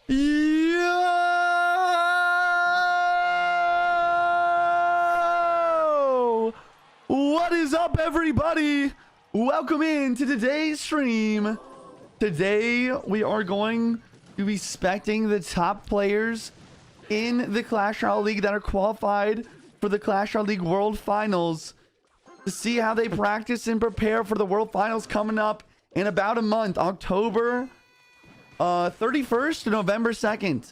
Yo! What is up, everybody? Welcome in to today's stream. Today, we are going to be spectating the top players in the Clash Royale League that are qualified for the Clash Royale League World Finals to see how they practice and prepare for the World Finals coming up in about a month, October 31st to November 2nd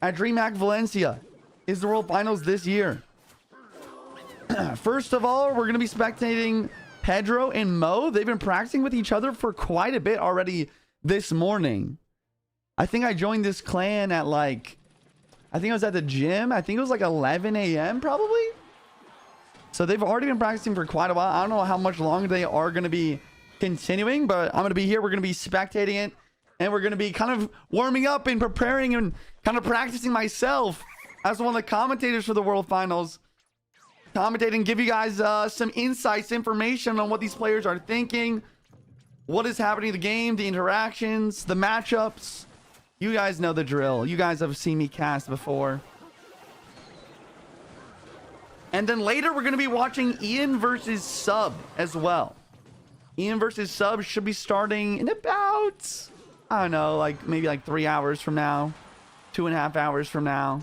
at DreamHack Valencia is the World Finals this year. First of all, we're going to be spectating Pedro and Mo. They've been practicing with each other for quite a bit already this morning. I think I joined this clan at like, I think I was at the gym. I think it was like 11 a.m. probably. So they've already been practicing for quite a while. I don't know how much longer they are going to be continuing, but I'm going to be here. We're going to be spectating it. And we're going to be kind of warming up and preparing and kind of practicing myself as one of the commentators for the World Finals. Commentating, give you guys some insights, information on what these players are thinking, what is happening in the game, the interactions, the matchups. You guys know the drill. You guys have seen me cast before. And then later, we're going to be watching Ian versus Sub as well. Ian versus Sub should be starting in about, I don't know, like maybe like 3 hours from now, 2.5 hours from now.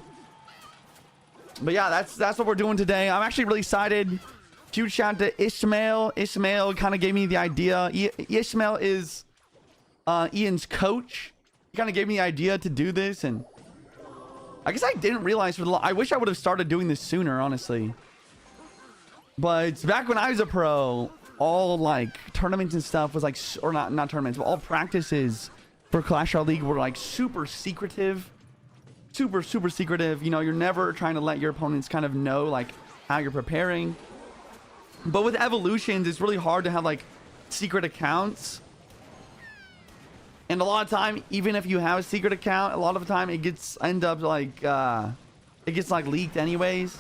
But yeah, that's what we're doing today. I'm actually really excited. Huge shout out to Ishmael. Ishmael kind of gave me the idea. Ishmael is Ian's coach. He kind of gave me the idea to do this, and I guess I didn't realize I wish I would have started doing this sooner, honestly. But back when I was a pro, all like tournaments and stuff was like, or not tournaments, but all practices for Clash Royale League were like super secretive. Super secretive. You know, you're never trying to let your opponents kind of know like how you're preparing. But with evolutions, it's really hard to have like secret accounts. And a lot of time, even if you have a secret account, a lot of the time it gets leaked anyways.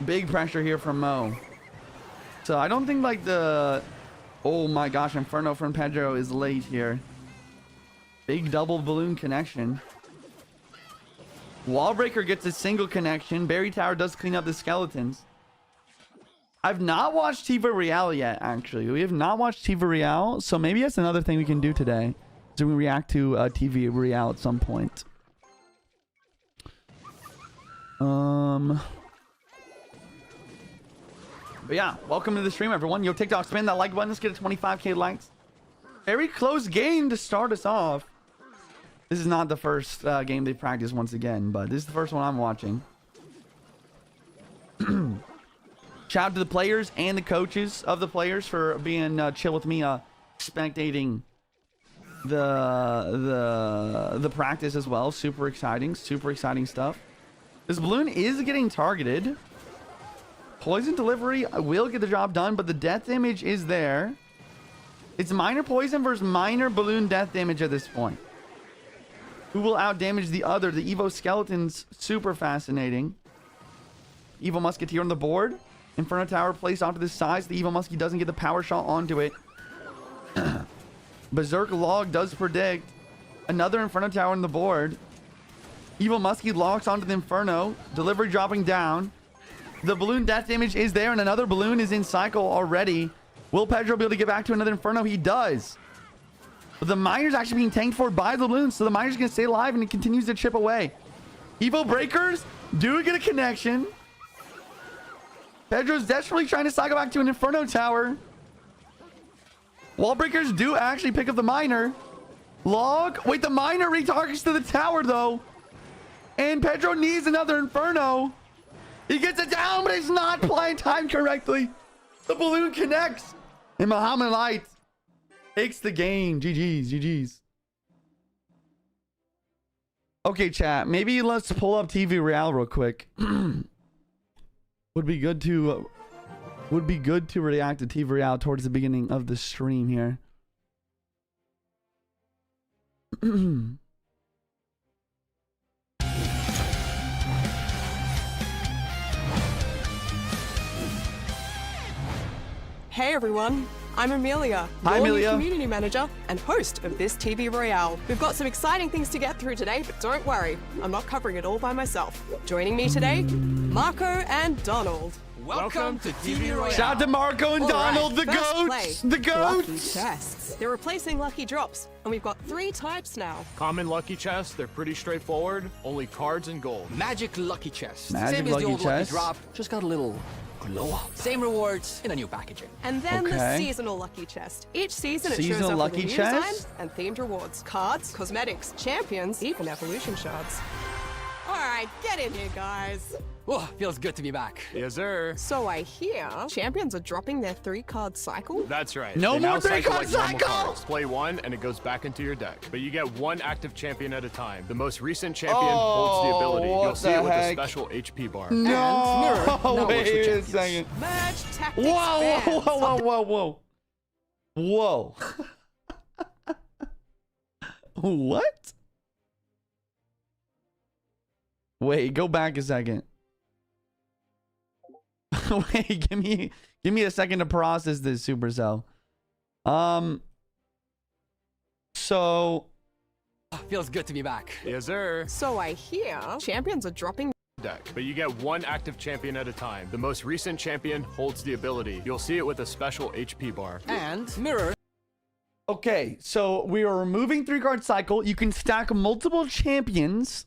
Big pressure here from Mo. So I don't think like the, oh my gosh, Inferno from Pedro is late here. Big double balloon connection. Wallbreaker gets a single connection. Berry Tower does clean up the skeletons. I've not watched TV Royale yet, actually. We have not watched TV Royale, so maybe that's another thing we can do today. So we react to TV Royale at some point. But yeah, welcome to the stream, everyone. Yo, TikTok, spam that like button. Let's get to 25k likes. Very close game to start us off. This is not the first game they practiced once again, but this is the first one I'm watching. Shout out to the players and the coaches of the players for being chill with me, spectating the practice as well. Super exciting stuff. This balloon is getting targeted. Poison delivery will get the job done, but the death damage is there. It's minor poison versus minor balloon death damage at this point. Who will outdamage the other? The Evo Skeleton's super fascinating. Evo Musketeer on the board. Inferno Tower placed onto the side. The Evo Muskie doesn't get the power shot onto it. Berserk Log does predict another Inferno Tower on the board. Evo Muskie locks onto the Inferno. Delivery dropping down. The balloon death damage is there, and another balloon is in cycle already. Will Pedro be able to get back to another Inferno? He does. But the miner's actually being tanked for by the balloons, so the miner's going to stay alive, and it continues to chip away. Evo Breakers do get a connection. Pedro's desperately trying to cycle back to an Inferno Tower. Wall Breakers do actually pick up the miner. Log. Wait, the miner retargets to the tower, though. And Pedro needs another Inferno. He gets it down, but it's not playing time correctly. The balloon connects. And Muhammad Light takes the game. GG's. Okay, chat. Maybe let's pull up TV Royale real quick. Would be good to react to TV Royale towards the beginning of the stream here. Hey everyone, I'm Amelia, Hi, your new Amelia. community manager and host of this TV Royale. We've got some exciting things to get through today, but don't worry, I'm not covering it all by myself. Joining me today, Marco and Donald. Welcome to TV Royale. Shout out to Marco and All right, Donald, the first goats. play, The Lucky goats. chests. They're replacing lucky drops, and we've got 3 types now. Common lucky chests, they're pretty straightforward, only cards and gold. Magic lucky chest. Magic Same as lucky the old chest. lucky drop, just got a little glow up. Same rewards in a new packaging. And then the Okay. seasonal lucky chest. Each season it shows Seasonal up lucky with a new chest? design and themed rewards. Cards, cosmetics, champions, even evolution shards. All right, get in here, guys. Oh, feels good to be back. Yes, sir. So I hear champions are dropping their 3-card cycle. That's right. No They more now cycle 3-card like normal cycle! cards. Play one, and it goes back into your deck. But you get one active champion at a time. The most recent champion holds the ability. what You'll see the it with heck? a special HP bar. No, Mirror now works wait with a champions. second. Merge tactics Whoa, fans. whoa. Whoa. What? Wait, go back a second. Wait, give me a second to process this, Supercell. So Feels good to be back. Yes, sir. So I hear champions are dropping. Deck. But you get one active champion at a time. The most recent champion holds the ability. You'll see it with a special HP bar. And mirror okay, so we are removing 3-card cycle. You can stack multiple champions,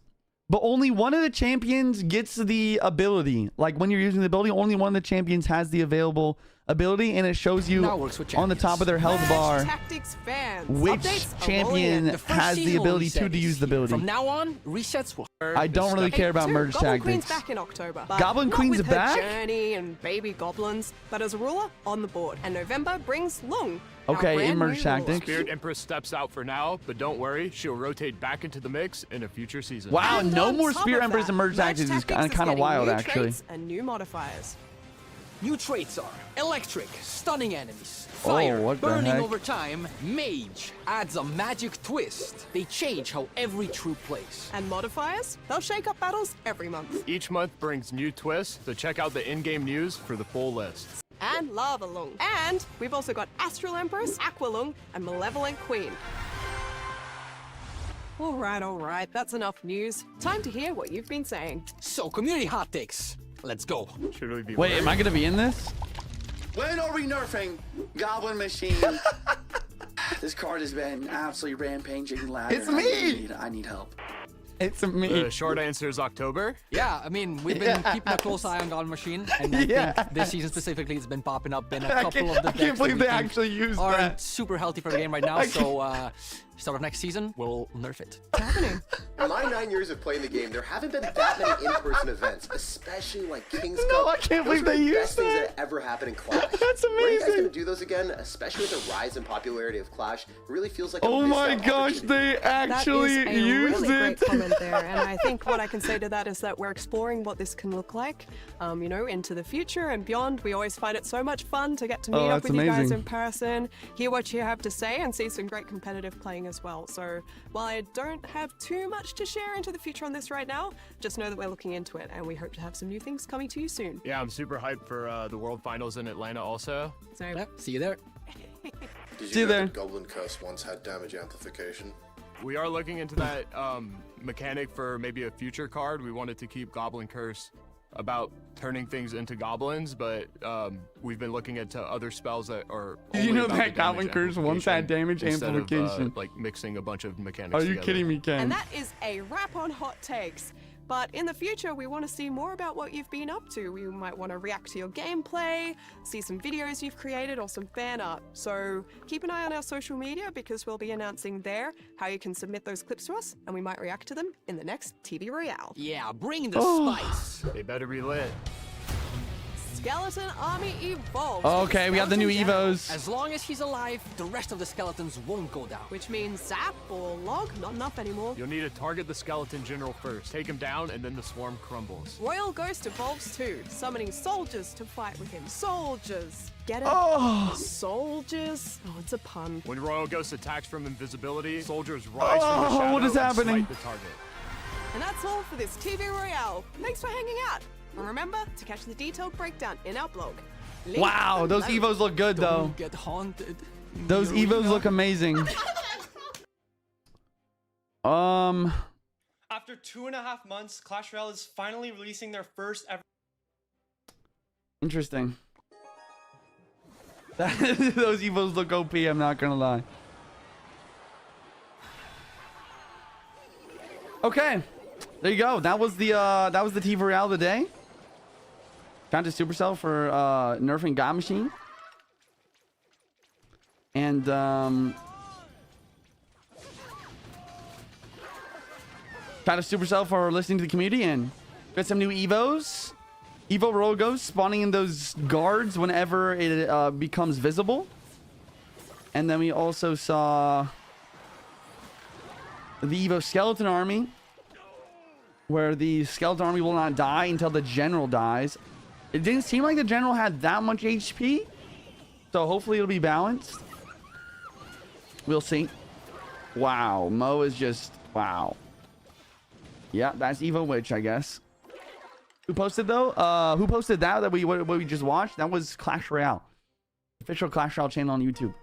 but only one of the champions gets the ability. Like when you're using the ability, only one of the champions has the available ability, and it shows you Now works with on the top of their health Merge bar tactics fans. which Updates are champion rolling in. The first has the seasonal ability reset to is use the here. ability. From now on, resets will. I don't really care about Hey, merge Goblin Queen's tactics. back in October. but Goblin not Queen's with her back? Journey and baby goblins, but as a ruler on the board. And November brings Lung. our Okay, brand in merge new ruler. tactics. Spirit Empress steps out for now, but don't worry, she'll rotate back into the mix in a future season. Wow, And no on more top Spirit of Empress that, and merge tactics is kind of getting wild, new actually. traits and new modifiers. New traits are electric, stunning enemies, fire, what the burning heck? over time, mage, adds a magic twist. They change how every troop plays. And modifiers? They'll shake up battles every month. Each month brings new twists, so check out the in-game news for the full list. And Lava Lung. And we've also got Astral Empress, Aqua Lung, and Malevolent Queen. All right, that's enough news. Time to hear what you've been saying. So, community hot takes. Let's go. Should we be Wait, am I gonna be in this? When are we nerfing Goblin Machine? This card has been absolutely rampaging ladder. It's me! I need help. It's me. The short answer is October. Yeah, I mean, we've been keeping a close eye on Goblin Machine, and I think this season specifically, it's been popping up in a couple of the I decks can't believe that we they think actually used are that. super healthy for the game right now. So, start of next season, we'll nerf it. What's happening? In my 9 years of playing the game, there haven't been that many in-person events, especially like King's Cup. No, I can't believe Those are they the used best things that. that ever happened in Clash. That's When are you guys amazing. gonna do those again? Especially with the rise in popularity of Clash, it really feels like a Oh missed my out gosh, opportunity. they That actually is a used really great it. comment there, and I think what I can say to that is that we're exploring what this can look like, you know, into the future and beyond. We always find it so much fun to get to meet Oh, up that's with you guys amazing. in person, hear what you have to say, and see some great competitive playing as well. So while I don't have too much to share into the future on this right now, just know that we're looking into it, and we hope to have some new things coming to you soon. Yeah, I'm super hyped for the World Finals in Atlanta also. So Yep, see you there. Did See you know there. that Goblin Curse once had damage amplification? We are looking into that mechanic for maybe a future card. We wanted to keep Goblin Curse about turning things into goblins, but we've been looking into other spells that are. Did you only know about that the Goblin damage Curse once had damage instead of, amplification? like mixing a bunch of mechanics. Are you together. kidding me, Ken? And that is a wrap on hot takes. But in the future, we want to see more about what you've been up to. We might want to react to your gameplay, see some videos you've created, or some fan art. So keep an eye on our social media because we'll be announcing there how you can submit those clips to us, and we might react to them in the next TV Royale. Yeah, bring the Oh. spice. They better be lit. Skeleton Army evolves. Okay, we got the new Skeleton down, Evos. As long as he's alive, the rest of the skeletons won't go down. which means zap or log, not enough anymore. You'll need to target the skeleton general first. Take him down, and then the swarm crumbles. Royal Ghost evolves too, summoning soldiers to fight with him. Soldiers. Get it? Oh. Soldiers? Oh, it's a pun. When Royal Ghost attacks from invisibility, soldiers rise from the Oh, shadow what is and happening? smite the target. And that's all for this TV Royale. Thanks for hanging out. And remember to catch the detailed breakdown in our blog. Wow, those evos look good though. Don't get haunted. Those evos look amazing. After 2.5 months, Clash Royale is finally releasing their first ever. Interesting. Those evos look OP, I'm not gonna lie. Okay, there you go. That was the T for Royale of the day. Shout out to Supercell for nerfing God Machine. And shout out to Supercell for listening to the community and got some new evos. Evo Rogos spawning in those guards whenever it becomes visible. And then we also saw the Evo Skeleton Army, where the Skeleton Army will not die until the General dies. It didn't seem like the General had that much HP, so hopefully it'll be balanced. We'll see. Wow, Mo is just... wow. Yeah, that's Evo Witch, I guess. Who posted, though? Who posted that what we just watched? That was Clash Royale. Official Clash Royale channel on YouTube.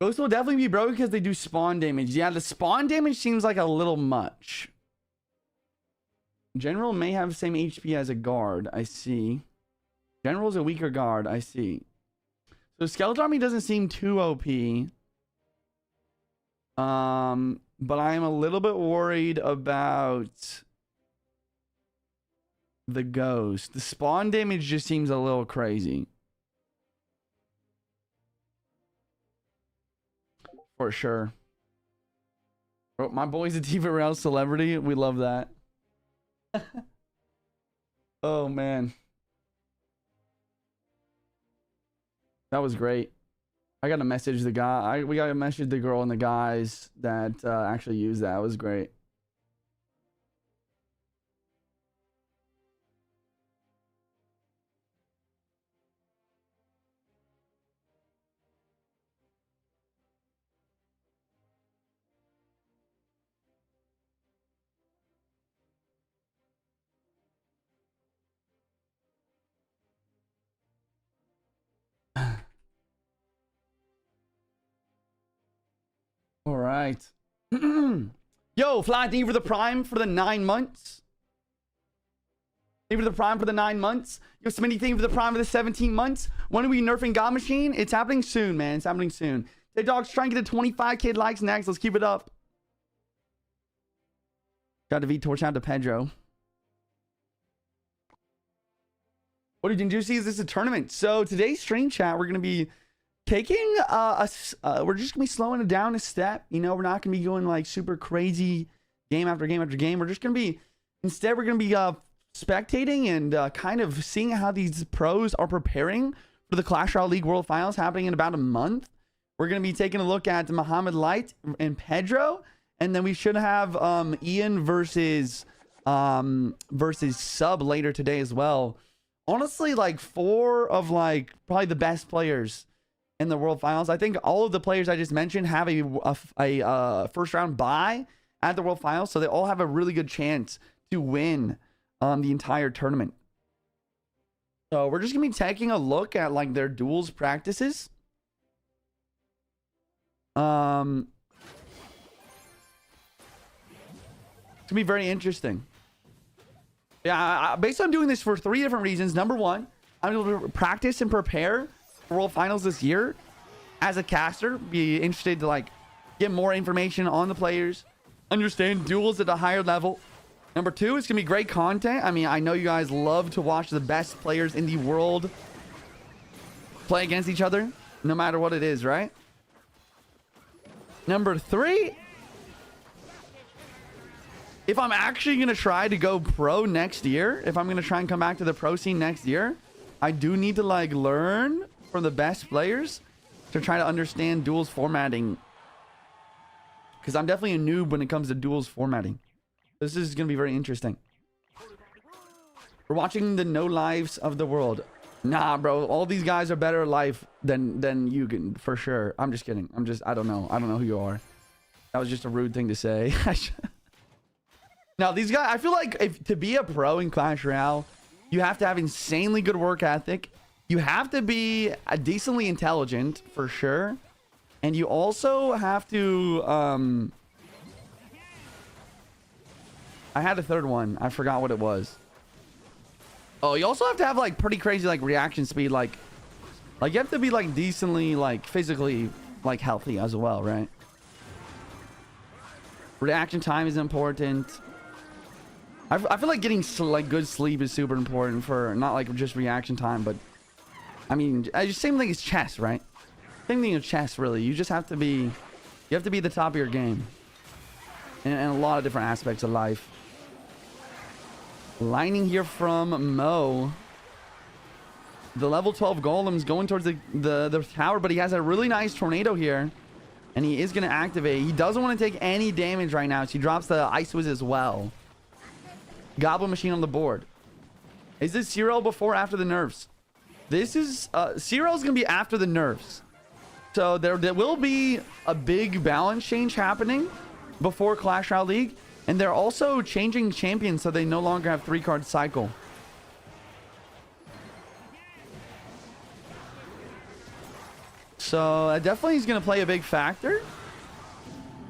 Ghost will definitely be broken because they do spawn damage. Yeah, the spawn damage seems like a little much. General may have the same HP as a guard. I see. General's a weaker guard. I see. So Skeleton Army doesn't seem too OP. But I am a little bit worried about the Ghost. The spawn damage just seems a little crazy. For sure. Bro, my boy's a TV Royale celebrity. We love that. Oh, man. That was great. I got to message the guy. We got to message the girl and the guys that actually used that. It was great. All right. Yo, Fly, thank you for the Prime for the 9 months. Thank you for the Prime for the 9 months. Yo, Smitty, thank you for the Prime for the 17 months. When are we nerfing God Machine? It's happening soon, man. It's happening soon. Hey, dogs, try and get to 25k likes next. Let's keep it up. Shout out to V-Torch, shout out to Pedro. What did you see? Is this a tournament? So today's stream chat, we're going to be taking we're just gonna be slowing it down a step. You know, we're not gonna be going like super crazy game after game after game. We're just gonna be, instead we're gonna be spectating and kind of seeing how these pros are preparing for the Clash Royale League World Finals happening in about a month. We're gonna be taking a look at Muhammad Light and Pedro, and then we should have Ian versus Sub later today as well. Honestly, like 4 of like probably the best players in the World Finals. I think all of the players I just mentioned have a first round bye at the World Finals, so they all have a really good chance to win the entire tournament. So we're just gonna be taking a look at like their duels practices. It's gonna be very interesting. Yeah, basically I'm doing this for 3 different reasons. Number 1, I'm going to practice and prepare for World Finals this year as a caster. Be interested to like get more information on the players, understand duels at a higher level. Number 2, it's going to be great content. I mean, I know you guys love to watch the best players in the world play against each other, no matter what it is, right? Number 3, if I'm actually going to try to go pro next year, if I'm going to try and come back to the pro scene next year, I do need to like learn from the best players to try to understand duels formatting. Because I'm definitely a noob when it comes to duels formatting. This is going to be very interesting. We're watching the no lives of the world. Nah, bro. All these guys are better life than you can, for sure. I'm just kidding. I don't know. I don't know who you are. That was just a rude thing to say. Now, these guys, I feel like to be a pro in Clash Royale, You have to have insanely good work ethic. You have to be decently intelligent for sure. And you also have to, I had a third one. I forgot what it was. Oh, you also have to have like pretty crazy like reaction speed. Like you have to be like decently like physically like healthy as well, right? Reaction time is important. I feel like getting like good sleep is super important for not like just reaction time, but I mean, same thing as chess, right? Same thing as chess, really. You just have to be, you have to be the top of your game in a lot of different aspects of life. Lining here from Mo. The level 12 golem's going towards the tower, but he has a really nice tornado here, and he is going to activate. He doesn't want to take any damage right now, so he drops the Ice Whiz as well. Goblin Machine on the board. Is this Zero before or after the nerfs? This is Zero's gonna be after the nerfs, so there will be a big balance change happening before Clash Royale League, and they're also changing champions so they no longer have 3-card cycle. So that definitely is gonna play a big factor.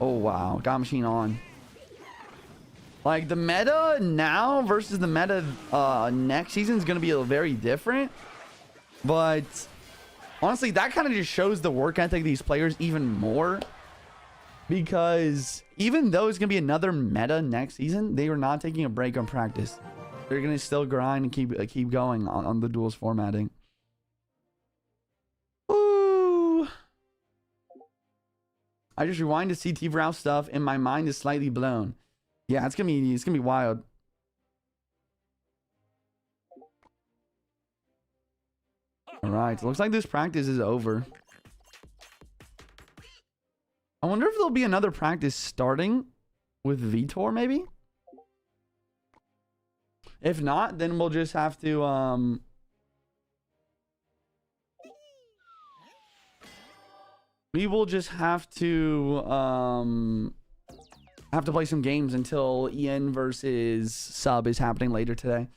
Oh wow, got Machine on. Like the meta now versus the meta next season is going to be very different. But honestly, that kind of just shows the work ethic of these players even more. Because even though it's going to be another meta next season, they are not taking a break on practice. They're going to still grind and keep going on the duels formatting. Ooh. I just rewind to CT Browse stuff and my mind is slightly blown. Yeah, it's gonna be wild. All right, looks like this practice is over. I wonder if there'll be another practice starting with Vitor, maybe. If not, then we'll just have to we will just have to play some games until Ian versus Sub is happening later today.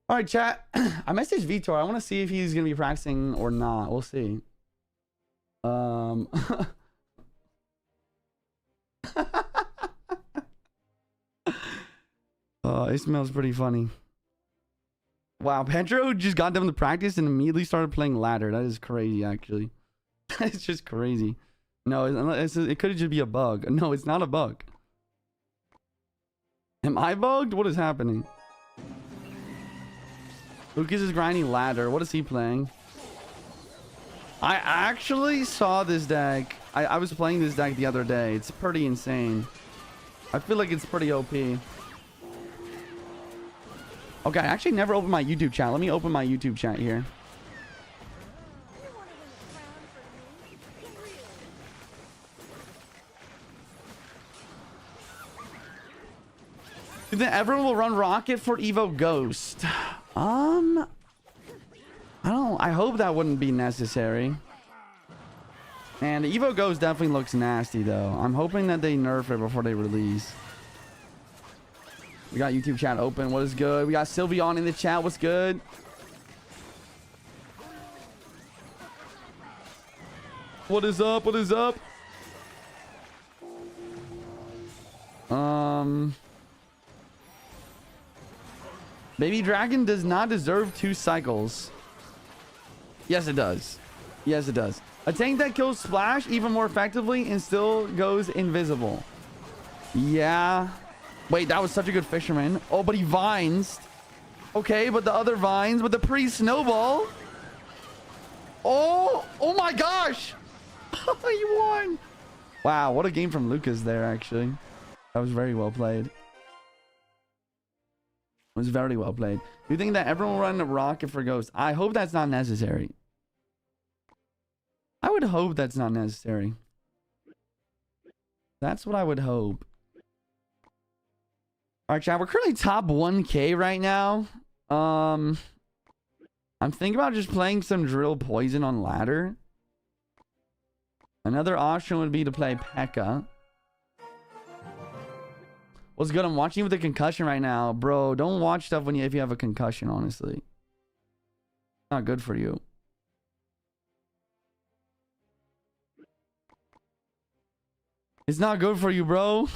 All right, chat. I messaged Vitor. I want to see if he's going to be practicing or not. We'll see. It smells pretty funny. Wow, Pedro just got done with practice and immediately started playing ladder. That is crazy, actually. It's just crazy. No, it could just be a bug. No, it's not a bug. Am I bugged? What is happening? Lucas is grinding ladder. What is he playing? I actually saw this deck. I was playing this deck the other day. It's pretty insane. I feel like it's pretty OP. Okay, I actually never opened my YouTube chat. Let me open my YouTube chat here. Then everyone will run Rocket for Evo Ghost. I hope that wouldn't be necessary. And Evo Ghost definitely looks nasty though. I'm hoping that they nerf it before they release. We got YouTube chat open. What is good? We got Sylveon in the chat. What's good? What is up? What is up? Baby Dragon does not deserve 2 cycles. Yes, it does. Yes, it does. A tank that kills Splash even more effectively and still goes invisible. Yeah. Wait, that was such a good fisherman. Oh, but he vines. Okay, but the other vines with the pre-snowball. Oh my gosh. You won. Wow, what a game from Lucas there, actually. That was very well played. It was very well played. Do you think that everyone will run a rocket for Ghost? I hope that's not necessary. I would hope that's not necessary. That's what I would hope. All right, chat. We're currently top 1K right now. I'm thinking about just playing some Drill Poison on ladder. Another option would be to play P.E.K.K.A. What's good? I'm watching with a concussion right now. Bro, don't watch stuff if you have a concussion, honestly. Not good for you. It's not good for you, bro.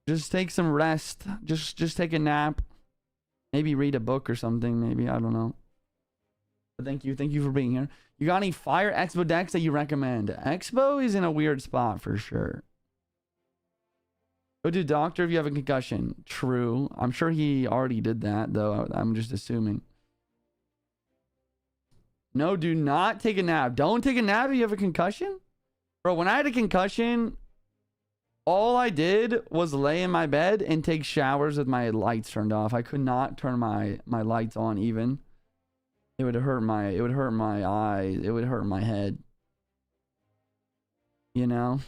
Just take some rest. Just take a nap. Maybe read a book or something. Maybe. I don't know. But thank you. Thank you for being here. You got any fire Expo decks that you recommend? Expo is in a weird spot for sure. Go to doctor if you have a concussion. True. I'm sure he already did that, though. I'm just assuming. No, do not take a nap. Don't take a nap if you have a concussion? Bro, when I had a concussion, all I did was lay in my bed and take showers with my lights turned off. I could not turn my lights on even. It would hurt my eyes. It would hurt my head. You know?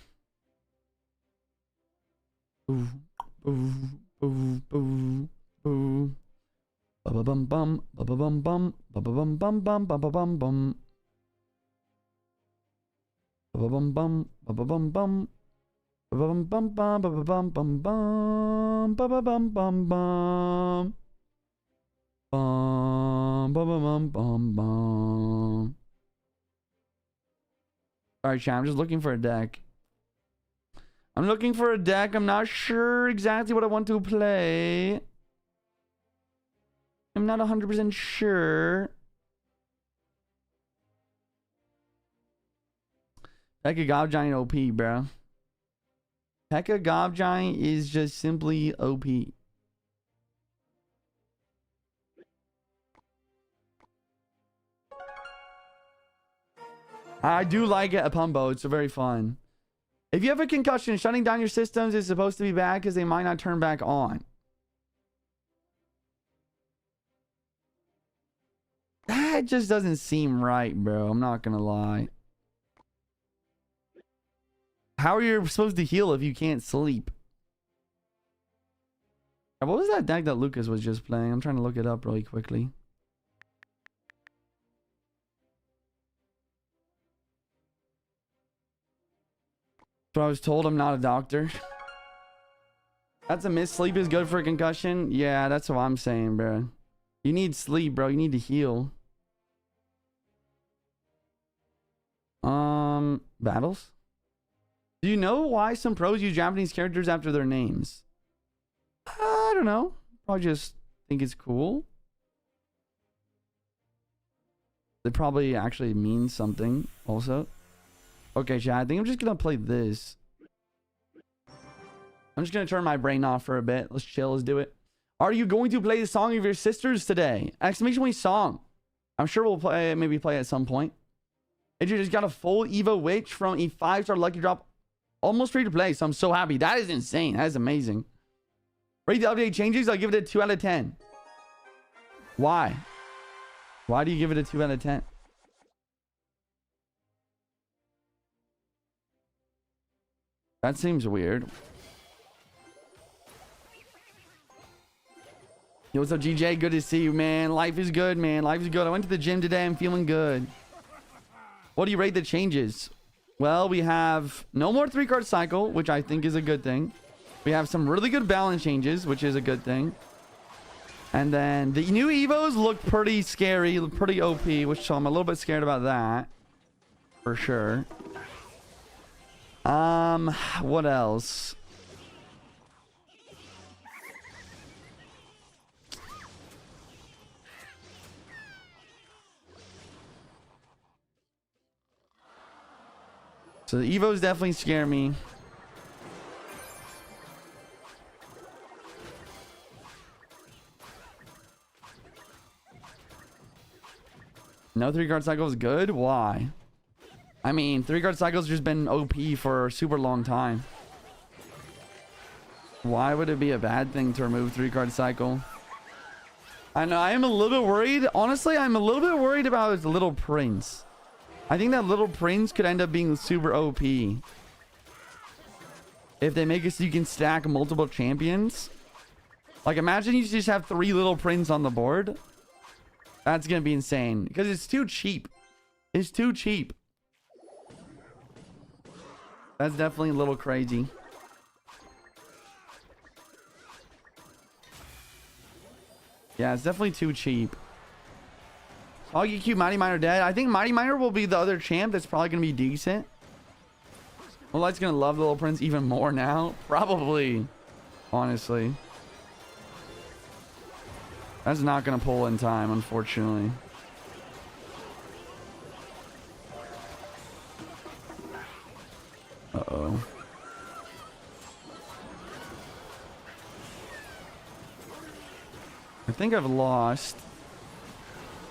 Boo, boo, boo, boo, boo. Ba bum bum, ba bum bum, ba bum bum bum, ba bum bum. Ba bum bum, ba bum bum. Ba bum bum bum, ba bum bum bum, ba bum bum bum. Bum, bum, bum, bum, bum. Alright, chat, I'm just looking for a deck. I'm looking for a deck. I'm not sure exactly what I want to play. I'm not 100% sure. P.E.K.K.A. Gob Giant OP, bro. P.E.K.K.A. Gob Giant is just simply OP. I do like it, Apumbo. It's very fun. If you have a concussion, shutting down your systems is supposed to be bad because they might not turn back on. That just doesn't seem right, bro. I'm not gonna lie. How are you supposed to heal if you can't sleep? What was that deck that Lucas was just playing? I'm trying to look it up really quickly. So I was told. I'm not a doctor. That's a miss. Sleep is good for a concussion. Yeah, that's what I'm saying, bro. You need sleep, bro. You need to heal. Battles? Do you know why some pros use Japanese characters after their names? I don't know. Probably just think it's cool. They probably actually mean something also. Okay, chat. I think I'm just gonna play this. I'm just gonna turn my brain off for a bit. Let's chill. Let's do it. Are you going to play the song of your sisters today? Exclamation point song. I'm sure we'll play. Maybe play at some point. Andrew just got a full Evo Witch from a 5-star lucky drop, almost free to play. So I'm so happy. That is insane. That is amazing. Rate the update changes. I'll give it a 2 out of 10. Why? Why do you give it a 2 out of 10? That seems weird. Yo, what's up, GJ? Good to see you, man. Life is good, man. Life is good. I went to the gym today. I'm feeling good. What do you rate the changes? Well, we have no more 3-card cycle, which I think is a good thing. We have some really good balance changes, which is a good thing. And then the new Evos look pretty scary, pretty OP, which I'm a little bit scared about that. For sure. What else? So the Evos definitely scare me. No 3-card cycle is good? Why? I mean, 3-card cycle's just been OP for a super long time. Why would it be a bad thing to remove 3-card cycle? I know, I am a little bit worried. Honestly, I'm a little bit worried about his Little Prince. I think that Little Prince could end up being super OP. If they make it so you can stack multiple champions. Like, imagine you just have 3 Little Prince on the board. That's gonna be insane. Because it's too cheap. It's too cheap. That's definitely a little crazy. Yeah, it's definitely too cheap. Hoggy Q, Mighty Miner dead. I think Mighty Miner will be the other champ that's probably going to be decent. Well, Light's going to love the Little Prince even more now. Probably. Honestly. That's not going to pull in time, unfortunately. Uh-oh. I think I've lost.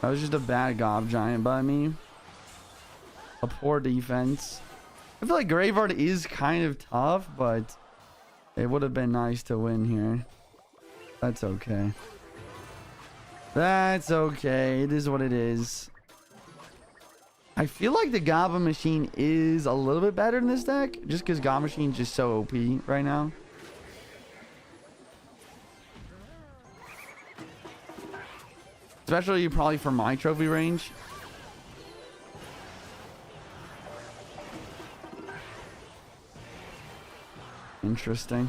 That was just a bad Gob Giant by me. A poor defense. I feel like Graveyard is kind of tough, but it would have been nice to win here. That's okay. That's okay. It is what it is. I feel like the Goblin Machine is a little bit better in this deck, just because Goblin Machine's just so OP right now. Especially probably for my trophy range. Interesting.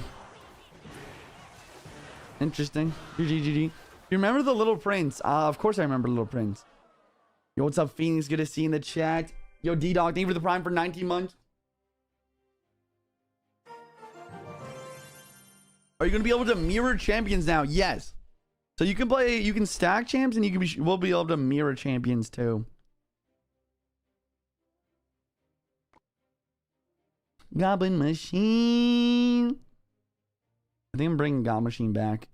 Interesting. GG. You remember the Little Prince? Of course I remember Little Prince. Yo, what's up, Phoenix? Good to see you in the chat. Yo, D-Dog, thank you for the Prime for 19 months. Are you going to be able to mirror champions now? Yes. So you can play, you can stack champs, and you can will be able to mirror champions too. Goblin Machine. I think I'm bringing Goblin Machine back.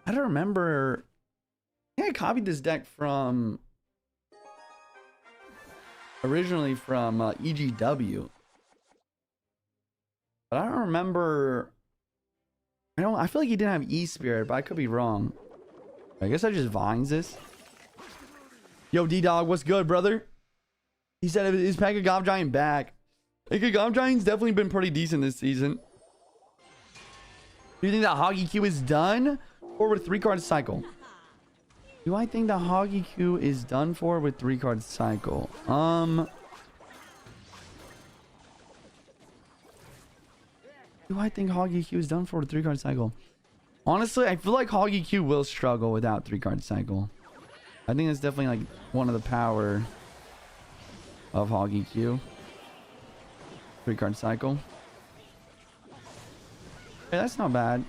I don't remember. I think I copied this deck from originally from EGW, but I don't remember. I feel like he didn't have E-Spirit, but I could be wrong. I guess I just vines this. Yo, D-Dog, what's good, brother? He said, is Pega Gob Giant back? Pega Gob Giant's definitely been pretty decent this season. Do you think that Hoggy Q is done? Or with 3-card cycle? Do I think the Hoggy Q is done for with 3-card cycle? Do I think Hoggy Q is done for with 3-card cycle? Honestly, I feel like Hoggy Q will struggle without 3-card cycle. I think that's definitely like one of the power of Hoggy Q. 3-card cycle. Hey, that's not bad.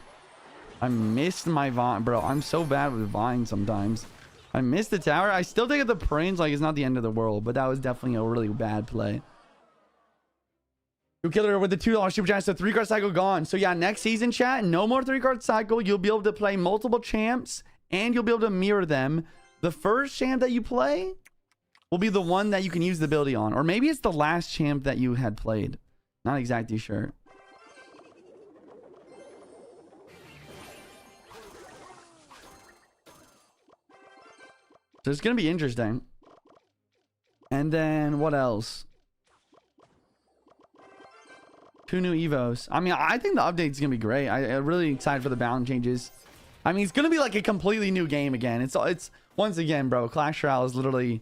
I missed my vine, bro. I'm so bad with vine sometimes. I missed the tower. I still think of the prince like it's not the end of the world, but that was definitely a really bad play. You killer with the $2 super chat. So 3-card cycle gone. So yeah, next season, chat, no more 3-card cycle. You'll be able to play multiple champs and you'll be able to mirror them. The first champ that you play will be the one that you can use the ability on, or maybe it's the last champ that you had played. Not exactly sure. So it's going to be interesting. And then what else? 2 new Evos. I mean, I think the update's going to be great. I'm really excited for the balance changes. I mean, it's going to be like a completely new game again. It's once again, bro, Clash Royale is literally,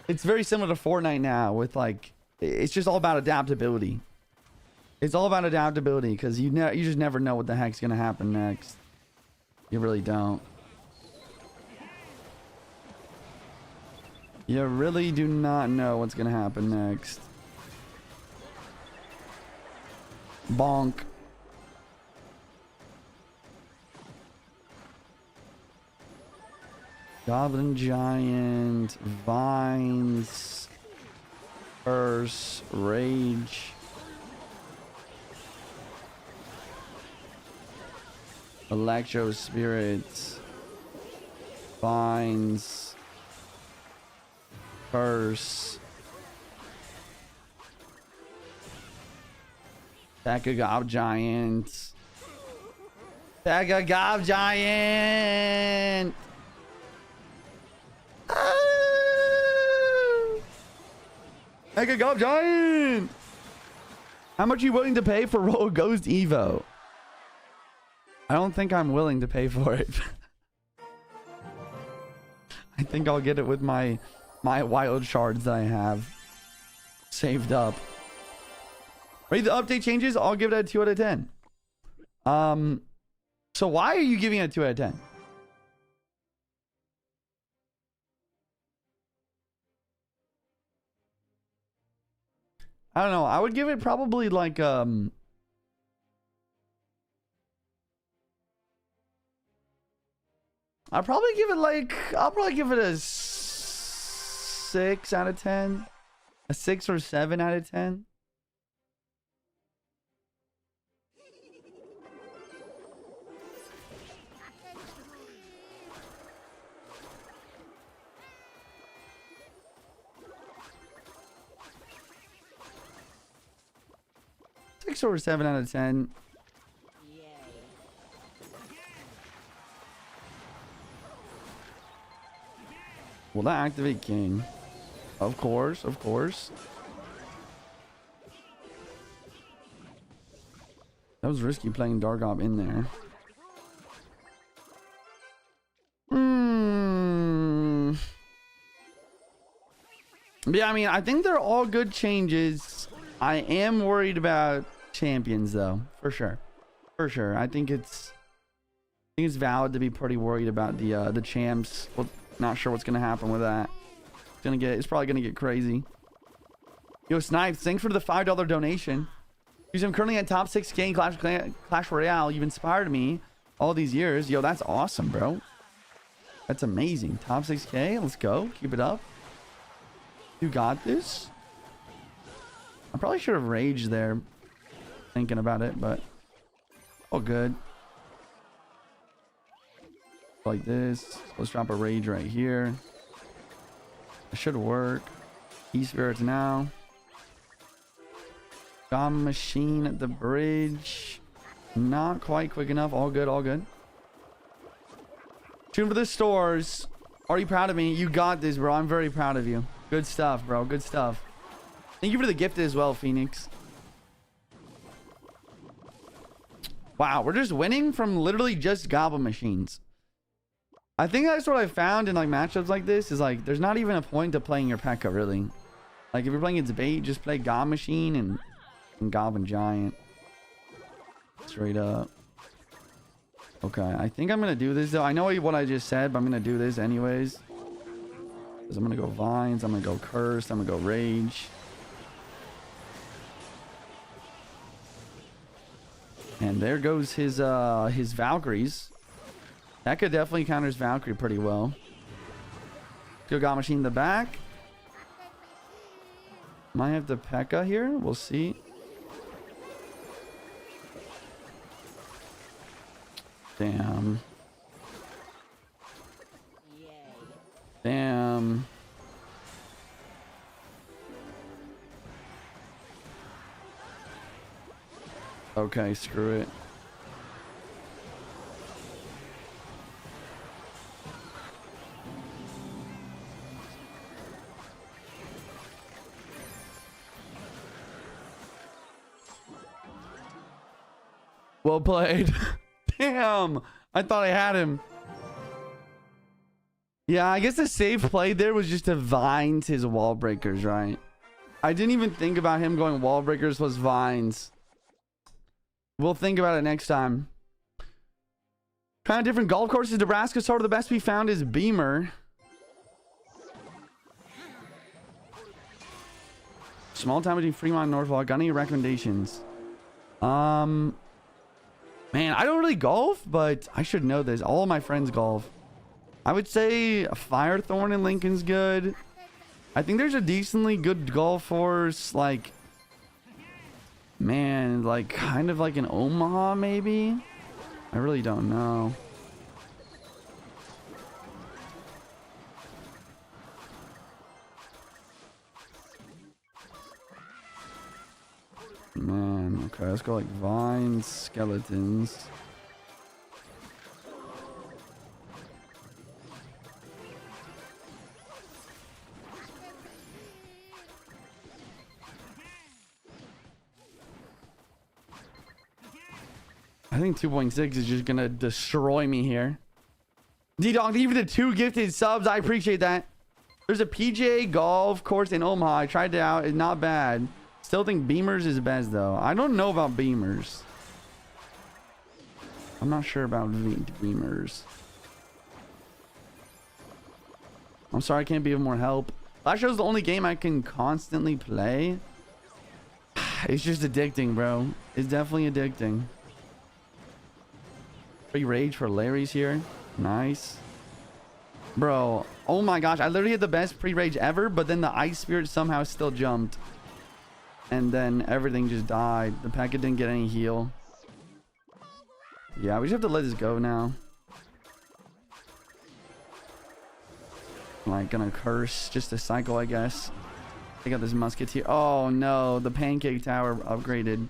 it's very similar to Fortnite now with like, it's just all about adaptability. It's all about adaptability because you just never know what the heck's going to happen next. You really don't. You really do not know what's going to happen next. Bonk. Goblin Giant, Vines, Curse, Rage. Electro Spirits. Vines. Curse. Pekka Gob Giant. Pekka Gob Giant. Pekka Gob Giant. How much are you willing to pay for Roll Ghost Evo? I don't think I'm willing to pay for it. I think I'll get it with my wild shards that I have saved up. Ready the update changes? I'll give it a 2 out of 10. So why are you giving it a 2 out of 10? I don't know. I would give it probably like I'll probably give it a 6 out of 10. A 6 or 7 out of 10. Six or 7 out of 10. Will that activate King? Of course, of course. That was risky playing Dargob in there. But yeah, I mean, I think they're all good changes. I am worried about champions though, for sure. For sure. I think it's valid to be pretty worried about the champs. Well, not sure what's gonna happen with that. It's probably gonna get crazy. Yo, Snipes, thanks for the $5 donation. I'm currently at top 6K in Clash Royale. You've inspired me all these years. Yo, that's awesome, bro. That's amazing. Top 6K, let's go. Keep it up. You got this. I probably should have raged there, thinking about it, but all good. Like this. Let's drop a rage right here. It should work. E-spirits now. Gom machine at the bridge. Not quite quick enough. All good, all good. Tune for the stores. Are you proud of me? You got this, bro. I'm very proud of you. Good stuff, bro. Good stuff. Thank you for the gift as well, Phoenix. Wow, we're just winning from literally just goblin machines. I think that's what I found in like matchups like this is like there's not even a point to playing your P.E.K.K.A. really. Like if you're playing its bait, just play Gob Machine and Goblin Giant. Straight up. Okay, I think I'm gonna do this though. I know what I just said, but I'm gonna do this anyways. Because I'm gonna go Vines, I'm gonna go Curse, I'm gonna go Rage. And there goes his Valkyries. That could definitely counters Valkyrie pretty well. Go Gob Machine in the back. Might have the P.E.K.K.A. here. We'll see. Damn. Damn. Okay, screw it. Well played. Damn. I thought I had him. Yeah, I guess the safe play there was just to Vines his wall breakers, right? I didn't even think about him going wall breakers plus Vines. We'll think about it next time. Kind of different golf courses. Nebraska sort of the best we found is Beamer. Small time between Fremont and Norfolk. Got any recommendations? Man, I don't really golf, but I should know this. All of my friends golf. I would say Firethorn in Lincoln's good. I think there's a decently good golf course, like, man, like kind of like an Omaha maybe. I really don't know. Man, okay, let's go like vines, skeletons. I think 2.6 is just gonna destroy me here. D-Dog, even the 2 gifted subs, I appreciate that. There's a PGA golf course in Omaha. I tried it out. It's not bad. Still think Beamers is best though. I don't know about Beamers. I'm not sure about Beamers. I'm sorry I can't be of more help. Flash Show's the only game I can constantly play. It's just addicting, bro. It's definitely addicting. Free rage for Larry's here. Nice. Bro, oh my gosh. I literally had the best pre-rage ever, but then the Ice Spirit somehow still jumped. And then everything just died. The packet didn't get any heal. Yeah, we just have to let this go now. Like, gonna curse just a cycle, I guess. Take out this musketeer. Oh no, the pancake tower upgraded.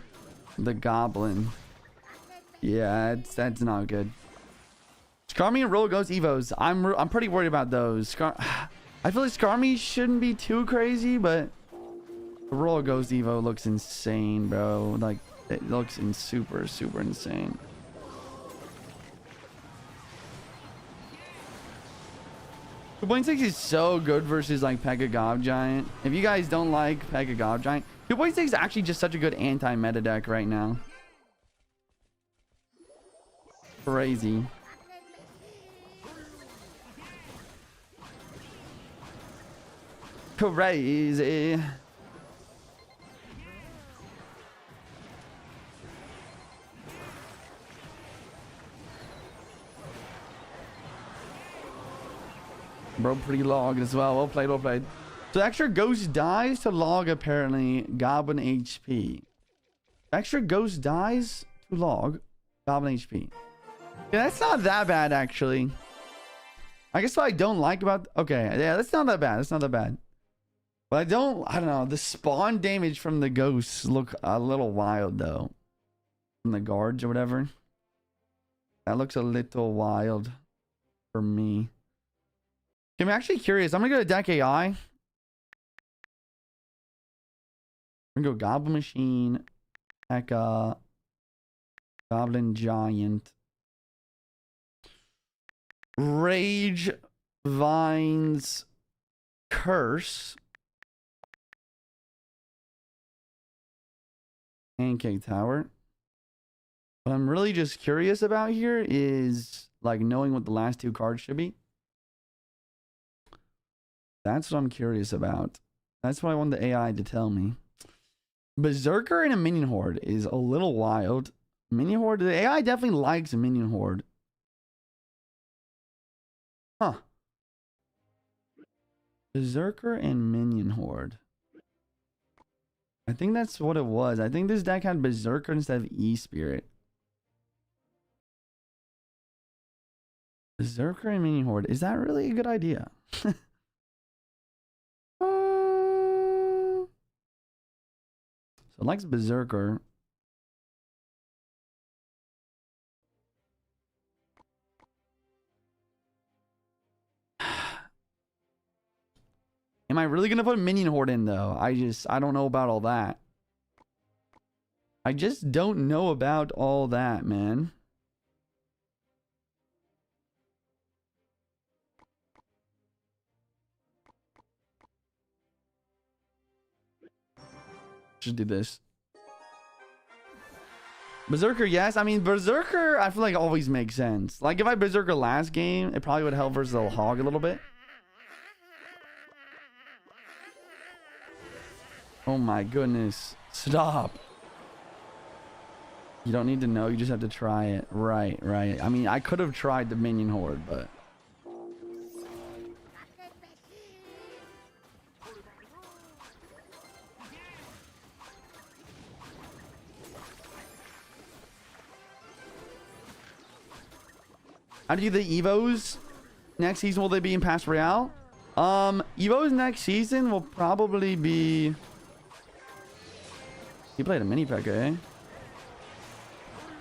The goblin. Yeah, that's not good. Skarmy and Roll Ghost Evos. I'm pretty worried about those. I feel like Skarmy shouldn't be too crazy, but the Roll Ghost Evo looks insane, bro. Like, it looks super insane. The 2.6 is so good versus like Pekka Gob Giant. If you guys don't like Pekka Gob Giant, 2.6 is actually just such a good anti-meta deck right now. Crazy. Crazy. Bro, pretty logged as well. Well played, well played. So extra ghost dies to log apparently Goblin HP. Extra ghost dies to log Goblin HP. Yeah, that's not that bad actually. I guess what I don't like about... Okay, yeah, that's not that bad. That's not that bad. But I don't know. The spawn damage from the ghosts look a little wild though. From the guards or whatever. That looks a little wild for me. I'm actually curious. I'm gonna go to deck AI. I'm gonna go Goblin Machine, Pekka, Goblin Giant, Rage, Vines, Curse, Pancake Tower. What I'm really just curious about here is like knowing what the last 2 cards should be. That's what I'm curious about. That's what I want the AI to tell me. Berserker and a Minion Horde is a little wild. Minion Horde, the AI definitely likes a Minion Horde. Huh. Berserker and Minion Horde. I think that's what it was. I think this deck had Berserker instead of E-Spirit. Berserker and Minion Horde. Is that really a good idea? So it likes Berserker. Am I really gonna put Minion Horde in though? I don't know about all that. I just don't know about all that, man. Just do this. Berserker, yes. I mean, Berserker, I feel like always makes sense. Like, if I Berserker last game, it probably would help versus the Hog a little bit. Oh my goodness. Stop. You don't need to know. You just have to try it. Right, right. I mean, I could have tried the Minion Horde, but... How do you do the Evos next season? Will they be in past Royale? Evos next season will probably be... You played a mini pack, eh?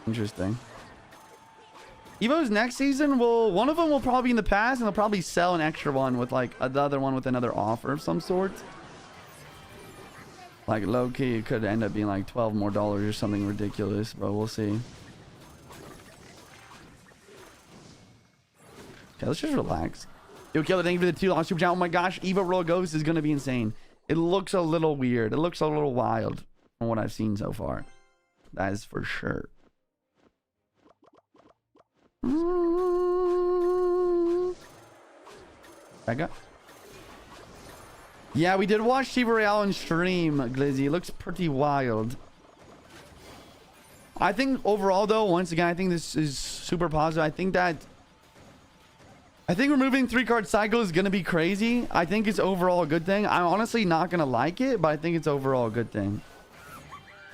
Interesting. Evos next season will... One of them will probably be in the past, and they'll probably sell an extra one with like the other one with another offer of some sort. Like low-key, it could end up being like $12 more or something ridiculous, but we'll see. Okay, let's just relax. Yo, Killer, thank you for the $2 super chat. Oh my gosh, Evo Roll Ghost is going to be insane. It looks a little weird. It looks a little wild from what I've seen so far. That is for sure. Back up. Yeah, we did watch Shiva Royale on stream, Glizzy. It looks pretty wild. I think overall, though, once again, I think this is super positive. I think removing 3-card cycle is going to be crazy. I think it's overall a good thing. I'm honestly not going to like it, but I think it's overall a good thing.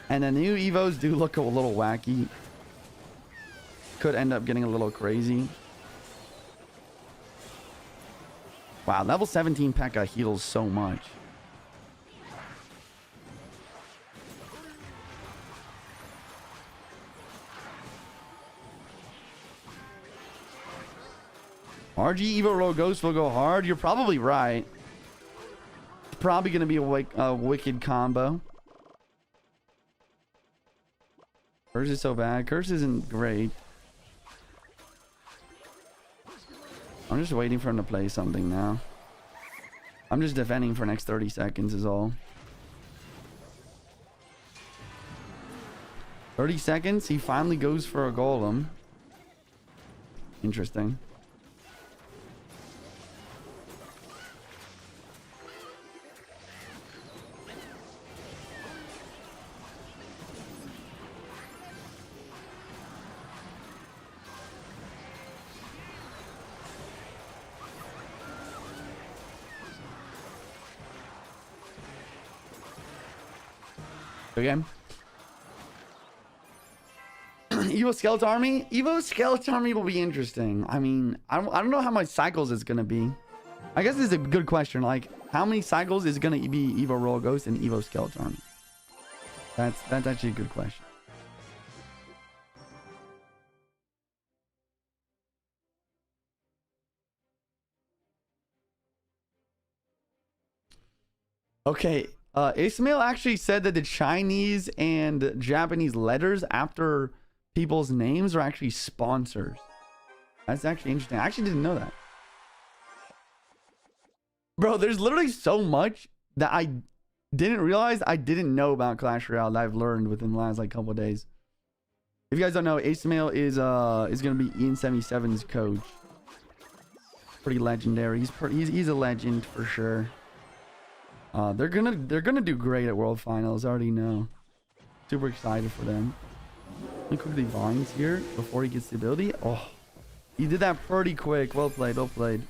And the new Evos do look a little wacky. Could end up getting a little crazy. Wow, level 17 P.E.K.K.A heals so much. RG Evo Roll Ghost will go hard. You're probably right. It's probably going to be a wicked combo. Curse is so bad. Curse isn't great. I'm just waiting for him to play something now. I'm just defending for the next 30 seconds is all. 30 seconds. He finally goes for a golem. Interesting. Again. Evo Skeleton Army? Evo Skeleton Army will be interesting. I mean, I don't know how much cycles it's going to be. I guess this is a good question. Like, how many cycles is going to be Evo Roll Ghost and Evo Skeleton Army? That's actually a good question. Okay. Ismail actually said that the Chinese and Japanese letters after people's names are actually sponsors. That's actually interesting. I actually didn't know that. Bro, there's literally so much that I didn't realize I didn't know about Clash Royale that I've learned within the last like couple of days. If you guys don't know, Ismail is gonna be Ian 77's coach. Pretty legendary. He's a legend for sure. They're gonna do great at World Finals. I already know. Super excited for them. Let me quickly vines here before he gets the ability. Oh, he did that pretty quick. Well played. Well played.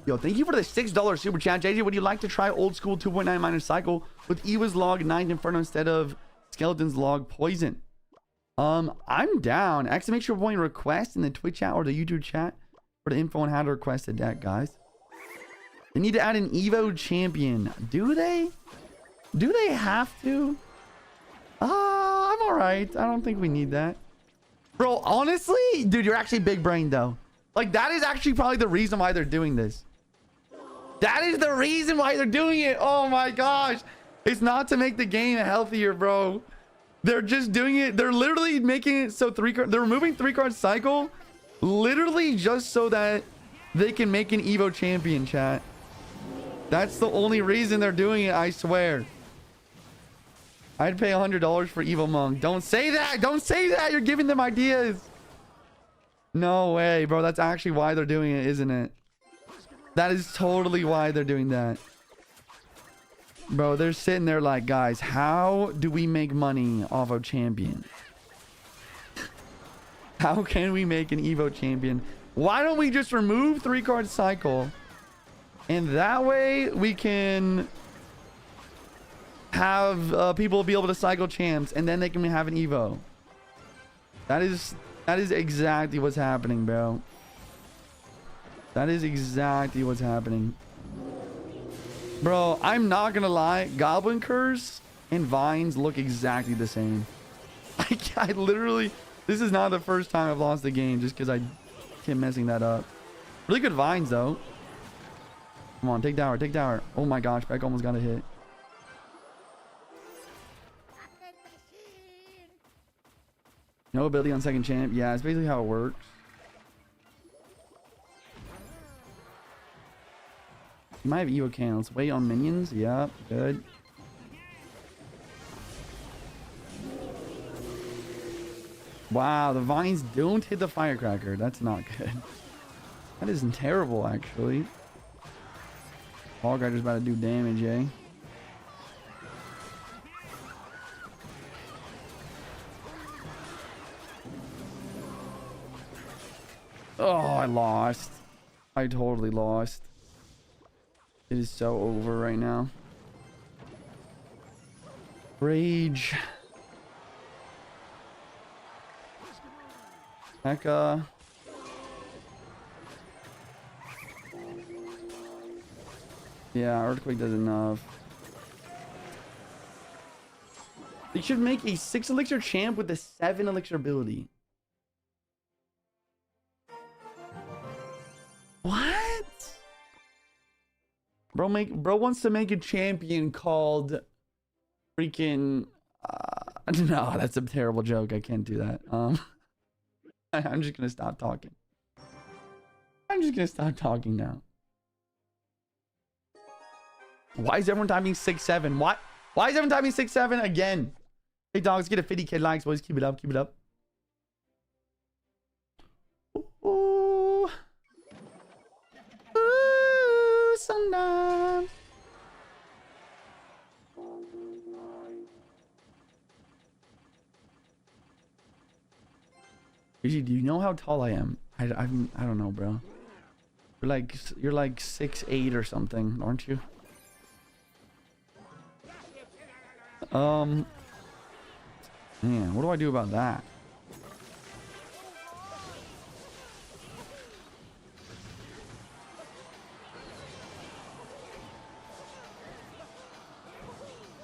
Yo, thank you for the $6 super chat, JJ. Would you like to try old school 2.9 minor cycle with Eva's log 9 Inferno instead of Skeleton's log Poison? I'm down. Exclamation point request in the Twitch chat or the YouTube chat for the info on how to request a deck, guys. They need to add an Evo champion. Do they? Do they have to? I'm alright. I don't think we need that. Bro, honestly, dude, you're actually big brain though. Like, that is actually probably the reason why they're doing this. That is the reason why they're doing it. Oh my gosh. It's not to make the game healthier, bro. They're just doing it. They're literally making it so they're removing 3-card cycle literally just so that they can make an Evo champion, chat. That's the only reason they're doing it, I swear. I'd pay $100 for Evo Monk. Don't say that. Don't say that. You're giving them ideas. No way, bro. That's actually why they're doing it, isn't it? That is totally why they're doing that. Bro, they're sitting there like, guys, how do we make money off of champion? How can we make an Evo champion? Why don't we just remove 3-card cycle? And that way we can have people be able to cycle champs and then they can have an Evo. That is That is exactly what's happening, bro. That is exactly what's happening. Bro, I'm not gonna lie. Goblin Curse and Vines look exactly the same. I literally... This is not the first time I've lost the game just because I kept messing that up. Really good Vines, though. Come on, take tower, take tower. Oh my gosh, Beck almost got a hit. No ability on second champ. Yeah, it's basically how it works. You might have Evo candles. Wait on minions. Yep, good. Wow, the vines don't hit the firecracker. That's not good. That is terrible, actually. Ball Grinder's about to do damage, eh? Oh, I lost. I totally lost. It is so over right now. Rage. Mecha. Yeah, Earthquake does enough. They should make a 6 elixir champ with a 7 elixir ability. What? Bro wants to make a champion called freaking no, that's a terrible joke. I can't do that. I'm just gonna stop talking. I'm just gonna stop talking now. Why is everyone typing 6-7? What? Why is everyone typing 6-7 again? Hey dogs, get a 50k likes, boys. Keep it up, keep it up. Ooh. Ooh, sometimes. Gigi, do you know how tall I am? I don't know, bro. You're like 6'8" or something, aren't you? Man, what do I do about that?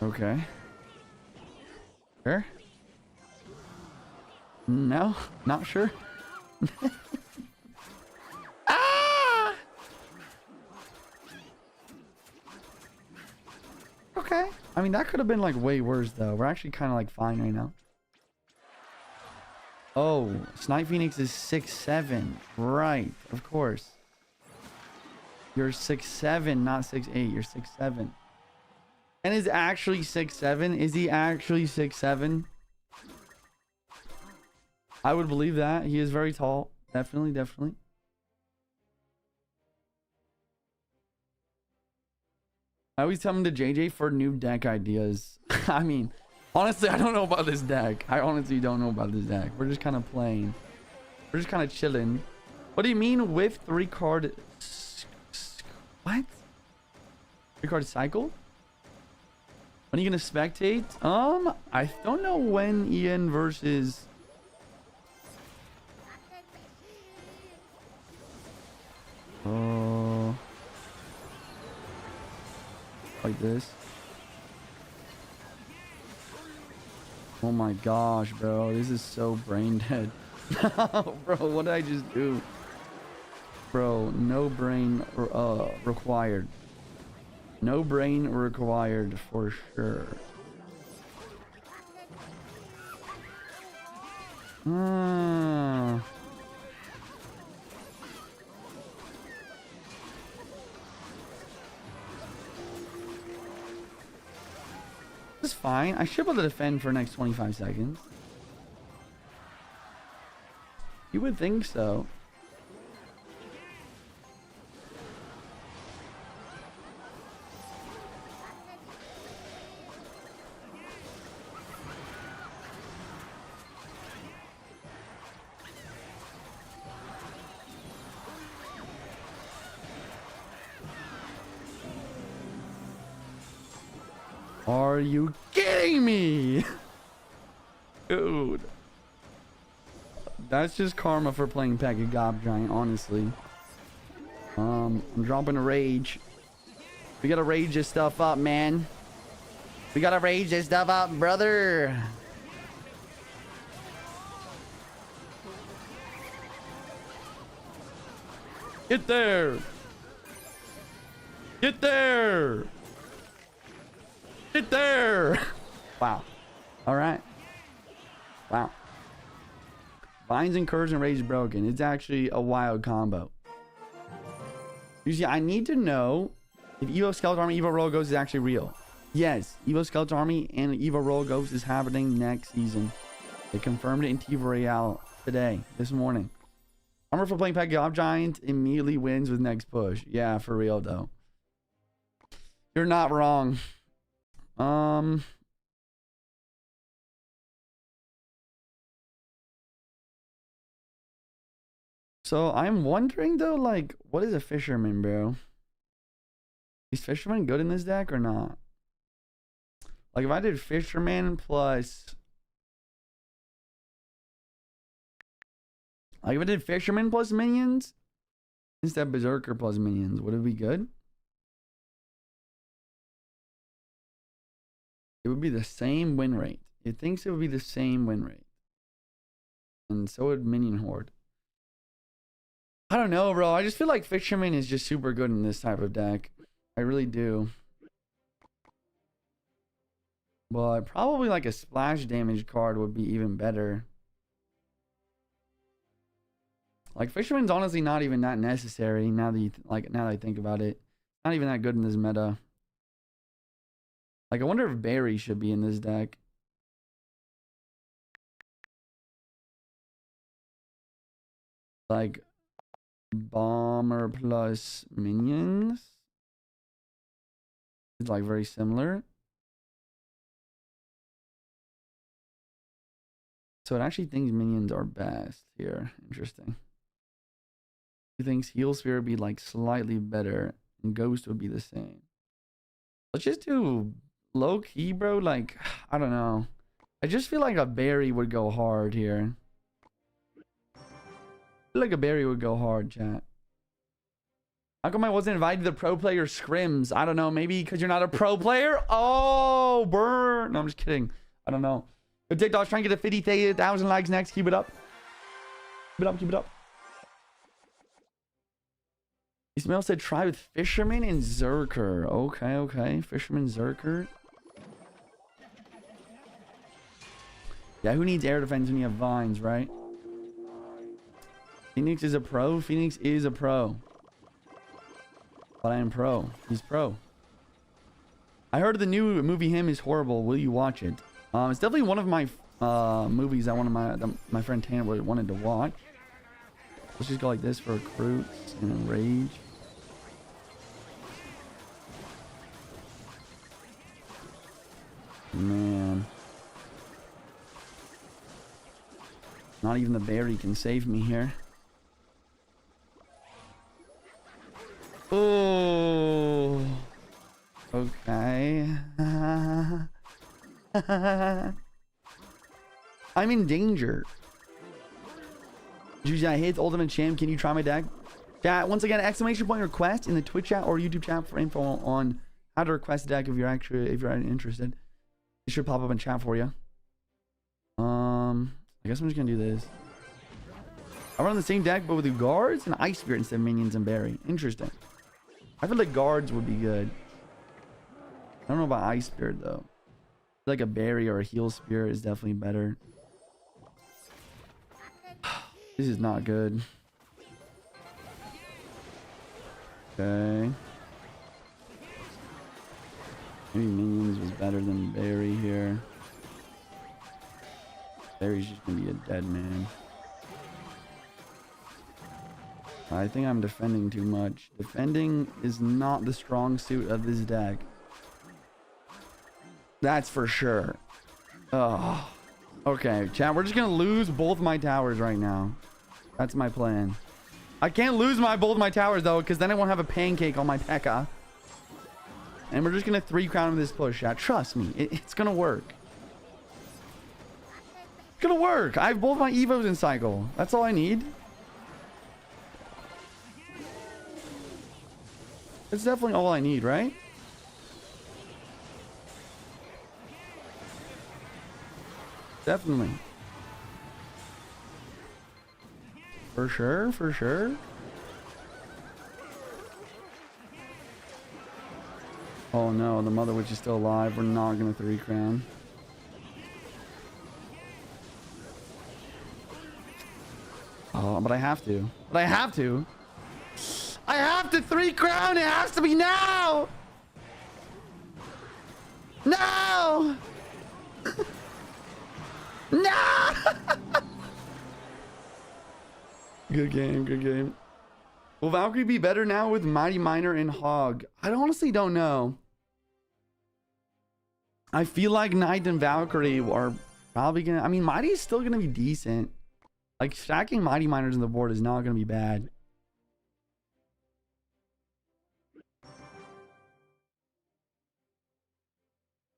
Okay. Sure? No, not sure. Ah! Okay. I mean, that could have been like way worse though. We're actually kind of like fine right now. Oh, Snipe Phoenix is 6'7". Right, of course. You're 6'7", not 6'8". You're 6'7". And is actually 6'7". Is he actually 6'7"? I would believe that. He is very tall. Definitely, definitely. I always tell him to JJ for new deck ideas. I mean, honestly, I don't know about this deck. I honestly don't know about this deck. We're just kind of playing. We're just kind of chilling. What do you mean with 3-card... What? 3-card cycle? When are you going to spectate? I don't know when Ian versus... Like this. Oh my gosh, bro. This is so brain dead. Bro, what did I just do? Bro, no brain required. No brain required for sure. It's fine. I should be able to defend for the next 25 seconds. You would think so. Are you kidding me? Dude. That's just karma for playing Pack of Gob Giant, honestly. I'm dropping a rage. We gotta rage this stuff up, man. We gotta rage this stuff up, brother. Get there. Get there. Get there. Wow. All right. Wow. Vines and curves and rage broken. It's actually a wild combo. Usually, I need to know if Evo Skeleton Army Evo Royal Ghost is actually real. Yes, Evo Skeleton Army and Evo Royal Ghost is happening next season. They confirmed it in TV Royale today, this morning. Armor for playing Pack Gob Giant immediately wins with next push. Yeah, for real though. You're not wrong. So I'm wondering though, like, what is a fisherman, bro? Is fisherman good in this deck or not? Like, if I did fisherman plus, like, if I did fisherman plus minions instead of berserker plus minions, would it be good? It would be the same win rate. It thinks it would be the same win rate, and so would minion horde. I don't know, bro. I just feel like fisherman is just super good in this type of deck. I really do. But probably like a splash damage card would be even better. Like fisherman's honestly not even that necessary now that now that I think about it. Not even that good in this meta. Like I wonder if Barry should be in this deck. Like bomber plus minions is like very similar. So it actually thinks minions are best here. Interesting. He thinks heal sphere would be like slightly better and ghost would be the same. Let's just do low key, bro. Like I don't know. I just feel like a berry would go hard here. I feel like a berry would go hard, chat. How come I wasn't invited to the pro player scrims? I don't know. Maybe because you're not a pro player? Oh, burn. No, I'm just kidding. I don't know. Yo, TikTok's trying to get to 50,000 likes next. Keep it up. Keep it up. Keep it up. Ismail said try with Fisherman and Zerker. Okay, okay. Fisherman, Zerker. Yeah, who needs air defense when you have vines, right? Phoenix is a pro. Phoenix is a pro. But I am pro. He's pro. I heard the new movie Him is horrible. Will you watch it? It's definitely one of my movies that my friend Tanner wanted to watch. Let's just go like this for recruits and rage. Man. Not even the berry can save me here. Oh. Okay. I'm in danger. Juicy, I hate Ultimate Champ. Can you try my deck? Chat, once again, exclamation point request in the Twitch chat or YouTube chat for info on how to request a deck if you're interested. It should pop up in chat for you. I guess I'm just gonna do this. I run the same deck but with the guards and Ice Spirit instead of minions and berry. Interesting. I feel like guards would be good. I don't know about Ice Spirit though. I feel like a berry or a heal spirit is definitely better. This is not good. Okay. Maybe minions was better than berry here. Berry's just gonna be a dead man. I think I'm defending too much. Defending is not the strong suit of this deck. That's for sure. Oh. Okay, chat, we're just gonna lose both my towers right now. That's my plan. I can't lose both my towers though, because then I won't have a pancake on my P.E.K.K.A. And we're just gonna 3 crown this push, chat. Trust me, it's gonna work. It's gonna work. I have both my Evos in cycle. That's all I need. It's definitely all I need, right? Definitely. For sure, for sure. Oh no, the Mother Witch is still alive. We're not gonna 3 crown. Oh, but I have to. But I have to. I have to 3 crown. It has to be now. No. No. Good game. Good game. Will Valkyrie be better now with Mighty Miner and Hog? I honestly don't know. I feel like Knight and Valkyrie are probably gonna. I mean, Mighty is still gonna be decent. Like, stacking Mighty Miners on the board is not gonna be bad.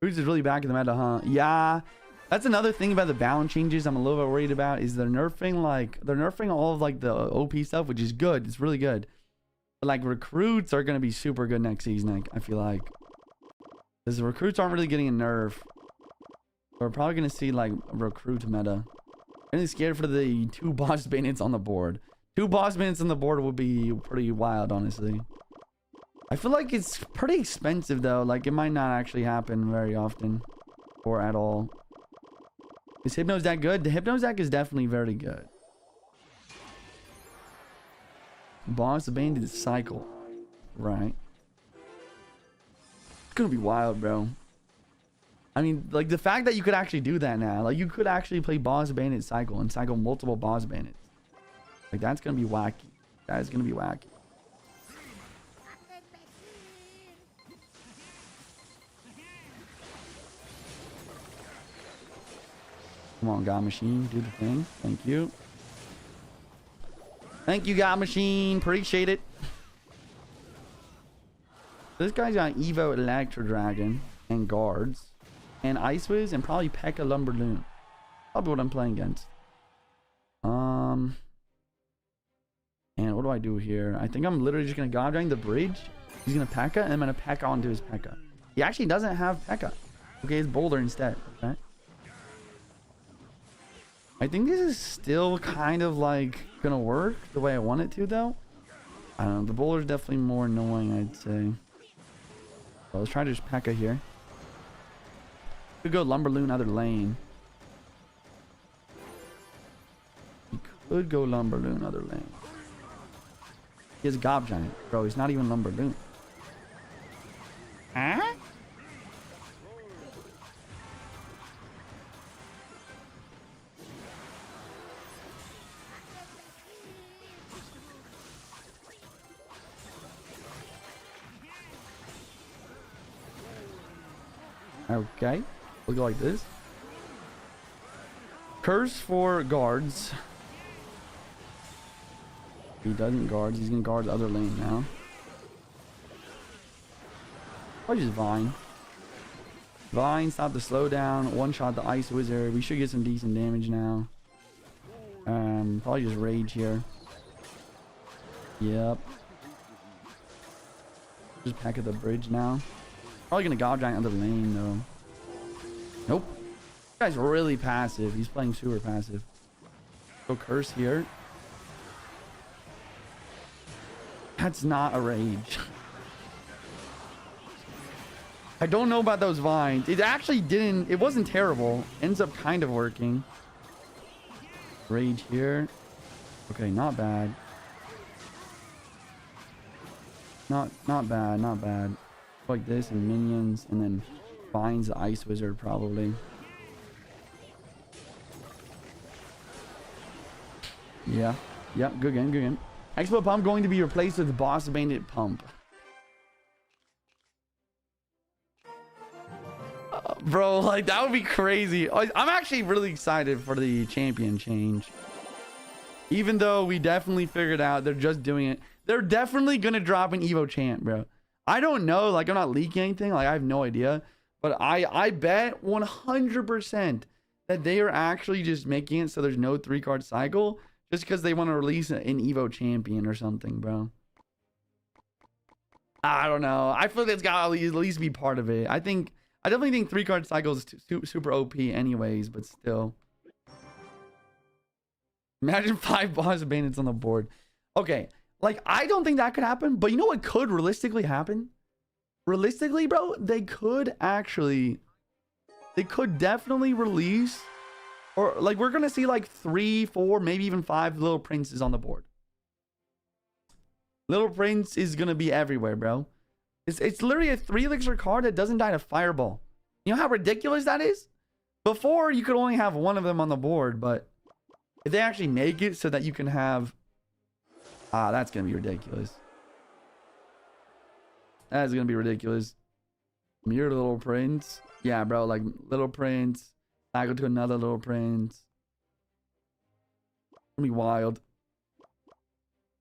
Who's is really back in the meta, huh? Yeah, that's another thing about the balance changes I'm a little bit worried about is they're nerfing all of like the OP stuff, which is good. It's really good. But like recruits are gonna be super good next season. I feel like because the recruits aren't really getting a nerf. We're probably gonna see like a recruit meta. I'm really scared for the 2 boss bandits on the board. 2 boss bandits on the board would be pretty wild, honestly. I feel like it's pretty expensive though. Like it might not actually happen very often or at all. Is Hypno's that good? The Hypno's deck is definitely very good. Boss bandit cycle. Right. It's gonna be wild, bro. I mean, like the fact that you could actually do that now. Like you could actually play boss bandit cycle and cycle multiple boss bandits. Like that's gonna be wacky. That is gonna be wacky. Come on, God Machine, do the thing. Thank you. Thank you, God Machine. Appreciate it. This guy's got Evo Electro Dragon and guards and Ice Wiz and probably P.E.K.K.A. Lumberloon. Probably what I'm playing against. And what do I do here? I think I'm literally just gonna God Dragon the bridge. He's gonna P.E.K.K.A. and I'm gonna P.E.K.K.A. onto his P.E.K.K.A. He actually doesn't have P.E.K.K.A. Okay, it's Boulder instead. Okay. I think this is still kind of like gonna work the way I want it to though. I don't know, the Boulder's definitely more annoying, I'd say. So let's try to just P.E.K.K.A. here. Could go Lumberloon other lane. He could go Lumberloon other lane. He has Gob Giant. Bro, he's not even Lumberloon. Huh? Okay, we'll go like this. Curse for guards. He doesn't guard. He's gonna guard the other lane now. Or just Vine. Vine, stop the slowdown. One shot the Ice Wizard. We should get some decent damage now. Probably just Rage here. Yep. Just P.E.K.K.A. the bridge now. Probably gonna God Giant other lane though. Nope. This guy's really passive. He's playing super passive. Go Curse here. That's not a Rage. I don't know about those vines. It actually didn't. It wasn't terrible. Ends up kind of working. Rage here. Okay, not bad. Not bad. Not bad. Like this and minions and then finds the Ice Wizard probably. Yeah. Yep. Good game. Good game. Expo Pump going to be replaced with Boss Bandit Pump. Bro, like that would be crazy. I'm actually really excited for the champion change. Even though we definitely figured out they're just doing it. They're definitely gonna drop an Evo champ, bro. I don't know, like I'm not leaking anything, like I have no idea, but I bet 100% that they are actually just making it so there's no 3-card cycle just because they want to release an Evo champion or something, bro. I don't know. I feel like it's got to at least be part of it. I definitely think 3-card cycle is super OP anyways, but still. Imagine 5 boss bandits on the board. Okay, like, I don't think that could happen, but you know what could realistically happen? Realistically, bro, they could definitely release, or like, we're gonna see like 3, 4, maybe even 5 little princes on the board. Little Prince is gonna be everywhere, bro. It's literally a 3 elixir card that doesn't die to fireball. You know how ridiculous that is? Before, you could only have one of them on the board, but if they actually make it so that you can have... that's gonna be ridiculous. That's gonna be ridiculous. Mirror Little Prince. Yeah, bro, like Little Prince. I go to another Little Prince. It's gonna be wild.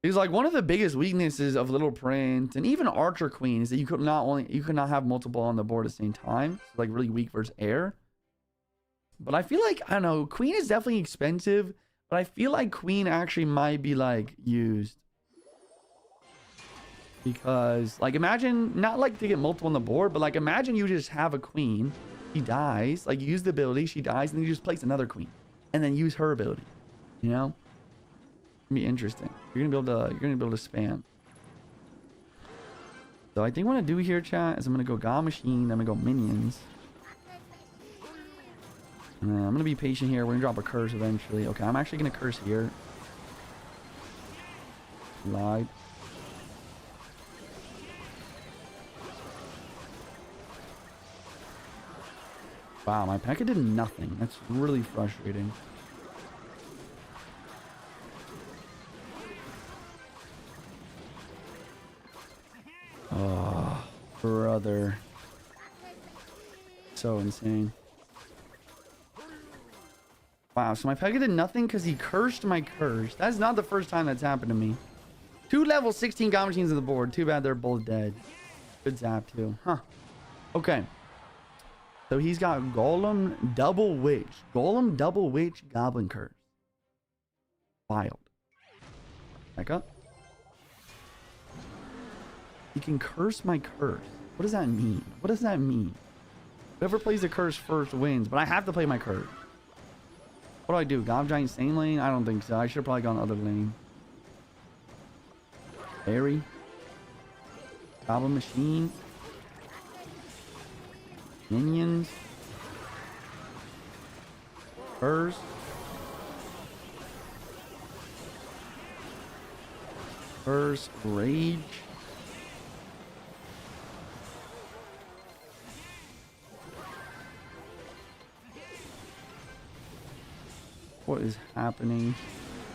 It's like one of the biggest weaknesses of Little Prince and even Archer Queen is that you could not have multiple on the board at the same time. It's like really weak versus air. But I feel like, I don't know, Queen is definitely expensive, but I feel like Queen actually might be like used. Because like, imagine, not like to get multiple on the board, but like imagine you just have a Queen, she dies, like you use the ability, she dies, and then you just place another Queen and then use her ability, you know? Be interesting. You're gonna be able to spam. So I think what I'm gonna do here, chat, is I'm gonna go God Machine, I'm gonna go Minions. And then I'm gonna be patient here. We're gonna drop a curse eventually. Okay, I'm actually gonna curse here. Lied. Wow, my P.E.K.K.A did nothing. That's really frustrating. Oh, brother. So insane. Wow, so my P.E.K.K.A did nothing because he cursed my curse. That's not the first time that's happened to me. 2 level 16 God Machines on the board. Too bad they're both dead. Good zap too. Huh. Okay. So he's got Golem, Double Witch. Golem, Double Witch, Goblin Curse. Wild. Back up. You can curse my curse. What does that mean? What does that mean? Whoever plays the curse first wins, but I have to play my curse. What do I do? Gob Giant Sane lane? I don't think so. I should have probably gone other lane. Fairy. Goblin Machine. Minions. Curse. Curse. Rage. What is happening?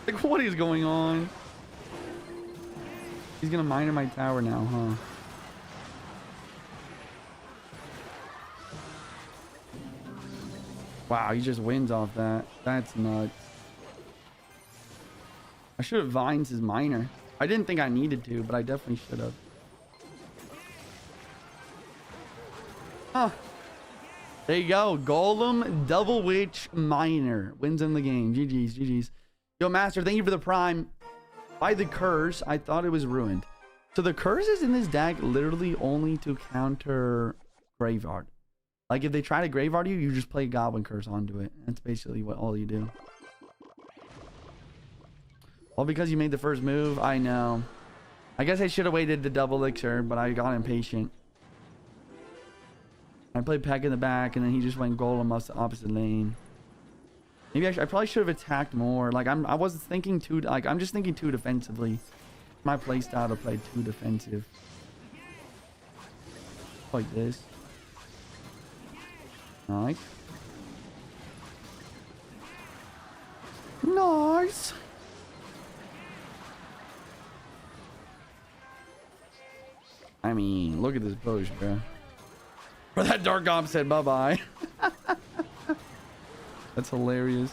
Like, what is going on? He's gonna mine in my tower now, huh? Wow, he just wins off that. That's nuts. I should have Vines his miner. I didn't think I needed to, but I definitely should have. Huh. There you go. Golem, Double Witch, Miner. Wins in the game. GG's, GG's. Yo, Master, thank you for the prime. By the curse, I thought it was ruined. So the curse is in this deck literally only to counter Graveyard. Like, if they try to Graveyard you, you just play Goblin Curse onto it. That's basically what all you do. All because you made the first move? I know. I guess I should have waited the double elixir, but I got impatient. I played P.E.K.K.A in the back, and then he just went Golem up the opposite lane. Maybe I probably should have attacked more. Like, I wasn't thinking too... Like, I'm just thinking too defensively. My playstyle to play too defensive. Like this. Nice. Nice. I mean, look at this push, bro. Where that Dark Gob said bye-bye. That's hilarious.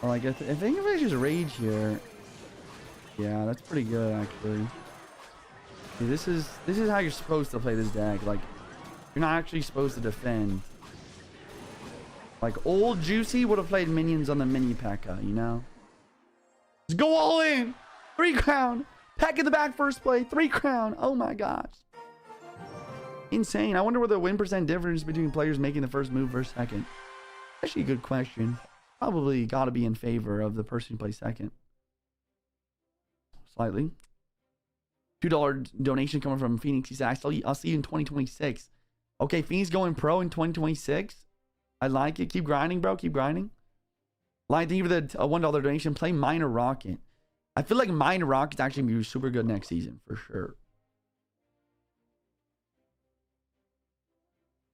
Well, I guess I think if I just rage here. Yeah, that's pretty good actually. See, this is how you're supposed to play this deck. Like, you're not actually supposed to defend. Like old Juicy would have played minions on the mini P.E.K.K.A, you know? Just go all in. 3 crown. Peck in the back first play. 3 crown. Oh my gosh. Insane. I wonder what the win percent difference between players making the first move versus second. Actually a good question. Probably got to be in favor of the person who plays second. Slightly. $2 donation coming from Phoenix. He said, I'll see you in 2026. Okay, Phoenix going pro in 2026. I like it. Keep grinding, bro. Keep grinding. Like, thank you for the $1 donation. Play Minor Rocket. I feel like Minor Rocket's actually going to be super good next season, for sure.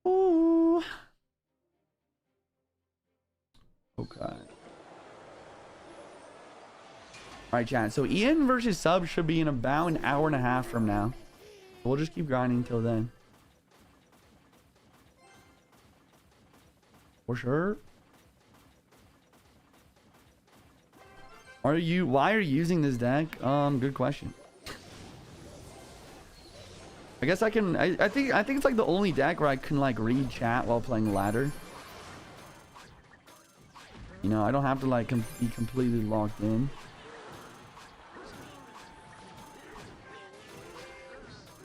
Ooh. Okay. All right, chat. So Ian versus Sub should be in about an hour and a half from now. We'll just keep grinding till then. For sure. Why are you using this deck? Good question. I guess I can. I think it's like the only deck where I can like read chat while playing ladder. You know, I don't have to like be completely locked in.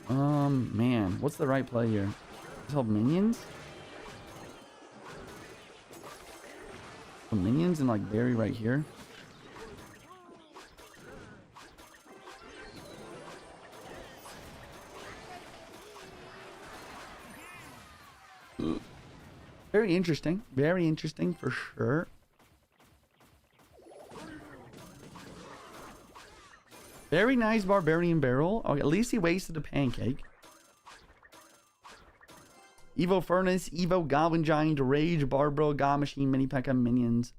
Man, what's the right play here? Just help minions. Minions and like Barry right here. Very interesting. Very interesting for sure. Very nice Barbarian Barrel. Okay, at least he wasted a pancake. Evo Furnace, Evo Goblin Giant, Rage, Barbaro, God Machine, Mini P.E.K.K.A, Minions.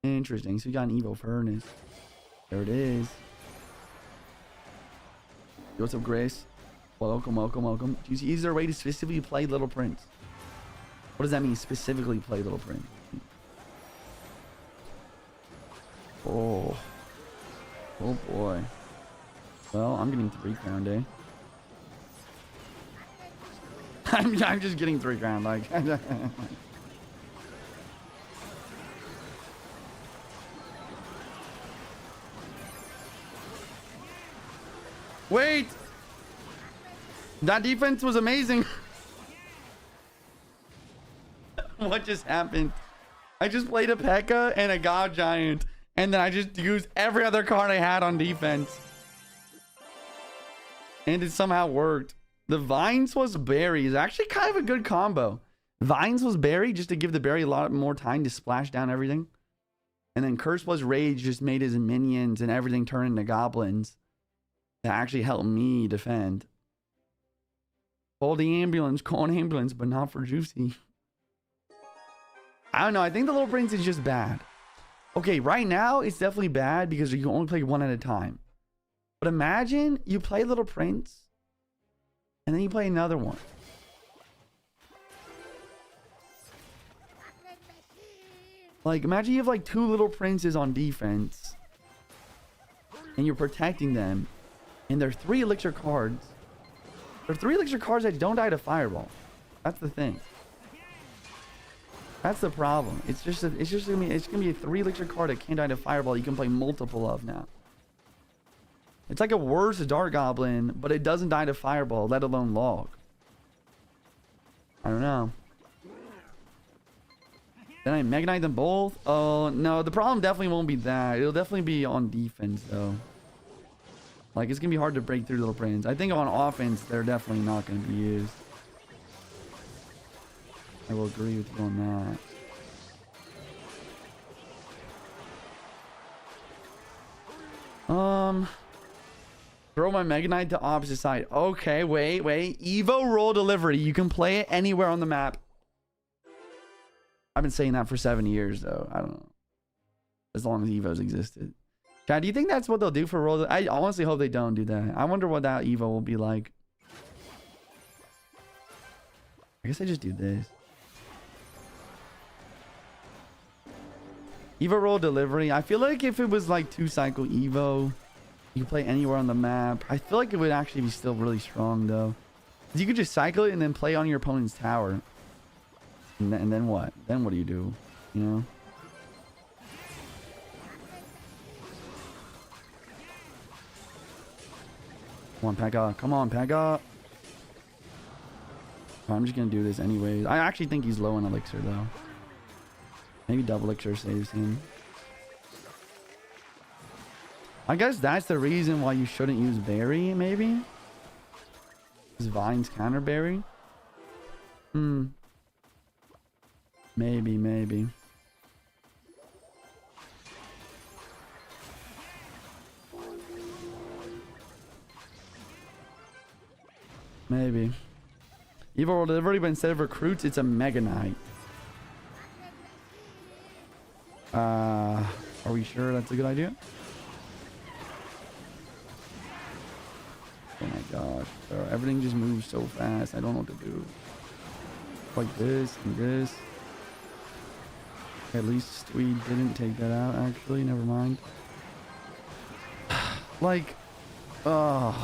Interesting. So we got an Evo Furnace. There it is. Yo, what's up, Grace? Welcome, welcome, welcome. Is there a way to specifically play Little Prince? What does that mean, specifically play Little Prince? Oh. Oh boy. Well, I'm getting 3 crown day. I'm just getting 3 grand, like. Wait! That defense was amazing. What just happened? I just played a P.E.K.K.A and a God Giant, and then I just used every other card I had on defense. And it somehow worked. The Vines was Berry is actually kind of a good combo. Vines was Berry just to give the Berry a lot more time to splash down everything. And then Curse was Rage just made his minions and everything turn into goblins. To actually help me defend. Call the ambulance, call an ambulance, but not for Juicy. I don't know. I think the Little Prince is just bad. Okay, right now it's definitely bad because you can only play one at a time. But imagine you play Little Prince and then you play another one. Like, imagine you have like 2 Little Princes on defense and you're protecting them. And they're 3 elixir cards. They're 3 elixir cards that don't die to fireball. That's the thing. That's the problem. It's gonna be a 3 elixir card that can't die to fireball. You can play multiple of now. It's like a worse Dark Goblin, but it doesn't die to fireball, let alone log. I don't know. Then I Mega Knight them both. Oh no, the problem definitely won't be that. It'll definitely be on defense though. Like, it's going to be hard to break through Little Prince. I think on offense, they're definitely not going to be used. I will agree with you on that. Throw my Mega Knight to opposite side. Okay, wait. Evo Roll Delivery. You can play it anywhere on the map. I've been saying that for 7 years, though. I don't know. As long as Evos existed. Chad, do you think that's what they'll do for roll? I honestly hope they don't do that. I wonder what that Evo will be like. I guess I just do this. Evo roll delivery. I feel like if it was like 2-cycle Evo, you could play anywhere on the map. I feel like it would actually be still really strong though. You could just cycle it and then play on your opponent's tower. And then what? Then what do you do? you know. Come on, Pekka. Come on, Pekka. I'm just gonna do this anyways. I actually think he's low on elixir though. Maybe double elixir saves him. I guess that's the reason why you shouldn't use berry, maybe? Because Vine's counter berry? Maybe. Maybe. Evil World Delivery, but instead of recruits, it's a Mega Knight. Are we sure that's a good idea? Oh my gosh. Bro, everything just moves so fast. I don't know what to do. Like this and this. At least we didn't take that out, actually. Never mind. Like, Evo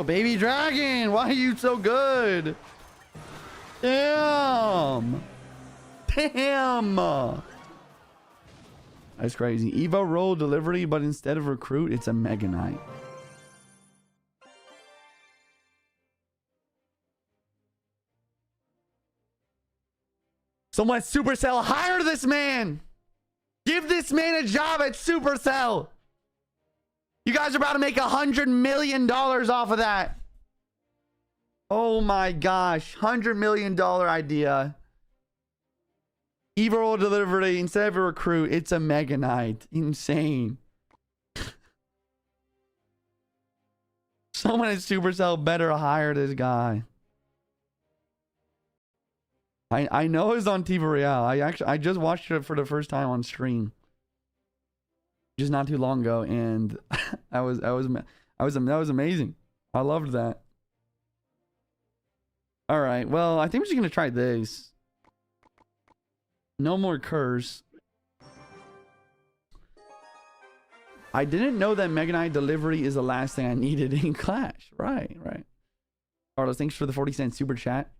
Baby Dragon, why are you so good? Damn. That's crazy. Evo Roll Delivery, but instead of recruit, it's a Mega Knight. Someone at Supercell, hire this man. Give this man a job at Supercell. You guys are about to make $100 million off of that. Oh my gosh. $100 million idea. Evil Delivery, instead of a recruit, it's a Mega Knight. Insane. Someone at Supercell better hire this guy. I know it's on TV Royale. I just watched it for the first time on stream. Just not too long ago, and that was amazing. I loved that. All right, well, I think we're just gonna try this. No more curse. I didn't know that Mega Knight Delivery is the last thing I needed in Clash. Right. Carlos, thanks for the 40-cent super chat.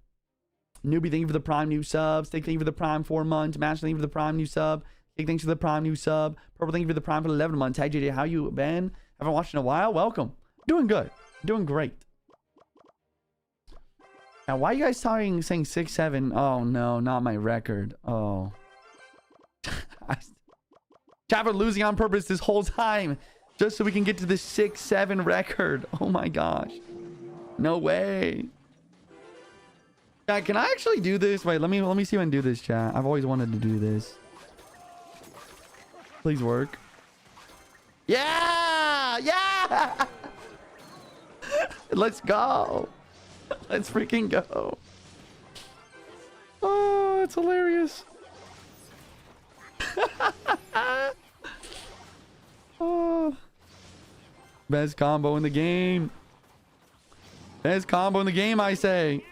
Newbie, thank you for the Prime new sub. Steak, thank you for the Prime 4 months. Master, thank you for the Prime new sub. Cake, thanks for the Prime new sub. Purple, thank you for the Prime for 11 months. Hey, JJ, how you been? Haven't watched in a while. Welcome. Doing good. Doing great. Now, why are you guys saying 6-7? Oh, no, not my record. Oh. Chapter losing on purpose this whole time just so we can get to the 6-7 record. Oh, my gosh. No way. Can I actually do this? Wait, let me see if I can do this, chat. I've always wanted to do this. Please work. Yeah! Let's go. Let's freaking go. Oh, it's hilarious. Oh. Best combo in the game. Best combo in the game, I say.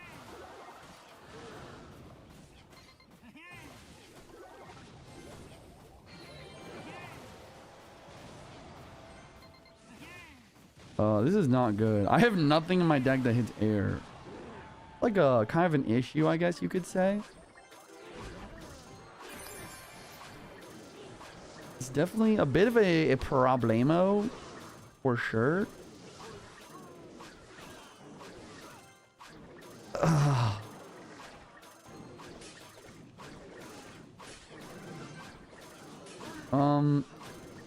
This is not good. I have nothing in my deck that hits air. Like a kind of an issue, I guess you could say. It's definitely a bit of a problemo, for sure.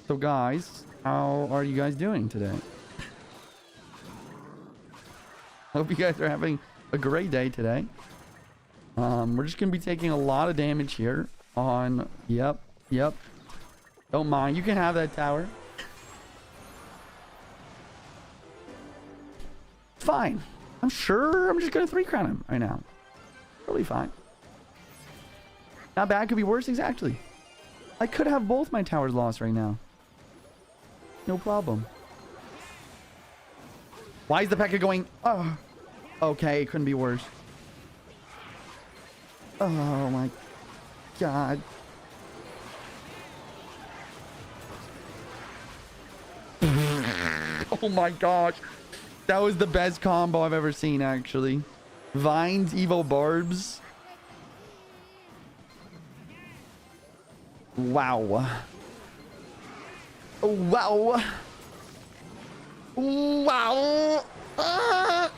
So guys, how are you guys doing today? Hope you guys are having a great day today. We're just gonna be taking a lot of damage here on. Yep. Don't mind. You can have that tower. Fine. I'm sure I'm just gonna 3-crown him right now. Totally fine. Not bad. Could be worse. Exactly. I could have both my towers lost right now. No problem. Why is the P.E.K.K.A going? Oh, okay. It couldn't be worse. Oh my god. Oh my gosh. That was the best combo I've ever seen, actually. Vines, Evo Barbs. Wow. Wow. Wow. Ah.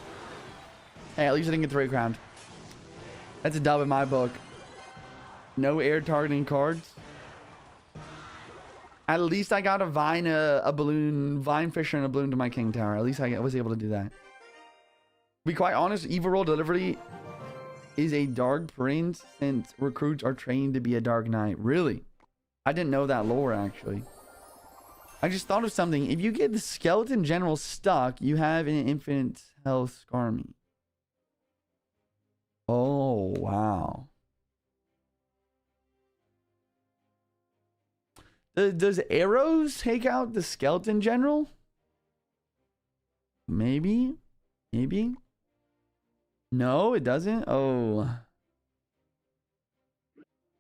Hey, at least I didn't get 3 crowned. That's a dub in my book. No air targeting cards. At least I got a vine, a balloon, vine fisher and a balloon to my king tower. At least I was able to do that. To be quite honest, Evil Roll Delivery is a dark prince since recruits are trained to be a dark knight. Really? I didn't know that lore, actually. I just thought of something. If you get the skeleton general stuck, you have an infinite health Scarmy. Oh, wow. Does arrows take out the skeleton general? Maybe. Maybe. No, it doesn't. Oh.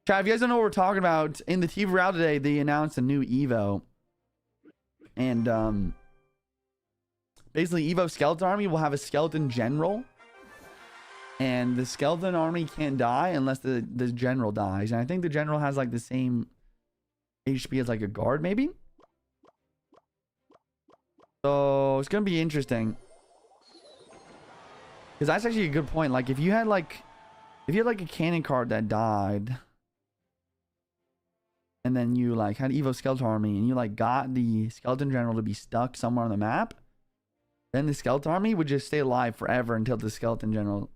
Chat, if you guys don't know what we're talking about, in the TV Royale today, they announced a new Evo. And basically, Evo Skeleton Army will have a skeleton general. And the skeleton army can't die unless the general dies. And I think the general has like the same HP as like a guard, maybe? So it's gonna be interesting. Because that's actually a good point. Like if you had like a cannon card that died, and then you like had Evo Skeleton Army and you like got the skeleton general to be stuck somewhere on the map, then the skeleton army would just stay alive forever until the skeleton general.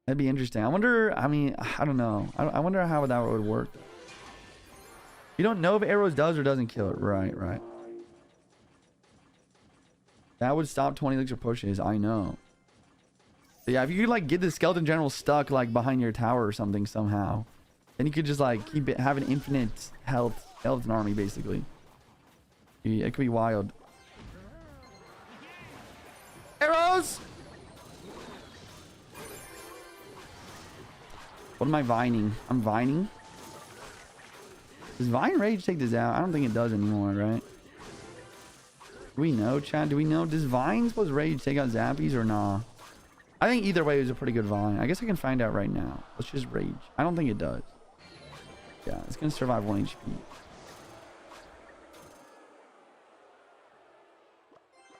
That'd be interesting. I wonder, I mean, I don't know. I wonder how that would work. You don't know if arrows does or doesn't kill it. Right, right. That would stop 20 elixir pushes. I know. But yeah, if you could like get the skeleton general stuck like behind your tower or something somehow, then you could just like keep it, have an infinite health skeleton army basically. It could be wild. Arrows! What am I vining? I'm vining. Does Vine Rage take this out? I don't think it does anymore, right? Do we know, Chad? Do we know? Does Vine supposed Rage take out Zappies or nah? I think either way is a pretty good Vine. I guess I can find out right now. Let's just Rage. I don't think it does. Yeah, it's going to survive 1 HP. It's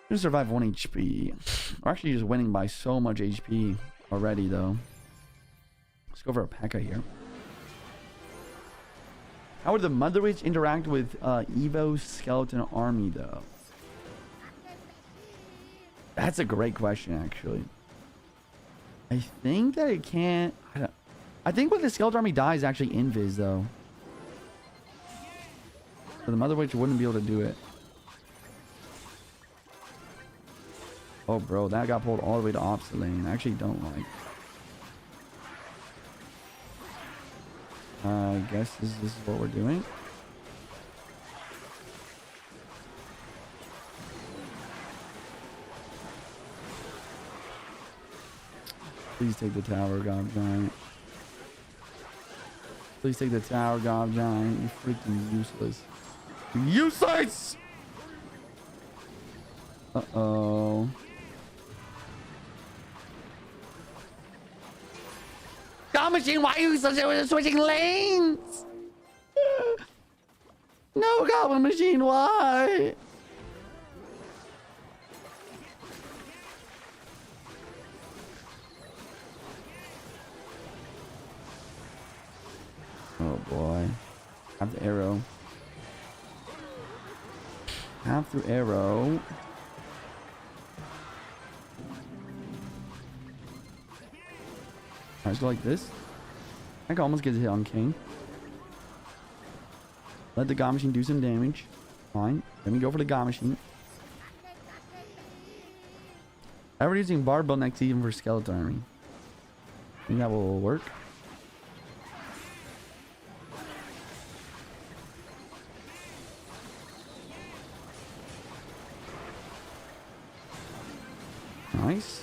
going to survive 1 HP. We're actually just winning by so much HP already, though. Let's go for a P.E.K.K.A. here. How would the Mother Witch interact with Evo Skeleton Army, though? That's a great question, actually. I think that it can't... I think when the Skeleton Army dies, actually invis, though. So the Mother Witch wouldn't be able to do it. Oh, bro, that got pulled all the way to opposite lane. I actually don't like... I guess this is what we're doing. Please take the tower, Gob Giant. Please take the tower, Gob Giant. You're freaking useless. Useless! Uh-oh. God Machine, why are you switching lanes? No, Goblin Machine, why? Oh boy. Have the arrow. Have the arrow. Let's go like this. I can almost get a hit on King. Let the God Machine do some damage. Fine. Let me go for the God Machine. Ever using Bard Build next season for Skeleton Army. I think that will work. Nice.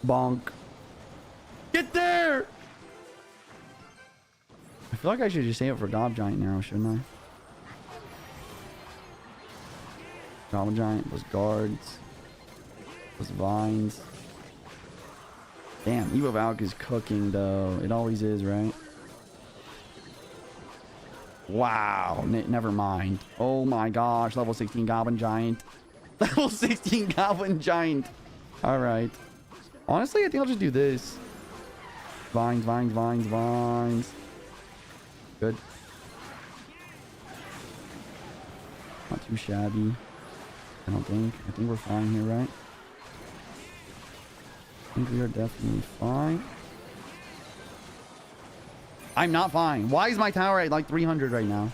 Bonk. Get there! I feel like I should just save it for Gob Giant now, shouldn't I? Goblin Giant plus guards. Plus vines. Damn, Evo Valk is cooking though. It always is, right? Wow. Never mind. Oh my gosh. Level 16 Goblin Giant. Level 16 Goblin Giant. Alright. Honestly, I think I'll just do this. Vines, vines, vines, vines. Good. Not too shabby. I don't think. I think we're fine here, right? I think we are definitely fine. I'm not fine. Why is my tower at like 300 right now?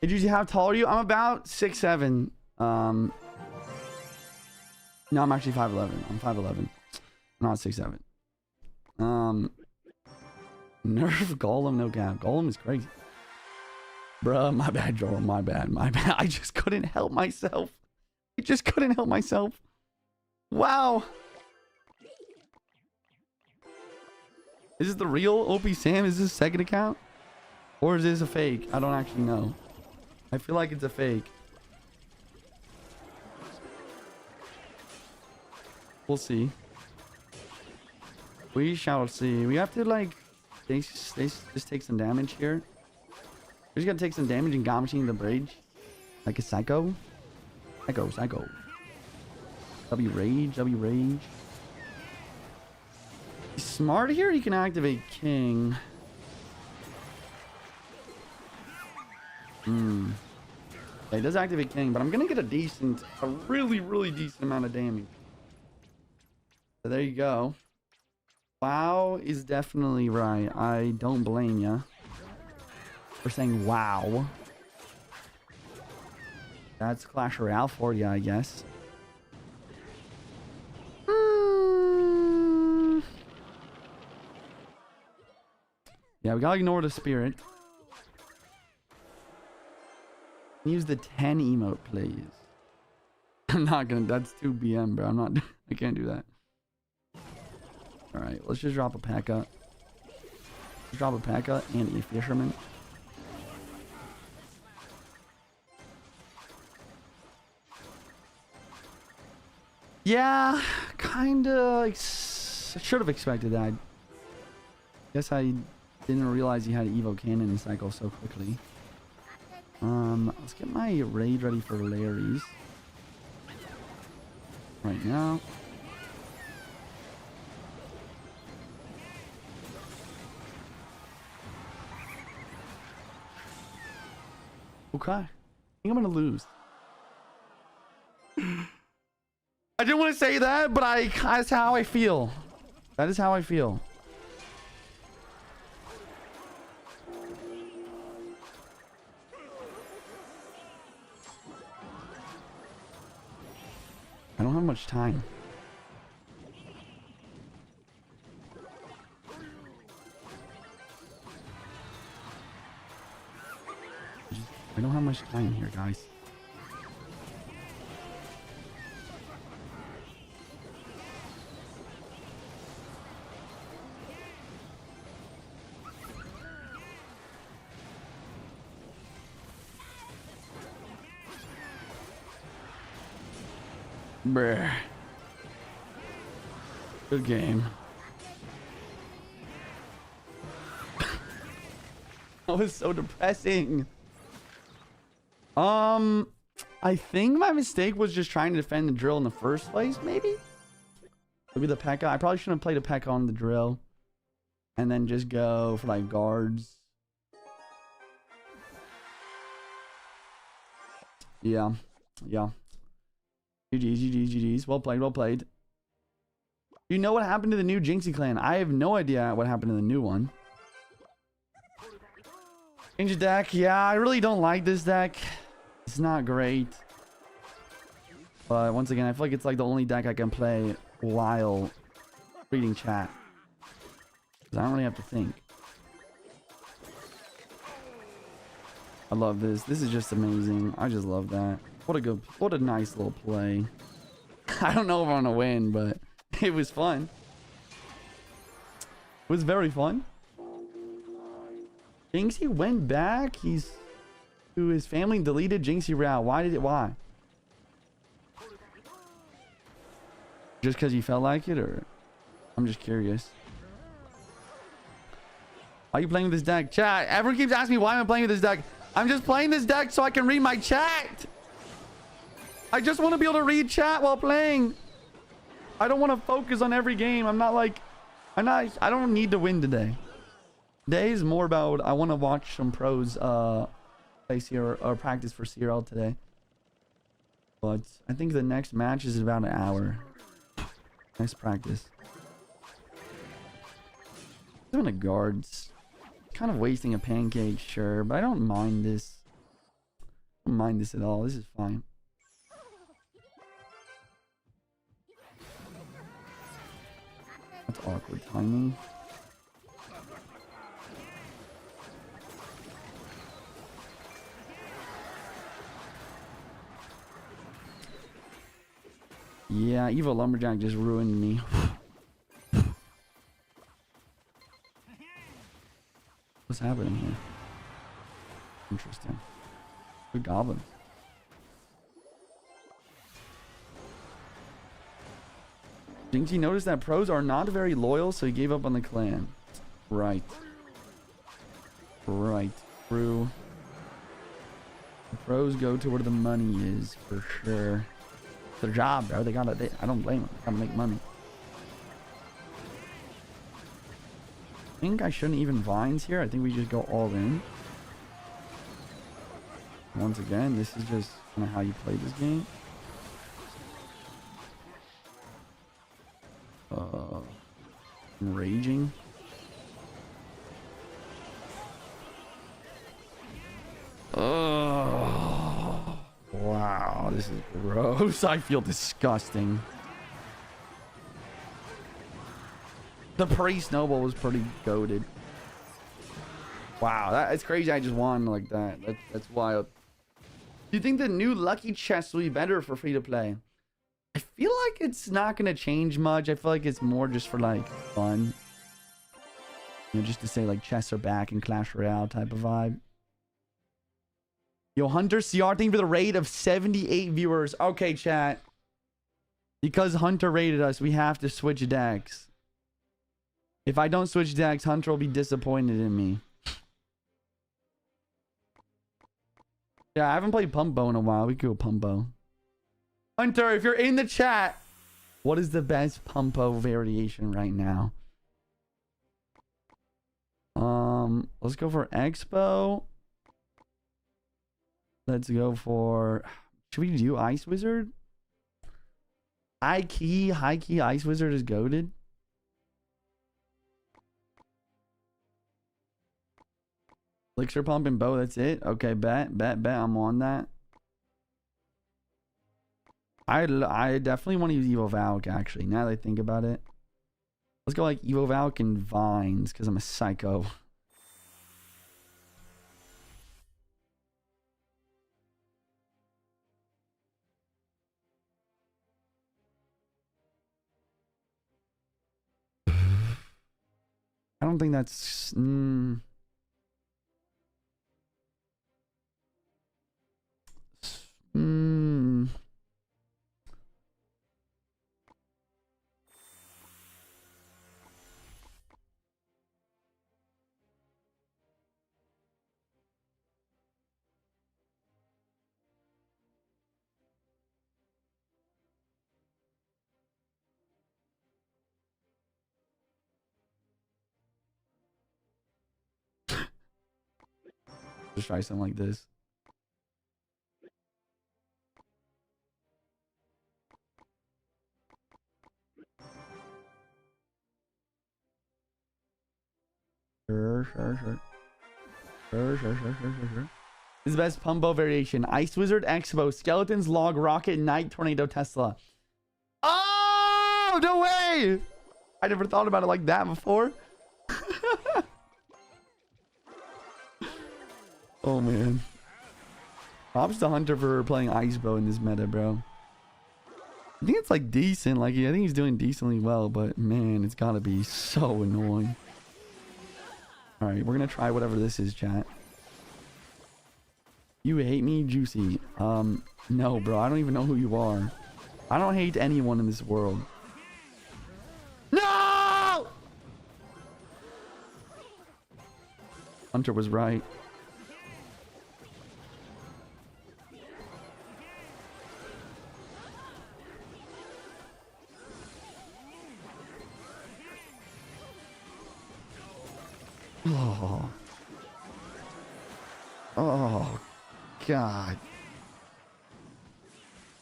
Did you see how tall are you? I'm about 6'7". No, I'm actually 5'11". I'm 5'11". I'm not 6'7". Nerf Golem, no cap. Golem is crazy. Bruh, my bad, Joel. My bad. My bad. I just couldn't help myself. I just couldn't help myself. Wow. Is this the real OP Sam? Is this a second account? Or is this a fake? I don't actually know. I feel like it's a fake. We'll see. We shall see. We have to like just take some damage here. We just gotta take some damage and God Machine the bridge. Like a psycho. Psycho. W rage. He's smart here. He can activate King. Yeah, he does activate King, but I'm gonna get a really decent amount of damage. So there you go. Wow is definitely right. I don't blame ya for saying wow. That's Clash Royale for you, I guess. Yeah, we gotta ignore the spirit. Use the 10 emote, please. I'm not gonna. That's 2 BM, bro. I'm not. I can't do that. All right, let's just drop a P.E.K.K.A. Let's drop a P.E.K.K.A. and a Fisherman. Yeah, kinda. I should have expected that. Guess I didn't realize he had Evo Cannon cycle so quickly. Let's get my raid ready for Larry's right now. Okay, I think I'm gonna lose. I didn't want to say that, but that's how I feel. That is how I feel. I don't have much time. I don't have much time here, guys. Bruh. Good game. That was so depressing. I think my mistake was just trying to defend the drill in the first place, maybe? Maybe the P.E.K.K.A. I probably shouldn't have played a P.E.K.K.A. on the drill. And then just go for like guards. Yeah. GG's. Well played. You know what happened to the new Jinxie clan? I have no idea what happened to the new one. Change of deck. Yeah, I really don't like this deck. It's not great. But once again, I feel like it's like the only deck I can play while reading chat. 'Cause I don't really have to think. I love this. This is just amazing. I just love that. What a nice little play. I don't know if I'm gonna win, but it was fun. It was very fun. Jinxie went back. He's to his family, deleted Jinxie Royale. Why? Just because he felt like it, or I'm just curious. Why are you playing with this deck? Chat, everyone keeps asking me why am I playing with this deck. I'm just playing this deck so I can read my chat. I just want to be able to read chat while playing. I don't want to focus on every game. I don't need to win today. Today is more about I want to watch some pros play CRL or practice for CRL today. But I think the next match is about an hour. Nice practice. Doing the guards. Kind of wasting a pancake, sure, but I don't mind this. I don't mind this at all. This is fine. That's awkward timing. Yeah, Evil Lumberjack just ruined me. What's happening here? Interesting. Good goblins. Jinxie noticed that pros are not very loyal, so he gave up on the clan. Right. Right. True. The pros go to where the money is, for sure. It's their job, bro. I don't blame them. They gotta make money. I think I shouldn't even vines here. I think we just go all in. Once again, this is just kind of how you play this game. I'm raging. Oh, wow, this is gross. I feel disgusting. The pre-snowball was pretty goated. Wow, that's crazy. I just won like that. That's wild. Do you think the new lucky chest will be better for free to play? I feel like it's not gonna change much. I feel like it's more just for like fun. You know, just to say like chests are back in Clash Royale type of vibe. Yo, Hunter CR, thank you for the raid of 78 viewers. Okay, chat. Because Hunter raided us, we have to switch decks. If I don't switch decks, Hunter will be disappointed in me. Yeah, I haven't played Pumbo in a while. We could go Pumbo. Hunter, if you're in the chat, what is the best Pumbo variation right now? Let's go for Expo. Let's go for... Should we do Ice Wizard? High key Ice Wizard is goated. Elixir Pump and Bow, that's it? Okay, bet. I'm on that. I definitely want to use Evo Valk, actually, now that I think about it. Let's go like Evo Valk and Vines, because I'm a psycho. I don't think that's... Just try something like this. Sure. This is the best Pumbo variation. Ice Wizard, Expo, Skeletons, Log, Rocket, Knight, Tornado, Tesla. Oh, no way! I never thought about it like that before. Oh, man. Props to Hunter for playing Ice Bow in this meta, bro. I think it's like decent. Like, I think he's doing decently well, but man, it's gotta be so annoying. All right, we're gonna try whatever this is, chat. You hate me, Juicy? No, bro. I don't even know who you are. I don't hate anyone in this world. No! Hunter was right. Oh. Oh, God.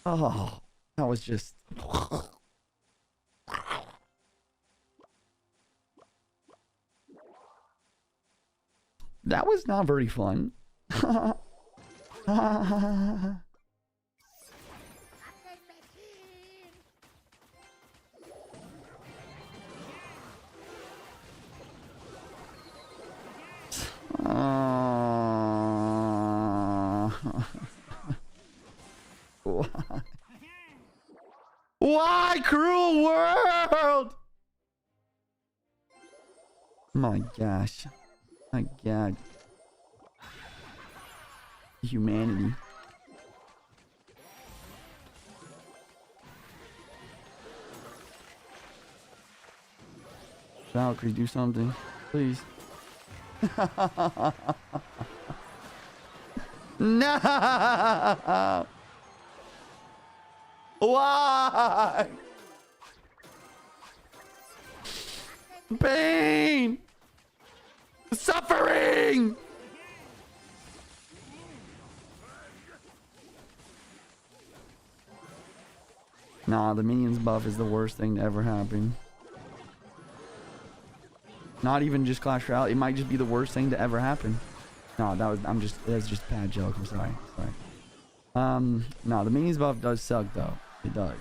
Oh, that was just... That was not very fun. Why? Why, cruel world? My gosh. My God. Humanity. Valkyrie, do something. Please. No! Why? Pain! Suffering! Nah, the minions buff is the worst thing to ever happen. Not even just Clash Royale, it might just be the worst thing to ever happen. No, that's just a bad joke. I'm sorry. No, the minions buff does suck though. It does.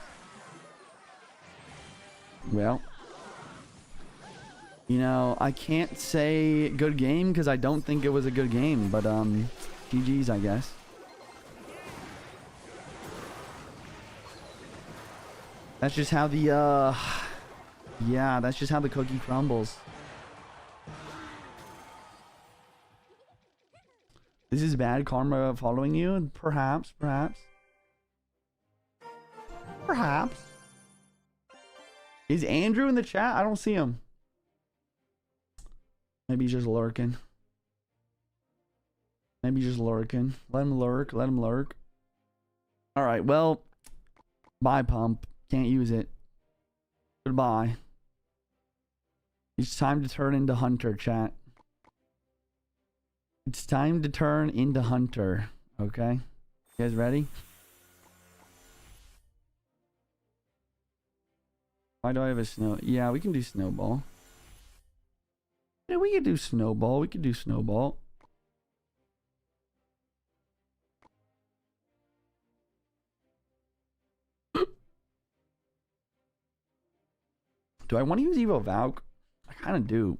Well, you know, I can't say good game because I don't think it was a good game, but GG's, I guess. That's just how the yeah, that's just how the cookie crumbles. This is bad karma following you? Perhaps. Is Andrew in the chat? I don't see him. Maybe he's just lurking. Let him lurk. Alright, well. Bye, Pump. Can't use it. Goodbye. It's time to turn into Hunter, chat. It's time to turn into Hunter. Okay? You guys ready? Why do I have a snow? Yeah, we can do snowball. Yeah, we can do snowball. Do I want to use Evo Valk? I kind of do.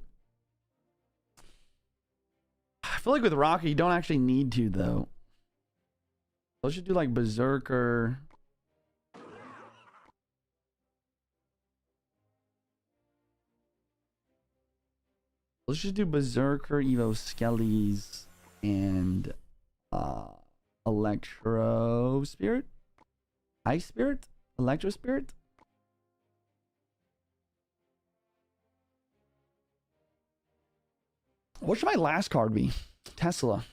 I feel like with Rocky, you don't actually need to, though. Let's just do like Berserker. Let's just do Berserker, Evo Skellies, and Electro Spirit? Ice Spirit? Electro Spirit? What should my last card be? Tesla.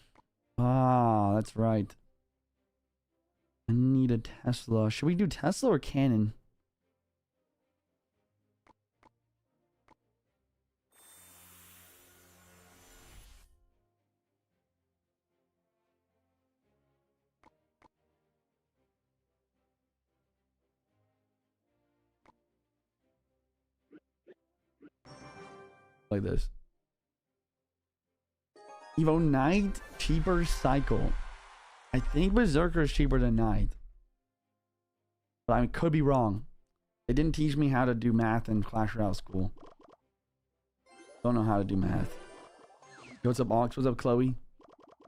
Ah, that's right. I need a Tesla. Should we do Tesla or Cannon? Like this. Evo Knight, cheaper cycle. I think Berserker is cheaper than Knight. But I could be wrong. They didn't teach me how to do math in Clash Royale school. Don't know how to do math. Yo, what's up, Ox? What's up, Chloe?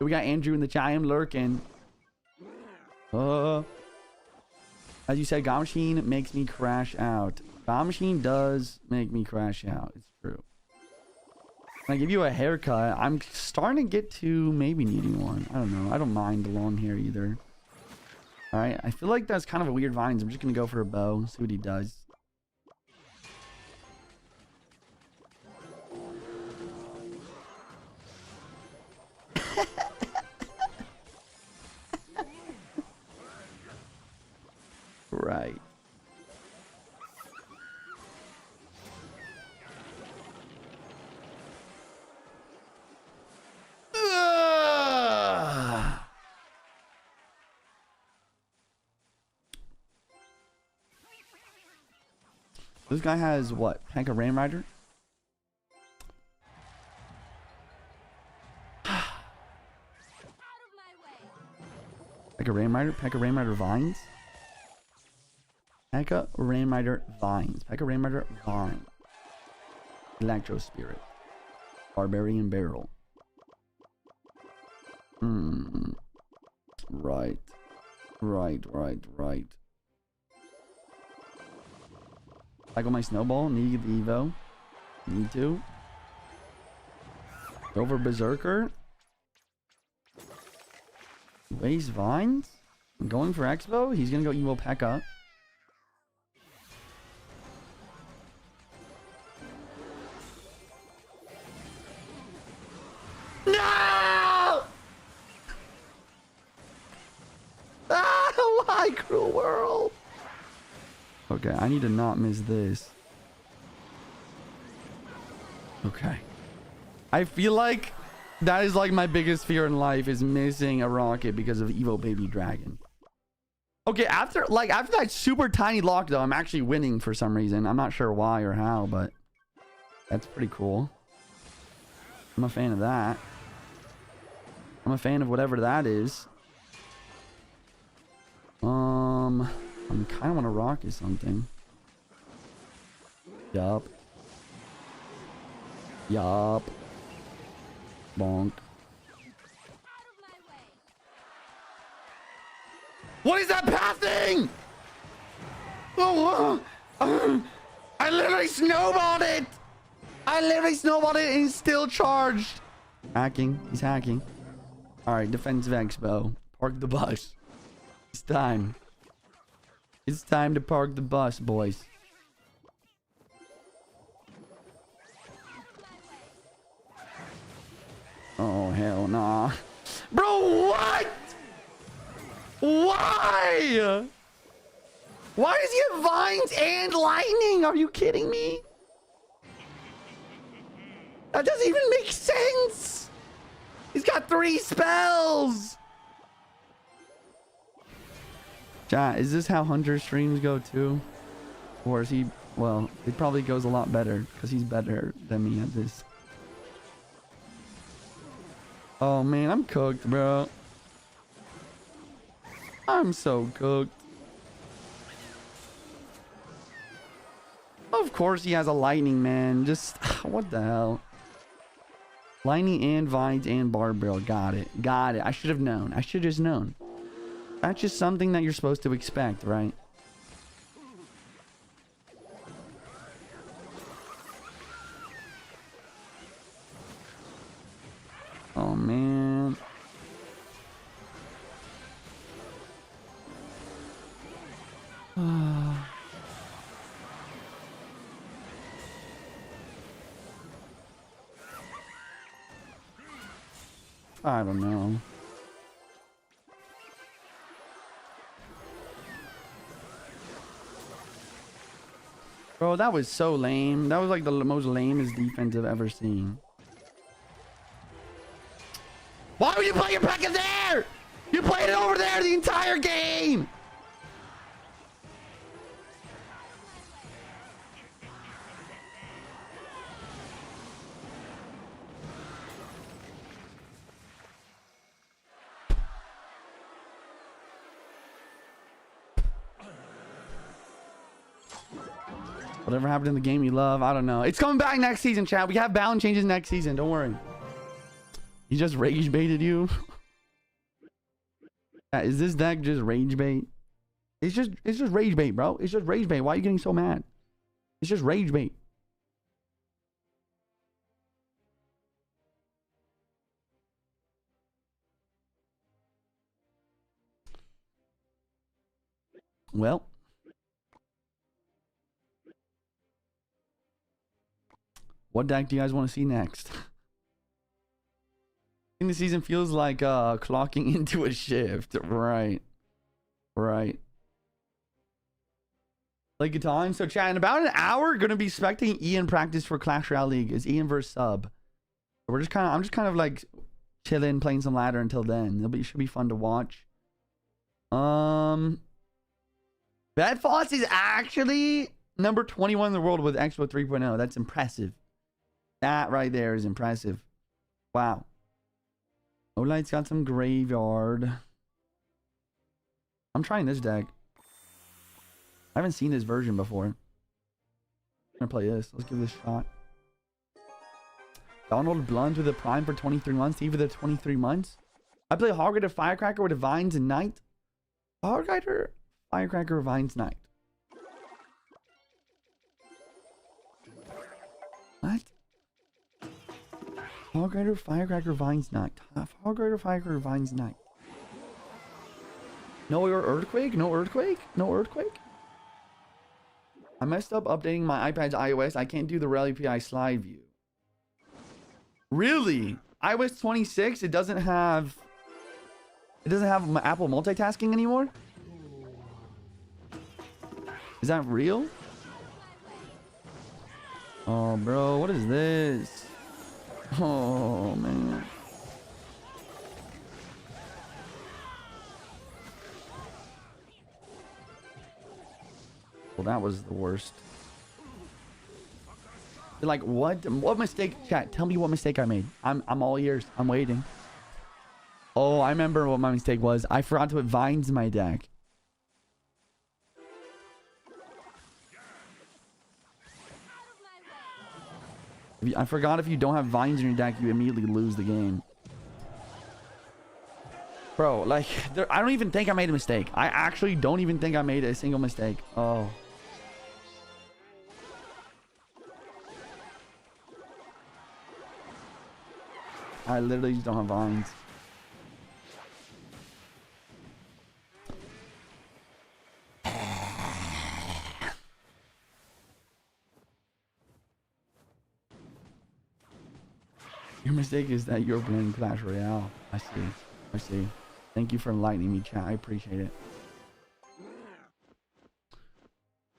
We got Andrew in the chat. I am lurking. As you said, God Machine makes me crash out. God Machine does make me crash out. It's true. When I give you a haircut, I'm starting to get to maybe needing one. I don't know. I don't mind the long hair either. Alright, I feel like that's kind of a weird vines. I'm just gonna go for a bow, see what he does. Right. This guy has what? Hank a Ram Rider? Pack a Ram Rider? Pack a Ram Rider Vines? Pack a Ram Rider Vines. Pack a Ram Rider Vine. Electro Spirit. Barbarian Barrel. Right. Right. Cycle my snowball. Need to get the Evo. Need to. Go for Berserker. Waste Vines. I'm going for Expo. He's gonna go Evo P.E.K.K.A. No! Ah, why, cruel world? Okay, I need to not miss this. Okay. I feel like that is like my biggest fear in life, is missing a rocket because of Evo Baby Dragon. Okay, after that super tiny lock though, I'm actually winning for some reason. I'm not sure why or how, but that's pretty cool. I'm a fan of that. I'm a fan of whatever that is. I kind of want to rocket something. Yup. Bonk. What is that pathing? Oh, I literally snowballed it. And he's still charged. Hacking. He's hacking. All right, defensive expo. Park the bus. It's time. It's time to park the bus, boys. Oh, hell nah. Bro, what? Why? Why does he have vines and lightning? Are you kidding me? That doesn't even make sense. He's got 3 spells. Chat, is this how Hunter streams go too? Or is he... Well, it probably goes a lot better because he's better than me at this. Oh man, I'm cooked, bro. I'm so cooked. Of course he has a lightning, man. Just... What the hell? Lightning and vines and barbell. Got it. I should have known. I should have just known. That's just something that you're supposed to expect, right? Oh, man. I don't know. Bro, that was so lame. That was like the most lamest defense I've ever seen. Why would you play your packet there? You played it over there the entire game. Whatever happened in the game you love, I don't know. It's coming back next season, chat. We have balance changes next season. Don't worry. He just rage baited you. Is this deck just rage bait? It's just rage bait, bro. It's just rage bait. Why are you getting so mad? It's just rage bait. Well, what deck do you guys want to see next? I think the season feels like clocking into a shift. Right. Right. Like a time. So chat, in about an hour, gonna be expecting Ian practice for Clash Royale League. It's Ian versus Sub. I'm just kind of like chilling, playing some ladder until then. It should be fun to watch. Bad Foss is actually number 21 in the world with Expo 3.0. That's impressive. That right there is impressive. Wow. Olight's got some graveyard. I'm trying this deck. I haven't seen this version before. I'm gonna play this. Let's give this a shot. Donald Blunt with a prime for 23 months. Even the 23 months. I play Hogrider Firecracker with Divines and Knight. Hogrider Firecracker Vines Knight. What? Hogrider Firecracker Vines Knight. Hogrider Firecracker Vines Knight. No earthquake? No earthquake? No earthquake? I messed up updating my iPad's iOS. I can't do the Royale API slide view. Really? iOS 26? It doesn't have Apple multitasking anymore? Is that real? Oh, bro, what is this? Oh, man. Well, that was the worst. Like, what mistake? Chat, tell me what mistake I made. I'm all ears. I'm waiting. Oh, I remember what my mistake was. I forgot to put vines in my deck. I forgot if you don't have vines in your deck, you immediately lose the game. Bro, like, I don't even think I made a mistake. I actually don't even think I made a single mistake. Oh. I literally just don't have vines. Your mistake is that you're playing Clash Royale. I see. I see. Thank you for enlightening me, chat. I appreciate it.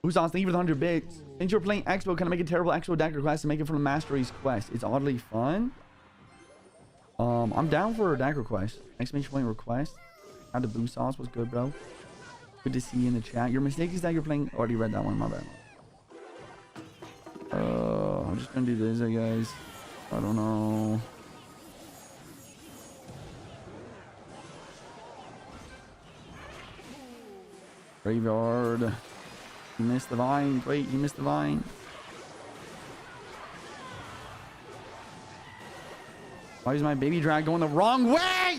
Who's on? Thank you for the 100 bits. Since you're playing Expo, can I make a terrible Expo deck request and make it from the Mastery's quest? It's oddly fun. I'm down for a deck request. Exclamation point request. How the Boo Sauce was good, bro. Good to see you in the chat. Your mistake is that you're playing. Already read that one. My bad. I'm just gonna do this, guys. I don't know. Graveyard. You missed the vine. Wait, you missed the vine. Why is my baby drag going the wrong way?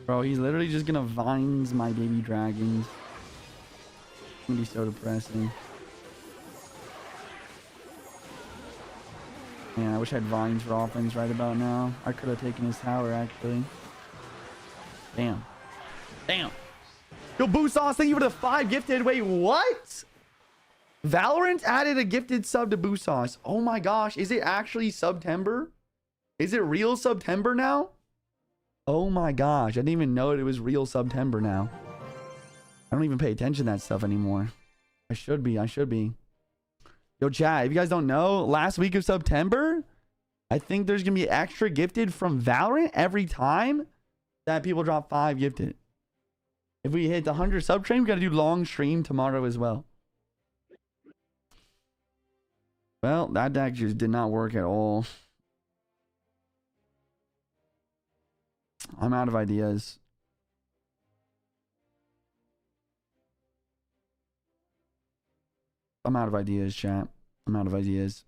Bro, he's literally just gonna vines my baby dragons. It's gonna be so depressing. Man, I wish I had vines for offense right about now. I could have taken his tower, actually. Damn. Damn. Yo, Boo Sauce, thank you for the 5 gifted. Wait, what? Valorant added a gifted sub to Boo Sauce. Oh my gosh. Is it actually September? Is it real September now? Oh my gosh. I didn't even know it was real September now. I don't even pay attention to that stuff anymore. I should be. I should be. Yo, chat, if you guys don't know, last week of September, I think there's going to be extra gifted from Valorant every time that people drop 5 gifted. If we hit the 100 sub train, we got to do long stream tomorrow as well. Well, that deck just did not work at all. I'm out of ideas. I'm out of ideas, chat. I'm out of ideas.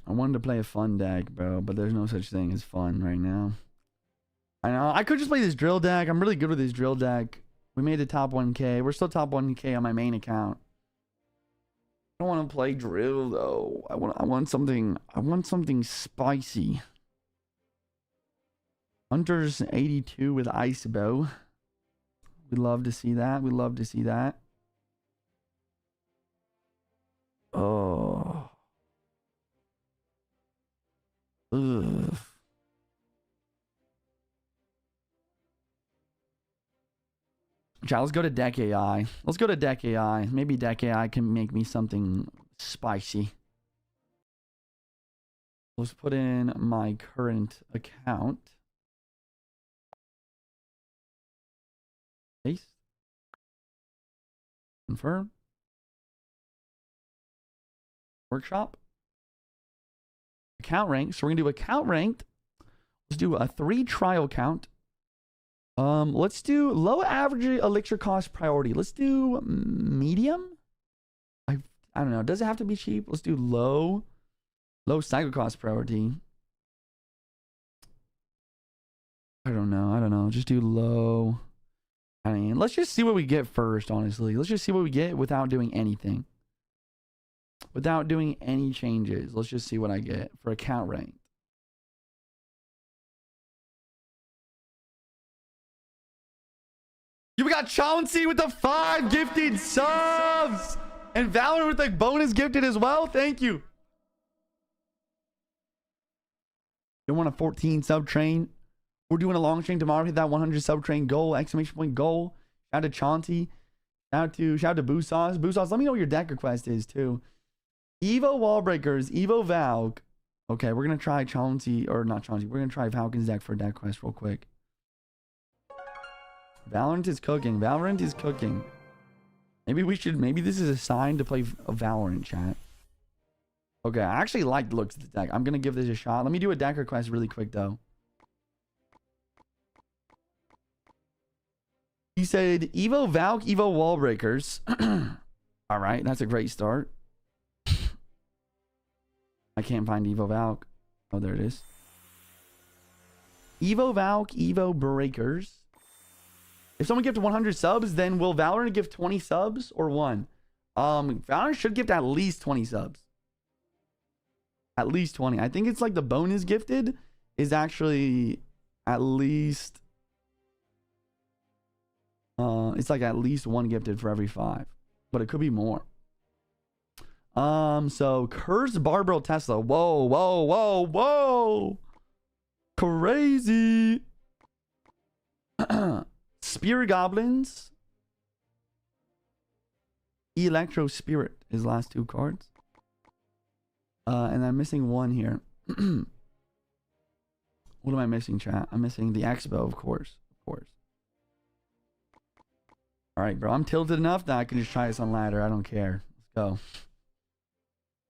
I wanted to play a fun deck, bro, but there's no such thing as fun right now. I know. I could just play this drill deck. I'm really good with this drill deck. We made the top 1K. We're still top 1K on my main account. I don't want to play drill though. I want something spicy. Hunter's 82 with ice bow. We love to see that. We love to see that. Oh. Ugh. Child, let's go to Deck AI. Let's go to Deck AI. Maybe Deck AI can make me something spicy. Let's put in my current account. Paste. Confirm. Workshop. Account ranked. So we're gonna do account ranked. Let's do a 3 trial count. Let's do low average elixir cost priority. Let's do medium. I don't know. Does it have to be cheap? Let's do low cycle cost priority. I don't know. Just do low. I mean, let's just see what we get first, honestly. Let's just see what we get without doing anything. Without doing any changes. Let's just see what I get for account rank. We got Chauncey with the 5 gifted subs. And Valor with the bonus gifted as well. Thank you. You want a 14 sub train? We're doing a long train tomorrow. Hit that 100 sub train goal. Exclamation point goal. Shout out to Chauncey. Shout out to Boo Sauce. Boo Sauce, let me know what your deck request is too. Evo Wallbreakers. Evo Valk. Okay, we're going to try Chauncey. Or not Chauncey. We're going to try Falcon's deck for a deck quest real quick. Valorant is cooking. Valorant is cooking. Maybe this is a sign to play a Valorant, chat. Okay, I actually like the looks of the deck. I'm going to give this a shot. Let me do a deck request really quick, though. He said, Evo Valk, Evo Wallbreakers. All right, that's a great start. I can't find Evo Valk. Oh, there it is. Evo Valk, Evo Breakers. If someone gives 100 subs, then will Valorant give 20 subs or 1? Valorant should gift at least 20 subs. At least 20. I think it's like the bonus gifted is actually at least... it's like at least 1 gifted for every 5. But it could be more. So Cursed Barbell Tesla. Whoa, whoa, whoa, whoa. Crazy. Spear Goblins. Electro Spirit. His last 2 cards. And I'm missing 1 here. What am I missing, chat? I'm missing the Expo, of course. Of course. Alright, bro. I'm tilted enough that I can just try this on ladder. I don't care. Let's go.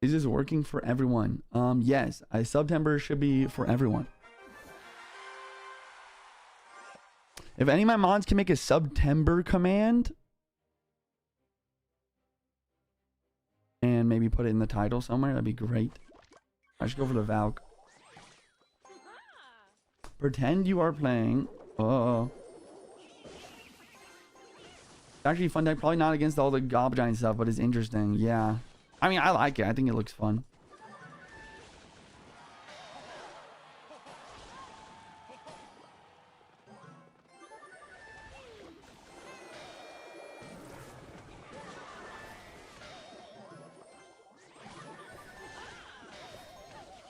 Is this working for everyone? Yes. September should be for everyone. If any of my mods can make a September command and maybe put it in the title somewhere, that'd be great. I should go for the Valk. Pretend you are playing. Oh. It's actually a fun deck. Probably not against all the Gob Giant stuff, but it's interesting. Yeah. I mean, I like it. I think it looks fun.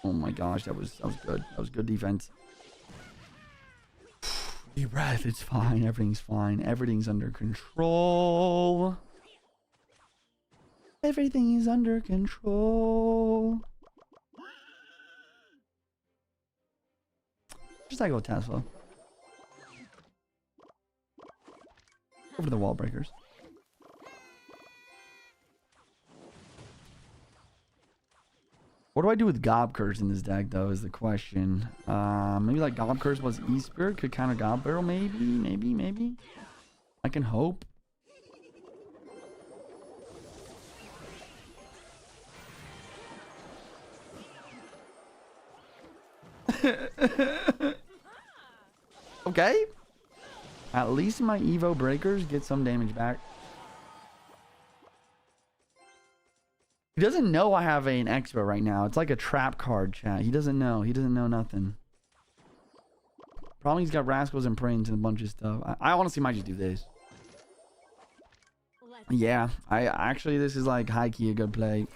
Oh my gosh, that was good. That was good defense. Deep breath. It's fine. Everything's fine. Everything's under control. Everything is under control. Just like go Tesla. Over to the wall breakers. What do I do with Gob Curse in this deck, though, is the question. Maybe like Gob Curse plus E-Spirit could counter Gob Barrel, maybe. I can hope. Okay. At least my Evo breakers get some damage back. He doesn't know I have an extra right now. It's like a trap card, chat. He doesn't know. He doesn't know nothing. Probably he's got Rascals and Prince and a bunch of stuff. I honestly might just do this. Yeah, I actually, this is like high-key a good play.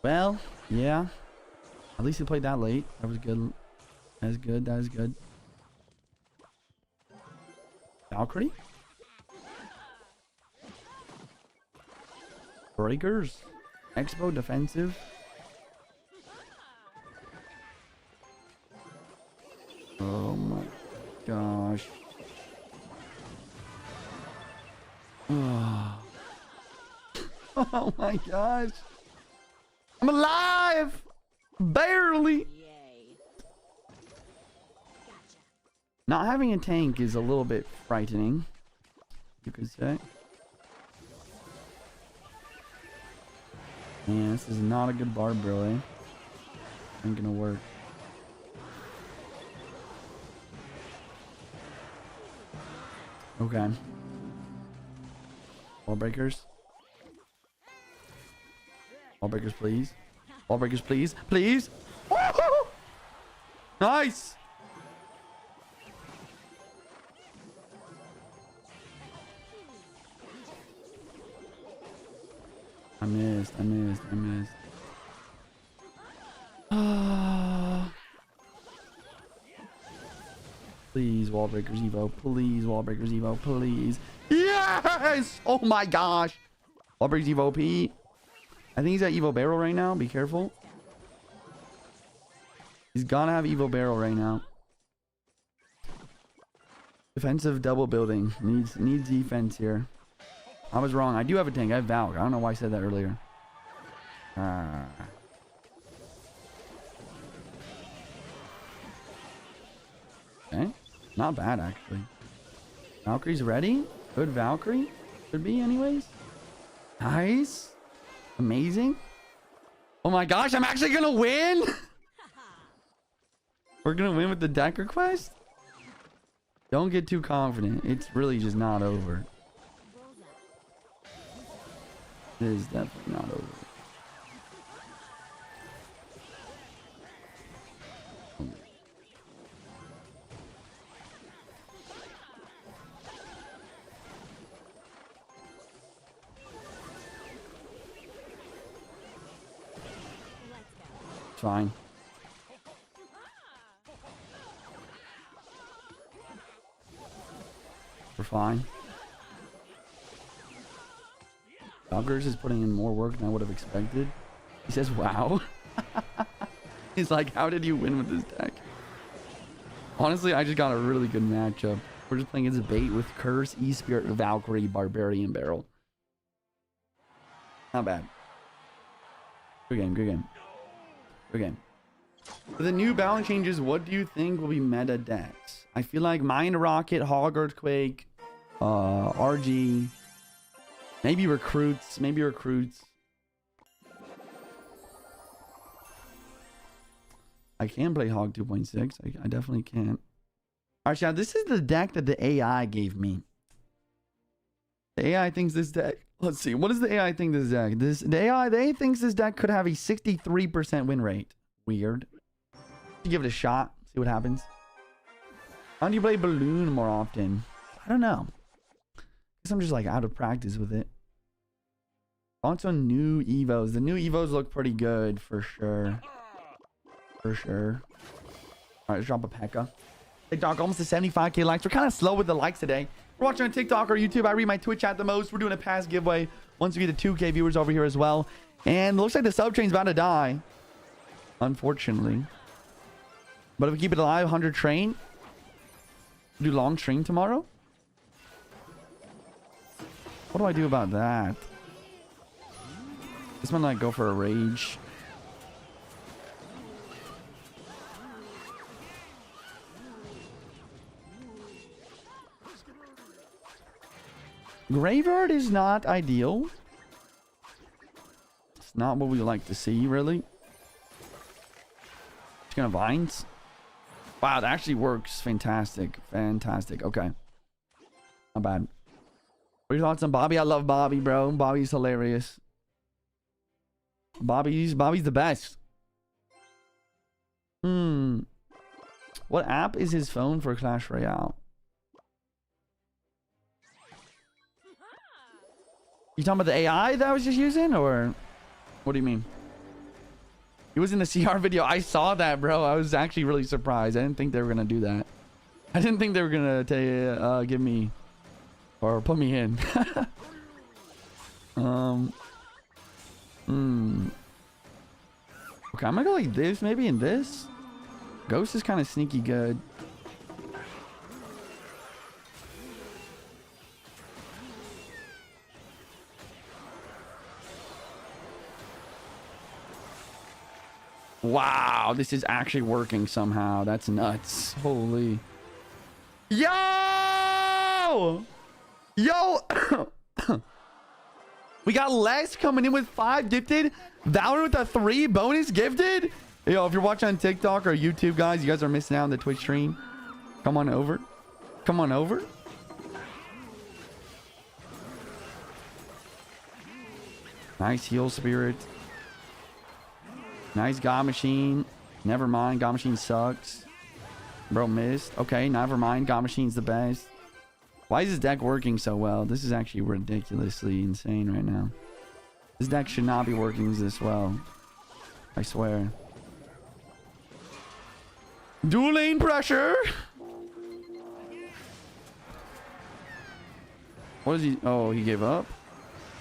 Well, yeah. At least he played that late. That was good. That's good. That is good. Valkyrie? Breakers? Expo defensive? Oh my gosh. Oh my gosh. I'm alive! Barely! Not having a tank is a little bit frightening, you could say. Man, this is not a good barb, really. Ain't gonna work. Okay. Wall breakers. Wall breakers, please. Wall breakers, please. Please! Woo-hoo! Nice! I missed. Please, wall breakers Evo. Please, wall breakers Evo. Please. Yes! Oh my gosh. Wall breakers Evo P. I think he's at Evo Barrel right now. Be careful. He's gonna have Evo Barrel right now. Defensive double building. Needs defense here. I was wrong. I do have a tank. I have Valk. I don't know why I said that earlier. Okay. Not bad, actually. Valkyrie's ready. Good Valkyrie. Should be, anyways. Nice. Amazing. Oh my gosh, I'm actually gonna win! We're gonna win with the deck request? Don't get too confident. It's really just not over. It is definitely not over. It's fine. We're fine. Doggers is putting in more work than I would have expected. He says, wow. He's like, how did you win with this deck? Honestly, I just got a really good matchup. We're just playing as a bait with Curse, E-Spirit, Valkyrie, Barbarian Barrel. Not bad. Good game, good game. Good game. For the new balance changes, what do you think will be meta decks? I feel like Mind Rocket, Hog Earthquake, RG, maybe recruits. I can play Hog 2.6. I definitely can. Alright, now this is the deck that the AI gave me. The AI thinks this deck. Let's see. What does the AI think this deck? The AI thinks this deck could have a 63% win rate. Weird. Give it a shot. See what happens. Why don't you play Balloon more often? I don't know. Guess I'm just like out of practice with it. Also new Evos. The new Evos look pretty good for sure. For sure. Alright, let's drop a P.E.K.K.A. TikTok almost to 75k likes. We're kind of slow with the likes today. We're watching on TikTok or YouTube. I read my Twitch chat the most. We're doing a pass giveaway once we get to 2k viewers over here as well. And it looks like the sub train's about to die. Unfortunately. But if we keep it alive, 100 train. Do long stream tomorrow. What do I do about that? This one might go for a rage. Graveyard is not ideal. It's not what we like to see, really. Just gonna vines. Wow, that actually works. Fantastic. Fantastic. Okay. Not bad. What are your thoughts on Bobby? I love Bobby, bro. Bobby's hilarious. Bobby's the best. What app is his phone for Clash Royale? You talking about the AI that I was just using, or what do you mean? He was in the CR video. I saw that, bro. I was actually really surprised. I didn't think they were gonna do that. I didn't think they were gonna give me or put me in. Okay, I'm gonna go like this, maybe in this. Ghost is kind of sneaky good. Wow, this is actually working somehow. That's nuts. Holy. Yo! Yo! We got Les coming in with 5 gifted. Valor with a 3 bonus gifted. Yo, if you're watching on TikTok or YouTube, guys, you guys are missing out on the Twitch stream. Come on over. Come on over. Nice heal spirit. Nice God Machine. Never mind. God Machine sucks. Bro missed. Okay, never mind. God Machine's the best. Why is this deck working so well? This is actually ridiculously insane right now. This deck should not be working this well. I swear. Dual lane pressure. What is he? Oh, he gave up.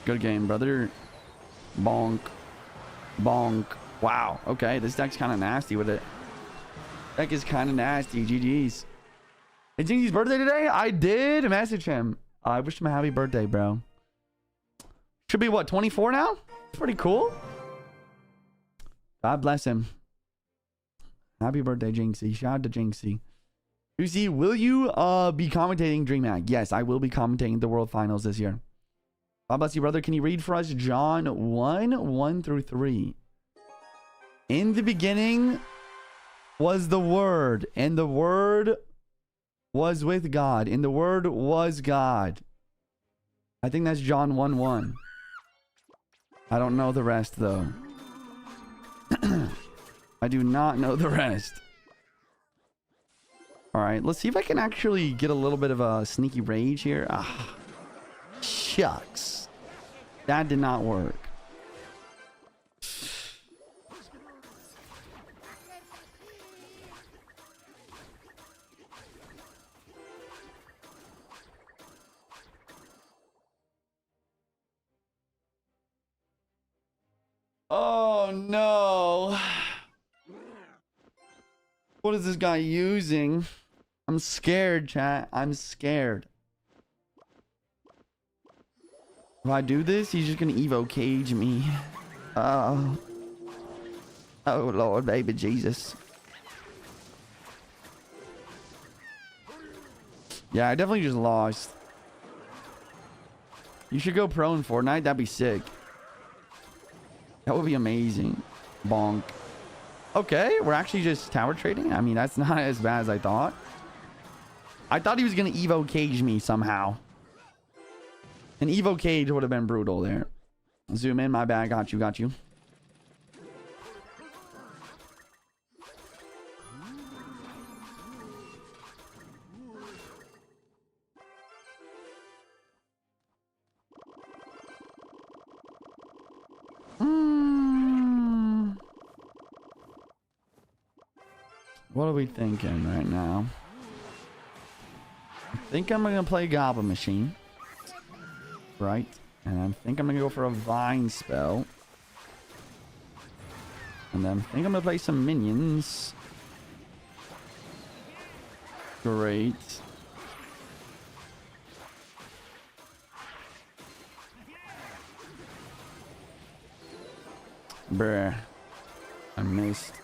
Good game, brother. Bonk. Bonk. Wow. Okay, this deck's kind of nasty with it. Deck is kind of nasty. GG's. Hey, Jinxie's birthday today? I did message him. I wished him a happy birthday, bro. Should be what, 24 now? Pretty cool. God bless him. Happy birthday, Jinxie. Shout out to Jinxie. Lucy, will you be commentating DreamHack? Yes, I will be commentating the World Finals this year. God bless you, brother. Can you read for us John 1:1-3? In the beginning was the Word, and the Word was with God, and the Word was God. I think that's John 1:1. I don't know the rest, though. I do not know the rest. Alright, let's see if I can actually get a little bit of a sneaky rage here. Ah, shucks. That did not work. Oh no. What is this guy using? I'm scared, chat. I'm scared. If I do this, he's just gonna Evo cage me. Oh Lord, baby Jesus. Yeah, I definitely just lost. You should go pro in Fortnite. That'd be sick. That would be amazing. Bonk. Okay, we're actually just tower trading. I mean, that's not as bad as I thought. I thought he was going to Evo cage me somehow. An Evo cage would have been brutal there. Zoom in. My bad. Got you. Got you. What are we thinking right now? I think I'm gonna play Goblin Machine. Right. And I think I'm gonna go for a Vine spell. And then I think I'm gonna play some minions. Great. Bruh. I missed.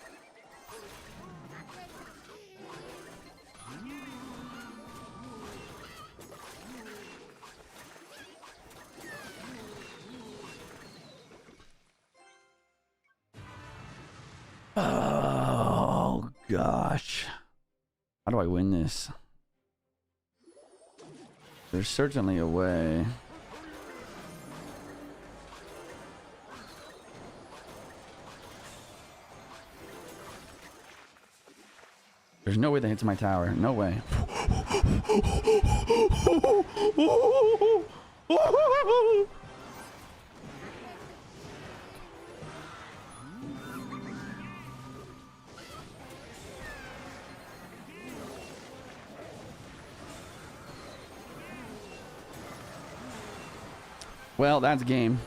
Oh, gosh. How do I win this? There's certainly a way. There's no way that hits my tower. No way. Well, that's game.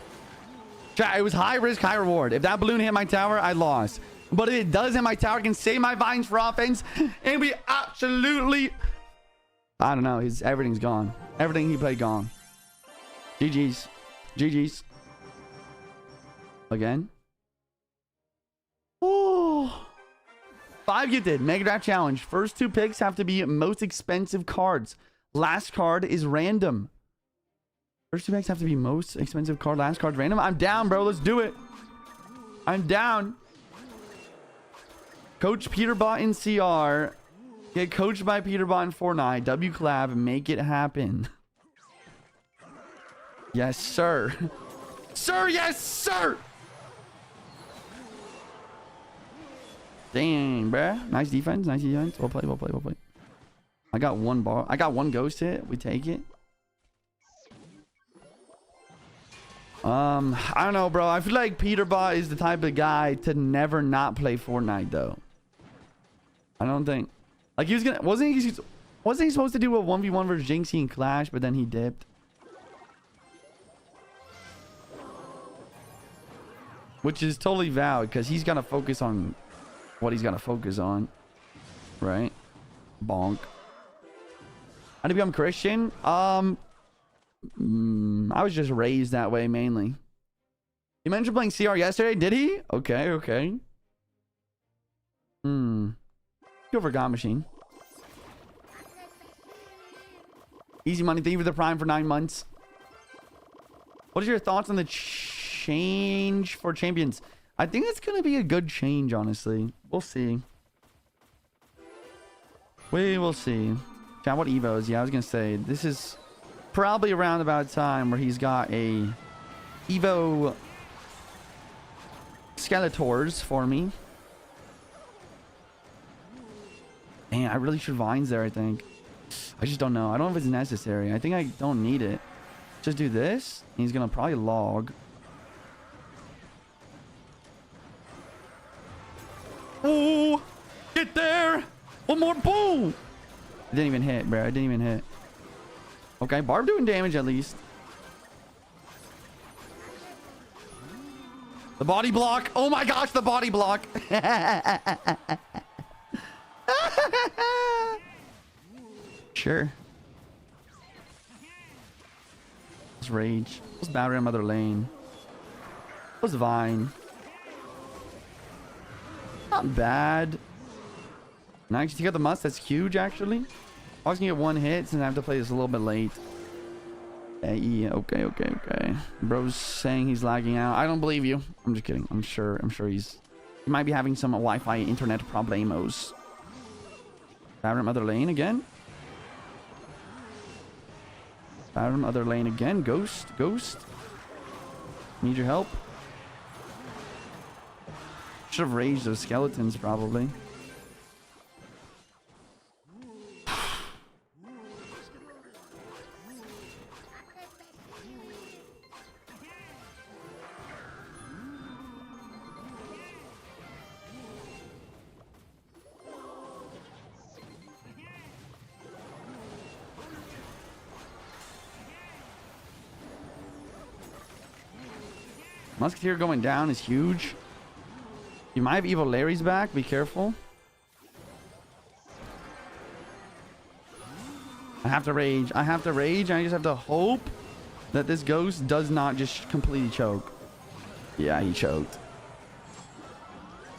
Chat, it was high risk, high reward. If that balloon hit my tower, I lost. But if it does hit my tower, I can save my vines for offense. And we absolutely... I don't know. Everything's gone. Everything he played gone. GG's. GG's. Again. Oh. 5 gifted. Mega Draft Challenge. First 2 picks have to be most expensive cards. Last card is random. First 2 picks have to be most expensive card. Last card random. I'm down, bro. Let's do it. I'm down. Coach Peterbot in CR. Get coached by Peterbot in Fortnite. W collab. Make it happen. Yes, sir. Sir, yes, sir. Dang, bruh. Nice defense. Nice defense. Well played, well played, well played. I got 1 bar. I got 1 ghost hit. We take it. I don't know, bro. I feel like Peterbot is the type of guy to never not play Fortnite, though. I don't think. Like, he was gonna... Wasn't he supposed to do a 1v1 versus Jinxie and Clash, but then he dipped? Which is totally valid, because he's gonna focus on what he's gonna focus on. Right? Bonk. How to become Christian? I was just raised that way mainly. You mentioned playing CR yesterday, did he? Okay, okay. Go for God Machine. Easy money. Thank you for the Prime for 9 months. What is your thoughts on the change for champions? I think it's gonna be a good change, honestly. We'll see. We will see. Chat, what Evos? Yeah, I was gonna say this is probably around about time where he's got a Evo Skeletors for me. Man, I really should Vines there, I think. I just don't know. I don't know if it's necessary. I think I don't need it. Just do this. And he's going to probably log. Oh, get there. One more. Boom. It didn't even hit, bro. It didn't even hit. Okay, Barb doing damage at least. The body block. Oh my gosh, the body block. Sure. Let's rage. Let's battery on other lane. Let's Vine. Not bad. Nice. You got the must. That's huge, actually. I was gonna get 1 hit since I have to play this a little bit late. Yeah, okay, okay, okay. Bro's saying he's lagging out. I don't believe you. I'm just kidding. I'm sure he might be having some Wi-Fi internet problemos. Baron other lane again. Baron other lane again. Ghost. Need your help. Should have raged those skeletons probably. Musketeer going down is huge. You might have Evil Larry's back. Be careful. I have to rage. I just have to hope that this ghost does not just completely choke. Yeah, he choked.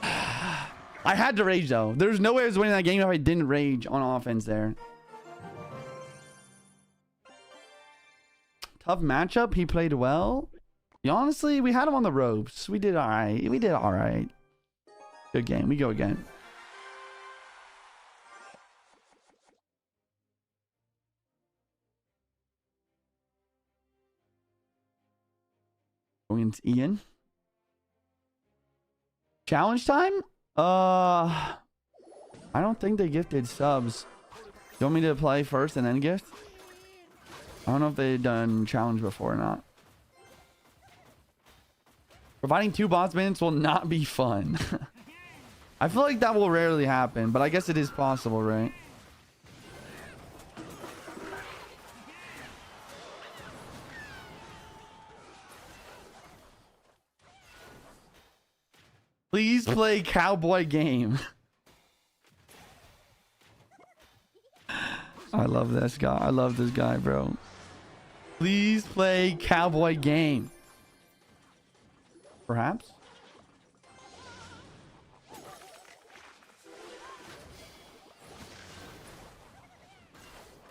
I had to rage, though. There's no way I was winning that game if I didn't rage on offense there. Tough matchup. He played well. Honestly, we had him on the ropes. We did all right. Good game. We go again. Going into Ian. Challenge time? I don't think they gifted subs. You want me to play first and then gift? I don't know if they've done challenge before or not. Providing 2 boss minutes will not be fun. I feel like that will rarely happen, but I guess it is possible, right? Please play cowboy game. I love this guy. I love this guy, bro. Please play cowboy game. Perhaps?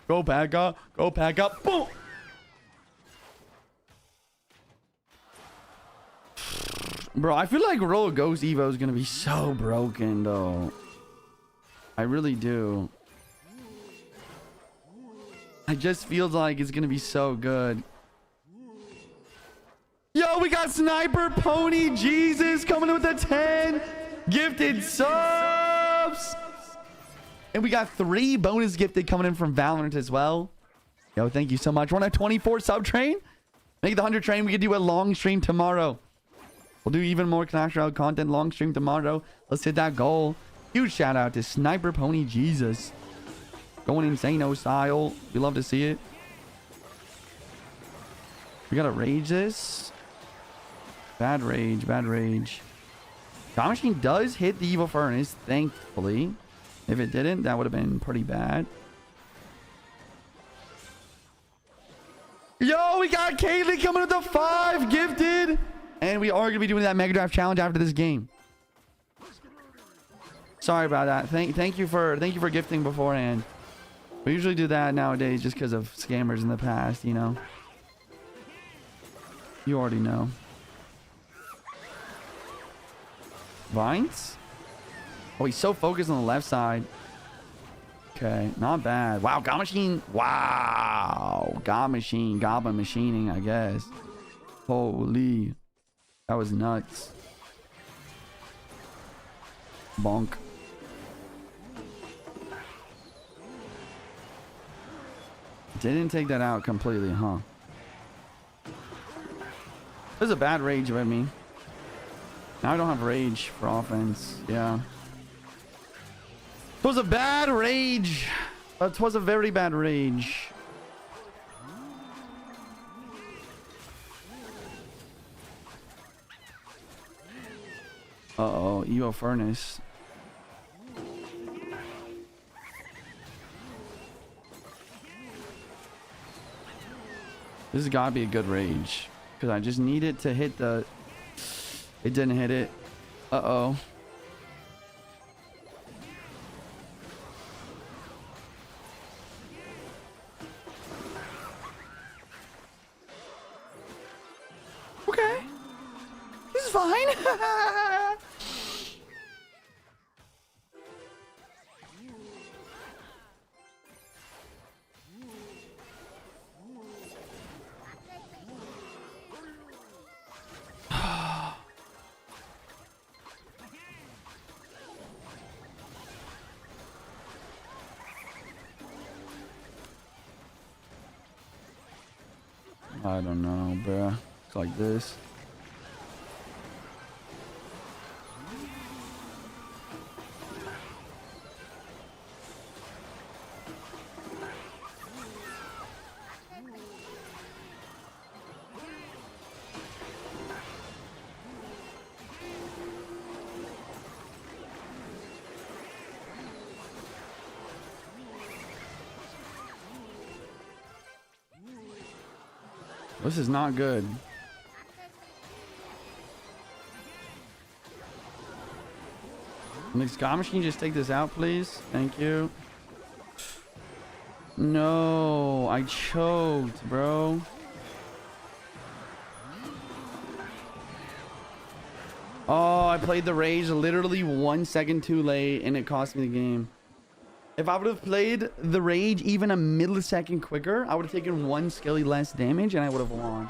Go back up. Go back up. Boom. Bro, I feel like Roll Ghost Evo is going to be so broken, though. I really do. I just feels like it's going to be so good. Yo, we got Sniper Pony Jesus coming in with the 10 gifted subs. And we got 3 bonus gifted coming in from Valorant as well. Yo, thank you so much. We're on a 24 sub train. Make the 100 train. We can do a long stream tomorrow. We'll do even more Clash Royale content long stream tomorrow. Let's hit that goal. Huge shout out to Sniper Pony Jesus. Going insane style. We love to see it. We gotta rage this. Bad rage, bad rage. God Machine does hit the Evil Furnace, thankfully. If it didn't, that would have been pretty bad. Yo, we got Kaylee coming with the 5 gifted. And we are going to be doing that Mega Draft challenge after this game. Sorry about that. Thank you for gifting beforehand. We usually do that nowadays just because of scammers in the past, you know. You already know. Vines? Oh, he's so focused on the left side. Okay, not bad. Wow, God Machine. Wow. God Machine. Goblin machining, I guess. Holy. That was nuts. Bonk. Didn't take that out completely, huh? It was a bad rage by me. Now I don't have rage for offense. Yeah. It was a bad rage. It was a very bad rage. Uh-oh, Evo Furnace. This has got to be a good rage. Because I just need it to hit the... It didn't hit it. Uh-oh. Okay. This is fine. I don't know, bruh. It's like this. This is not good. Next God Machine, just take this out, please. Thank you. No, I choked, bro. Oh, I played the Rage literally 1 second too late, and it cost me the game. If I would have played the Rage even a millisecond quicker, I would have taken 1 skilly less damage, and I would have won.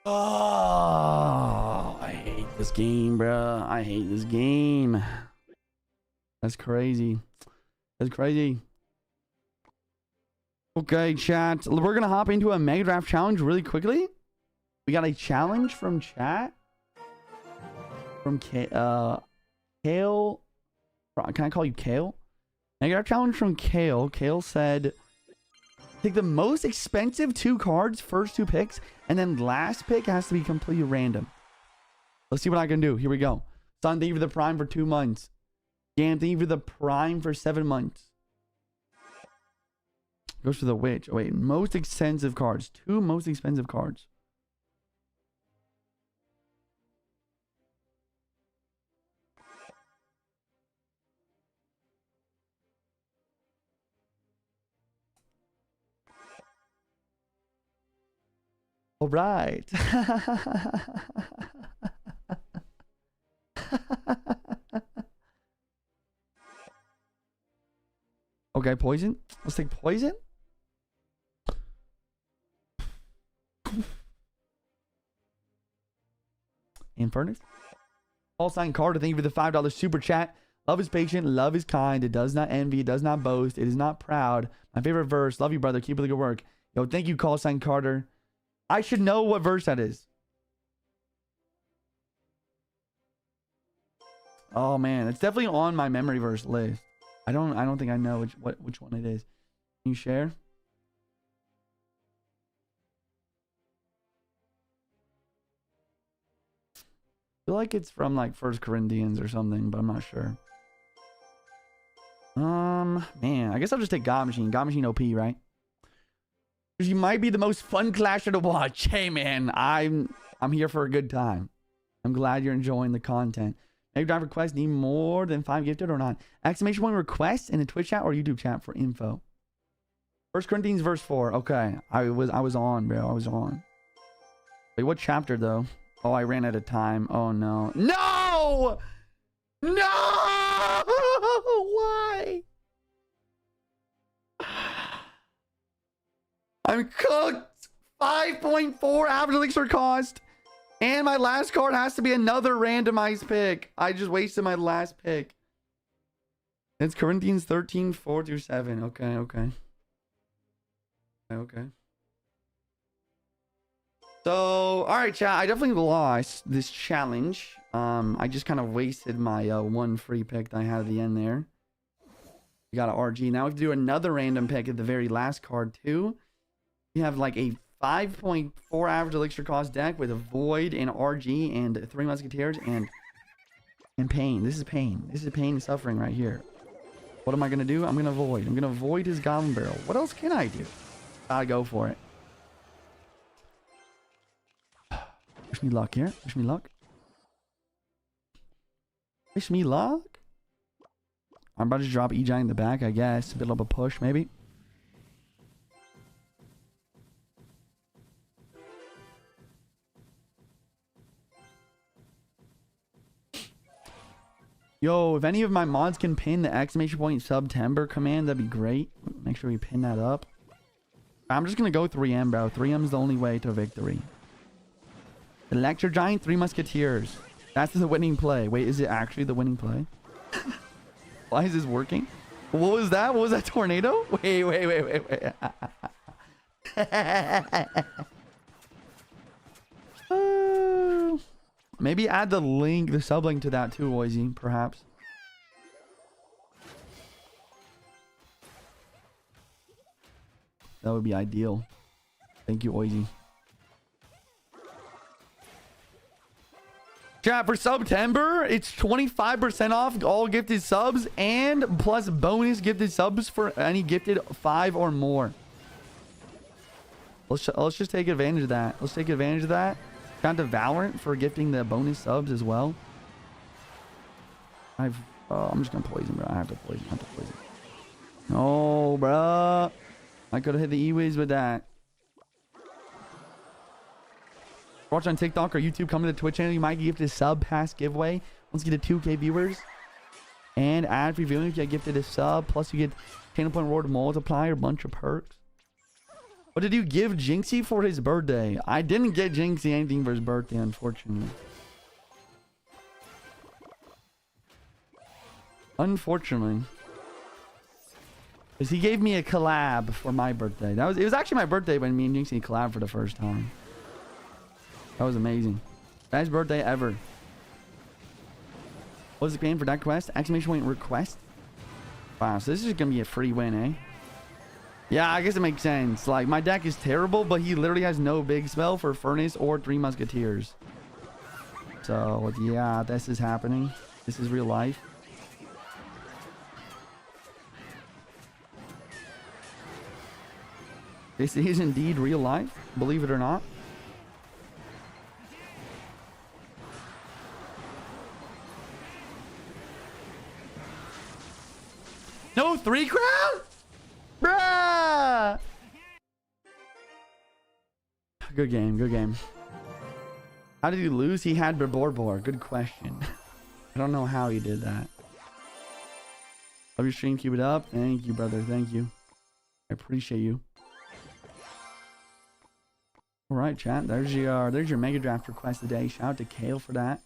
Oh, I hate this game, bro. I hate this game. That's crazy. That's crazy. Okay, chat. We're gonna hop into a Mega Draft challenge really quickly. We got a challenge from chat. From Kale. Can I call you Kale? Mega Draft challenge from Kale. Kale said, take the most expensive 2 cards, first 2 picks, and then last pick has to be completely random. Let's see what I can do. Here we go. Son, thank you for the Prime for 2 months. Gam, thank you for the Prime for 7 months. Goes to the Witch. Oh, wait, most expensive cards. 2 most expensive cards. All right. Okay, poison. Let's take poison. Infernus. Paul Sign Carter, thank you for the $5 super chat. Love is patient, love is kind. It does not envy, it does not boast, it is not proud. My favorite verse. Love you, brother. Keep up the good work. Yo, thank you, Call Sign Carter. I should know what verse that is. Oh man, it's definitely on my memory verse list. I don't think I know which one it is. Can you share? I feel like it's from like 1 Corinthians or something, but I'm not sure. Man, I guess I'll just take God Machine. God Machine OP, right? Because you might be the most fun clasher to watch. Hey man, I'm here for a good time. I'm glad you're enjoying the content. Mega Drive request need more than 5 gifted or not? Exclamation point request in the Twitch chat or YouTube chat for info. 1 Corinthians verse 4. Okay, I was on, bro. I was on. Wait, what chapter though? Oh, I ran out of time. Oh no. No! No! Why? I'm cooked. 5.4 average elixir cost. And my last card has to be another randomized pick. I just wasted my last pick. It's Corinthians 13, 4-7. Okay. So, alright, chat. I definitely lost this challenge. I just kind of wasted my 1 free pick that I had at the end there. We got an RG. Now we have to do another random pick at the very last card, too. We have like a 5.4 average elixir cost deck with a Void and RG and 3 Musketeers and Pain. This is Pain. This is Pain and Suffering right here. What am I going to do? I'm going to Void. I'm going to Void his Goblin Barrel. What else can I do? Gotta go for it. Wish me luck here. Wish me luck. Wish me luck. I'm about to drop E-Giant in the back, I guess. Build up a push, maybe. Yo, if any of my mods can pin the exclamation point September command, that'd be great. Make sure we pin that up. I'm just gonna go 3M, bro. 3M's the only way to victory. Electro Giant, 3 Musketeers. That's the winning play. Wait, is it actually the winning play? Why is this working? What was that? What was that tornado? Wait. Maybe add the link, the sub link to that too, Oizy, perhaps. That would be ideal. Thank you, Oizy. Chat, for September, it's 25% off all gifted subs and plus bonus gifted subs for any gifted 5 or more. Let's just take advantage of that. Let's take advantage of that. Shout out to Valorant for gifting the bonus subs as well. I'm just gonna poison, bro. I have to poison. No, bro. I could have hit the E-Wiz with that. Watch on TikTok or YouTube, come to the Twitch channel. You might get gifted a sub pass giveaway. Once you get to 2K viewers. And ad free viewing if you get gifted a sub. Plus you get 10-point reward multiplier, a bunch of perks. What did you give Jinxie for his birthday? I didn't get Jinxie anything for his birthday, unfortunately. Unfortunately. Because he gave me a collab for my birthday. It was actually my birthday when me and Jinxie collabed for the first time. That was amazing. Best birthday ever. What was the game for that quest? Exclamation point request. Wow, so this is gonna be a free win, eh? Yeah, I guess it makes sense. Like, my deck is terrible, but he literally has no big spell for Furnace or 3 Musketeers. So, yeah, this is happening. This is real life. This is indeed real life, believe it or not. No 3 crown? Bruh! Good game, good game. How did he lose? He had Borbor. Good question. I don't know how he did that. Love your stream, keep it up. Thank you, brother. Thank you. I appreciate you. All right, chat. There's your Mega Draft request today. Shout out to Kale for that.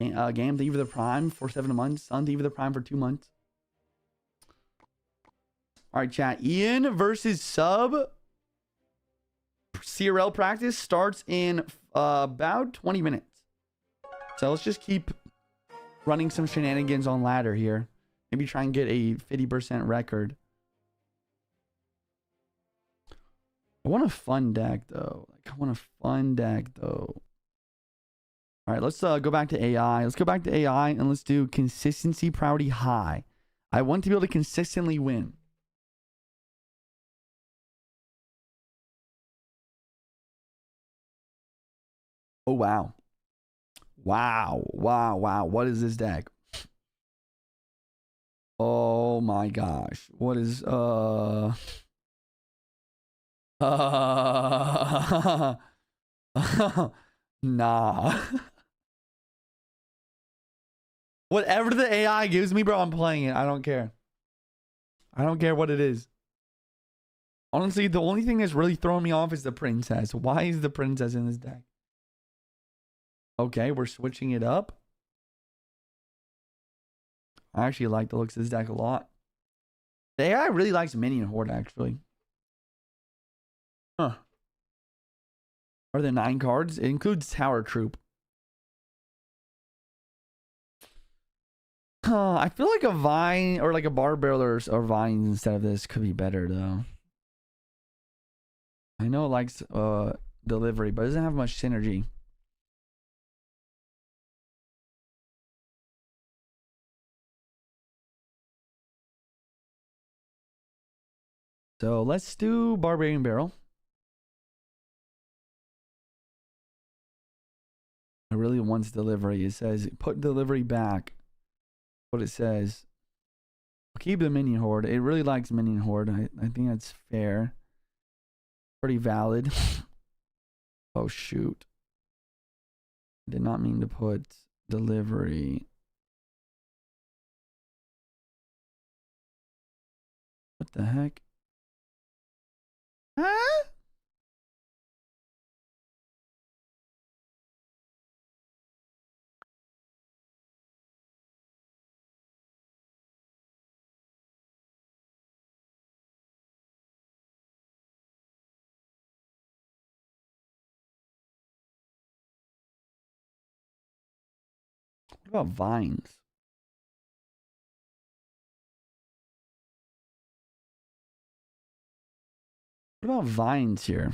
Game, thank you for the Prime for 7 months. Sun, thank you for the Prime for 2 months. All right, chat. Ian versus Sub. CRL practice starts in about 20 minutes. So let's just keep running some shenanigans on ladder here. Maybe try and get a 50% record. I want a fun deck, though. All right, let's go back to AI. Let's go back to AI and let's do consistency priority high. I want to be able to consistently win. Oh, wow. Wow. What is this deck? Oh my gosh. What is nah. Whatever the AI gives me, bro, I'm playing it. I don't care. I don't care what it is. Honestly, the only thing that's really throwing me off is the princess. Why is the princess in this deck? Okay, we're switching it up. I actually like the looks of this deck a lot. The AI really likes Minion Horde, actually. Huh. Are there 9 cards? It includes Tower Troop. I feel like a Vine or like a Barbell or Vines instead of this could be better, though. I know it likes delivery, but it doesn't have much synergy. So let's do Barbarian Barrel. It really wants delivery. It says put delivery back. What it says. I'll keep the Minion Horde. It really likes Minion Horde. I think that's fair. Pretty valid. Oh shoot. I did not mean to put delivery. What the heck? Huh? What about vines? What about vines here?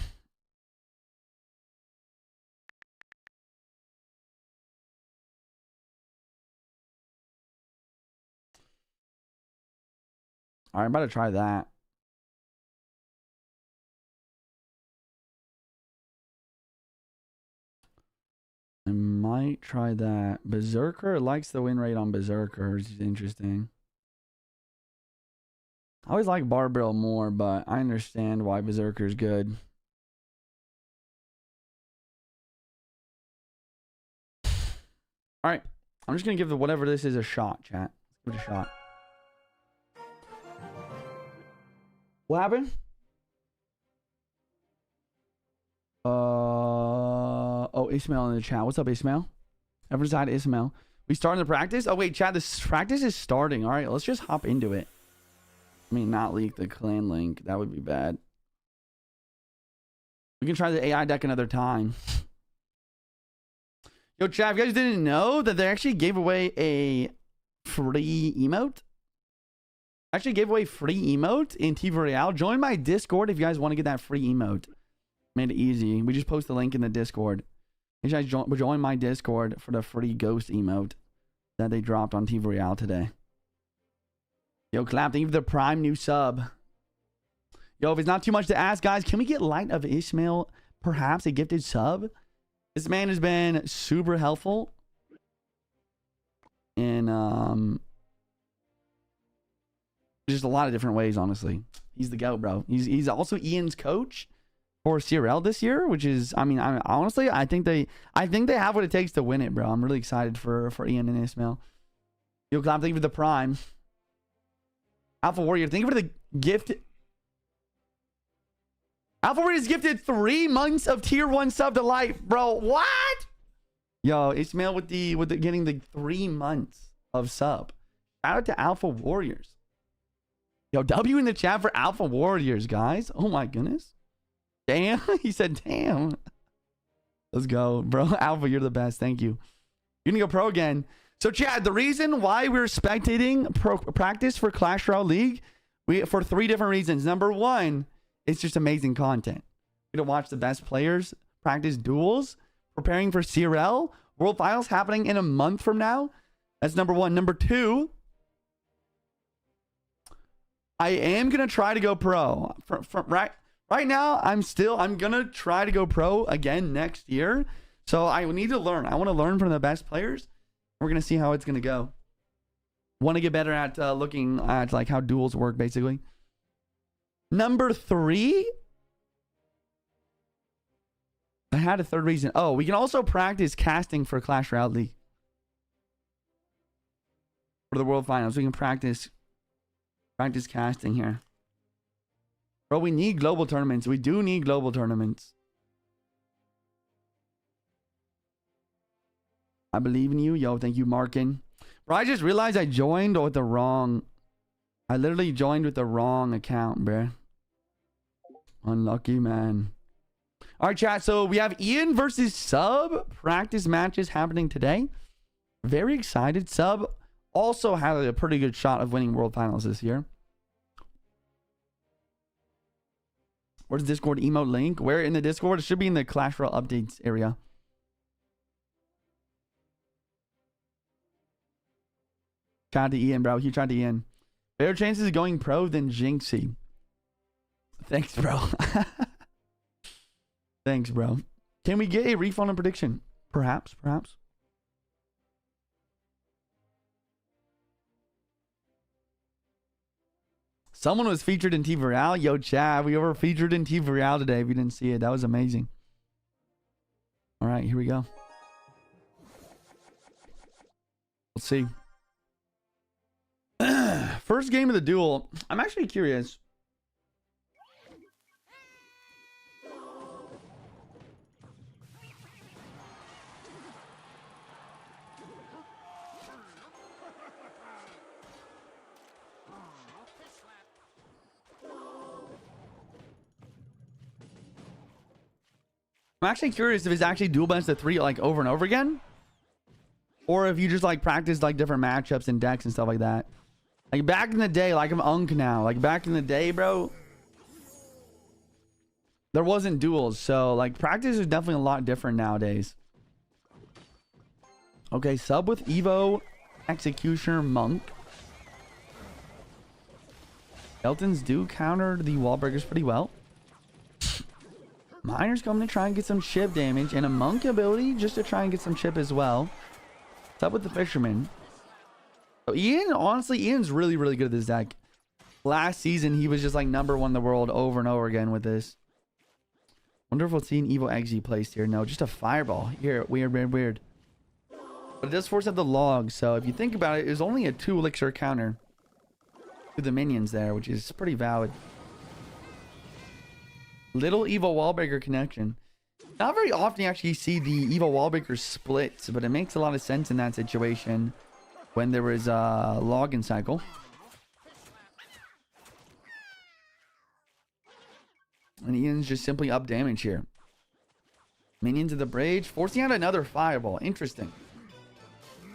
All right, I'm about to try that. I might try that. Berserker likes the win rate on Berserker, which is interesting. I always like Barbell more, but I understand why Berserker's good. All right. I'm just going to give the whatever this is a shot, chat. Give it a shot. What happened? Oh, Ismail in the chat. What's up, Ismail? Everyone's side, Ismail. We starting the practice? Oh, wait, chat. This practice is starting. All right, let's just hop into it. I mean, not leak the clan link. That would be bad. We can try the AI deck another time. Yo, chat, if you guys didn't know that they actually gave away a free emote. Actually gave away free emote in TV Royale. Join my Discord if you guys want to get that free emote. Made it easy. We just post the link in the Discord. You guys join my Discord for the free ghost emote that they dropped on TV Royale today. Yo, Clap, thank you for the prime new sub. Yo, if it's not too much to ask, guys, can we get Light of Ishmael perhaps a gifted sub? This man has been super helpful. And just a lot of different ways, honestly. He's the GOAT, bro. He's also Ian's coach for CRL this year, which is, I mean, honestly, I think they have what it takes to win it, bro. I'm really excited for Ian and Ismail. Yo, Clap, thank you for the prime. Alpha Warrior, thank you for the gift. Alpha Warrior's gifted 3 months of tier 1 sub to life, bro. What? Yo, Ismail with the getting the 3 months of sub. Shout out to Alpha Warriors. Yo, W in the chat for Alpha Warriors, guys. Oh my goodness. Damn. He said, damn. Let's go, bro. Alpha, you're the best. Thank you. You're gonna go pro again. So, Chad, the reason why we're spectating practice for Clash Royale League, for 3 different reasons. Number 1, it's just amazing content. We're gonna watch the best players practice duels, preparing for CRL. World Finals happening in a month from now. That's number 1. Number 2, I am gonna try to go pro. Right now, I'm gonna try to go pro again next year. So I need to learn. I want to learn from the best players. We're gonna see how it's gonna go. Want to get better at looking at like how duels work, basically. Number 3, I had a 3rd reason. Oh, we can also practice casting for Clash Royale League for the World Finals. We can practice casting here. Bro, we need global tournaments. We do need global tournaments. I believe in you. Yo, thank you, Markin. Bro, I just realized I joined with the wrong... I literally joined with the wrong account, bro. Unlucky, man. All right, chat. So we have Ian versus Sub practice matches happening today. Very excited. Sub also had a pretty good shot of winning World Finals this year. Where's the Discord emote link? Where in the Discord? It should be in the Clash Royale updates area. Shout out to Ian, bro. Huge shout out to Ian. Better chances of going pro than Jinxie. Thanks, bro. Thanks, bro. Can we get a refund and prediction? Perhaps. Someone was featured in TV Royale. Yo, Chad, we were featured in TV Royale today. If you didn't see it, that was amazing. All right, here we go. Let's see. First game of the duel. I'm actually curious. I'm actually curious if it's actually duel best of 3 like over and over again, or if you just like practice like different matchups and decks and stuff like that. Like back in the day, like I'm Unk now. Like back in the day, bro, there wasn't duels, so like practice is definitely a lot different nowadays. Okay, sub with Evo, Executioner, Monk. Eltons do counter the wall breakers pretty well. Miner's coming to try and get some chip damage, and a Monk ability just to try and get some chip as well. What's up with the Fisherman? So Ian, honestly, Ian's really, really good at this deck. Last season, he was just like #1 in the world over and over again with this. Wonder if we'll see an Evo XG placed here. No, just a Fireball. Here, weird. But it does force out the log. So if you think about it, it's only a 2 elixir counter to the minions there, which is pretty valid. Little evil wallbreaker connection. Not very often you actually see the evil wallbreaker splits, but it makes a lot of sense in that situation when there was a login cycle. And Ian's just simply up damage here. Minions of the bridge, forcing out another fireball. Interesting.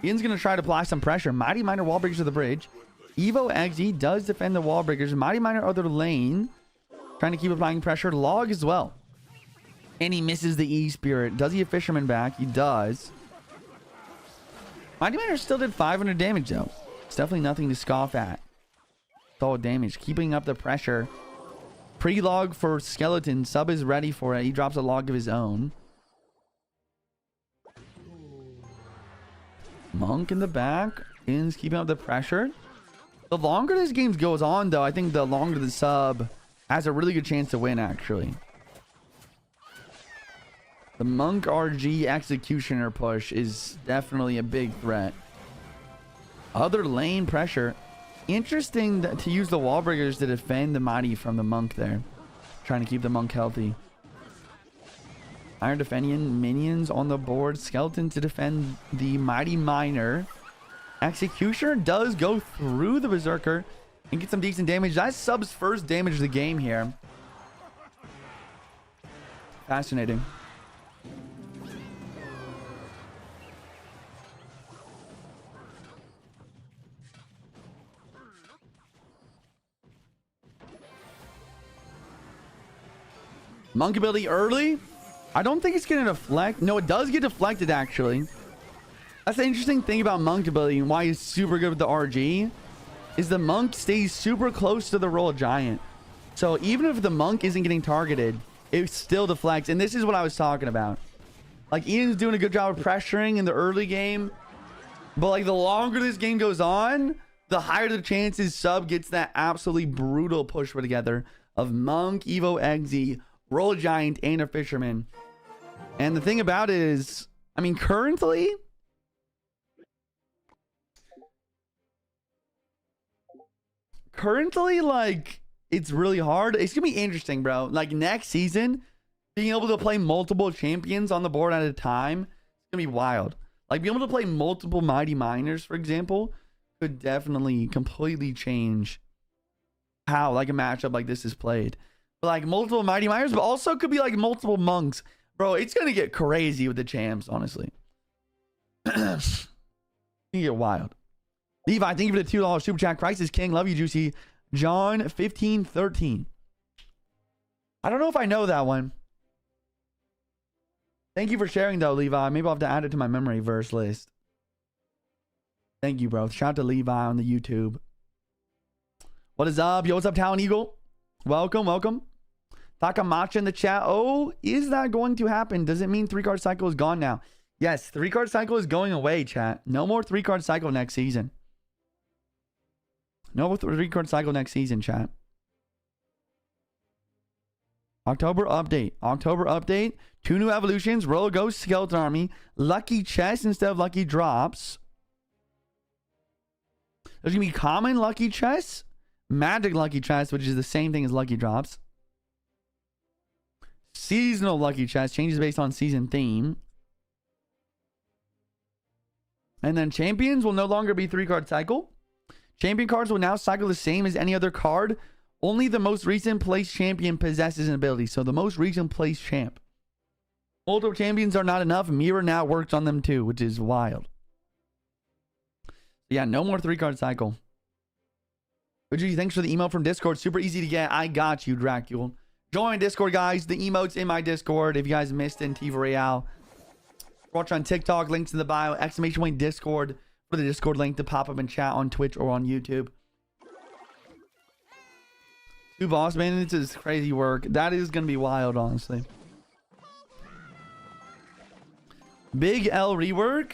Ian's going to try to apply some pressure. Mighty Miner wall breakers to the bridge. Evo Eggsy does defend the wall breakers. Mighty Miner other lane. Trying to keep applying pressure. Log as well. And he misses the E-Spirit. Does he have Fisherman back? He does. Mighty Miner still did 500 damage though. It's definitely nothing to scoff at. Solid damage. Keeping up the pressure. Pre-log for Skeleton. Sub is ready for it. He drops a log of his own. Monk in the back. Ian's keeping up the pressure. The longer this game goes on, though, I think the longer the sub has a really good chance to win, actually. The Monk RG Executioner push is definitely a big threat. Other lane pressure. Interesting to use the wall breakers to defend the Mighty from the Monk there. Trying to keep the Monk healthy. Iron defending minions on the board. Skeleton to defend the Mighty Miner. Executioner does go through the Berserker and get some decent damage. That's Sub's first damage of the game here. Fascinating. Monk ability early. I don't think it's going to deflect. No, it does get deflected, actually. That's the interesting thing about Monk ability and why he's super good with the RG is the Monk stays super close to the Royal Giant. So even if the Monk isn't getting targeted, it still deflects. And this is what I was talking about. Like, Ian's doing a good job of pressuring in the early game. But, like, the longer this game goes on, the higher the chances Sub gets that absolutely brutal push together of Monk, Evo Eggsy, Royal Giant, and a Fisherman. And the thing about it is, I mean, currently, like, it's really hard. It's gonna be interesting, bro. Like, next season, being able to play multiple champions on the board at a time, it's gonna be wild. Like, being able to play multiple Mighty Miners, for example, could definitely completely change how, like, a matchup like this is played. But, like, multiple Mighty Miners, but also could be, like, multiple Monks. Bro, it's gonna get crazy with the champs, honestly. It's gonna get wild. Levi, thank you for the $2 super chat. Christ is King. Love you, Juicy. John 1513. I don't know if I know that one. Thank you for sharing, though, Levi. Maybe I'll have to add it to my memory verse list. Thank you, bro. Shout out to Levi on the YouTube. What is up? Yo, what's up, Talon Eagle? Welcome, welcome. Takamacha in the chat. Oh, is that going to happen? Does it mean 3-card cycle is gone now? Yes, 3-card cycle is going away, chat. No more 3-card cycle next season. No more 3-card cycle next season, chat. October update. October update. 2 new evolutions. Royal Ghost Skeleton Army. Lucky chests instead of lucky drops. There's going to be common lucky chests. Magic lucky chests, which is the same thing as lucky drops. Seasonal lucky chests. Changes based on season theme. And then champions will no longer be 3-card cycle. Champion cards will now cycle the same as any other card. Only the most recent place champion possesses an ability. So the most recent place champ. Multiple champions are not enough. Mirror now works on them too, which is wild. Yeah, no more 3-card cycle. Uji, thanks for the email from Discord. Super easy to get. I got you, Dracul. Join Discord, guys. The emote's in my Discord. If you guys missed it in TV Royale. Watch on TikTok. Links in the bio. ! Discord for the Discord link to pop up in chat on Twitch or on YouTube. 2 boss bandits is crazy work. That is going to be wild, honestly. Big L rework.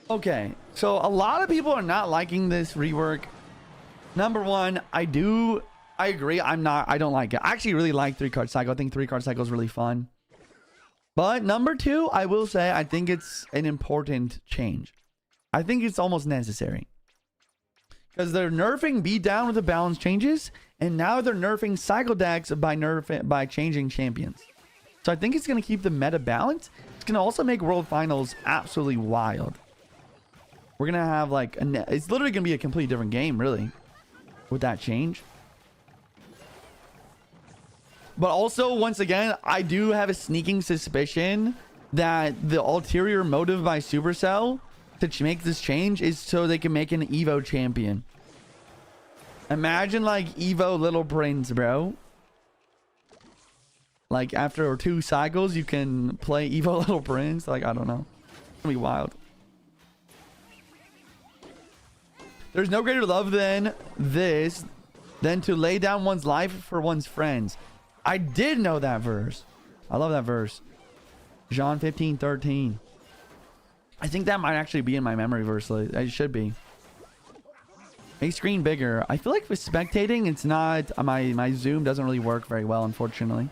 Okay, so a lot of people are not liking this rework. Number one, I agree. I don't like it. I actually really like 3-card cycle. I think 3-card cycle is really fun. But number two, I will say, I think it's an important change. I think it's almost necessary. Because they're nerfing beatdown with the balance changes, and now they're nerfing cycle decks by changing champions. So I think it's going to keep the meta balanced. It's going to also make World Finals absolutely wild. We're going to have like... it's literally going to be a completely different game, really, with that change. But also, once again, I do have a sneaking suspicion that the ulterior motive by Supercell to make this change is so they can make an Evo champion. Imagine like Evo Little Prince, bro. Like after 2 cycles, you can play Evo Little Prince. Like, I don't know. It's gonna be wild. There's no greater love than this, than to lay down one's life for one's friends. I did know that verse. I love that verse. John 15:13. I think that might actually be in my memory verse. It should be. Make screen bigger. I feel like with spectating, it's not... My zoom doesn't really work very well, unfortunately.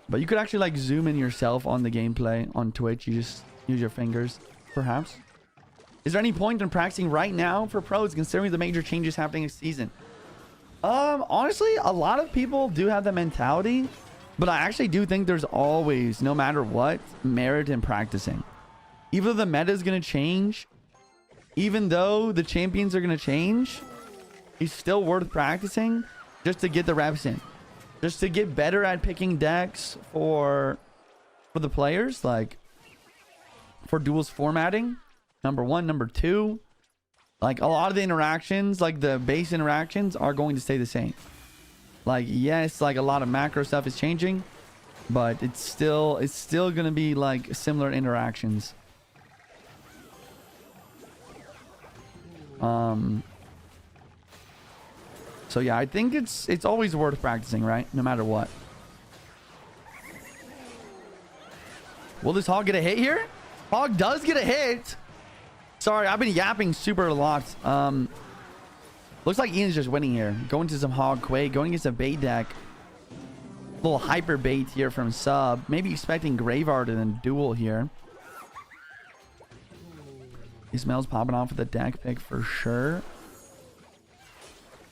But you could actually like zoom in yourself on the gameplay on Twitch. You just use your fingers, perhaps. Is there any point in practicing right now for pros, considering the major changes happening this season? Honestly, a lot of people do have that mentality, but I actually do think there's always, no matter what, merit in practicing. Even though the meta is going to change, even though the champions are going to change, it's still worth practicing just to get the reps in, just to get better at picking decks for the players, like for duels formatting. Number 1, number 2, like a lot of the interactions, like the base interactions, are going to stay the same. Like, yes, like a lot of macro stuff is changing, but it's still going to be like similar interactions. So yeah, I think it's always worth practicing, right? No matter what. Will this hog get a hit here? Hog does get a hit. Sorry, I've been yapping super a lot. Looks like Ian's just winning here. Going to some hog quake, going against a bait deck. Little hyper bait here from Sub. Maybe expecting Graveard in a duel here. Ismail's popping off with the deck pick for sure.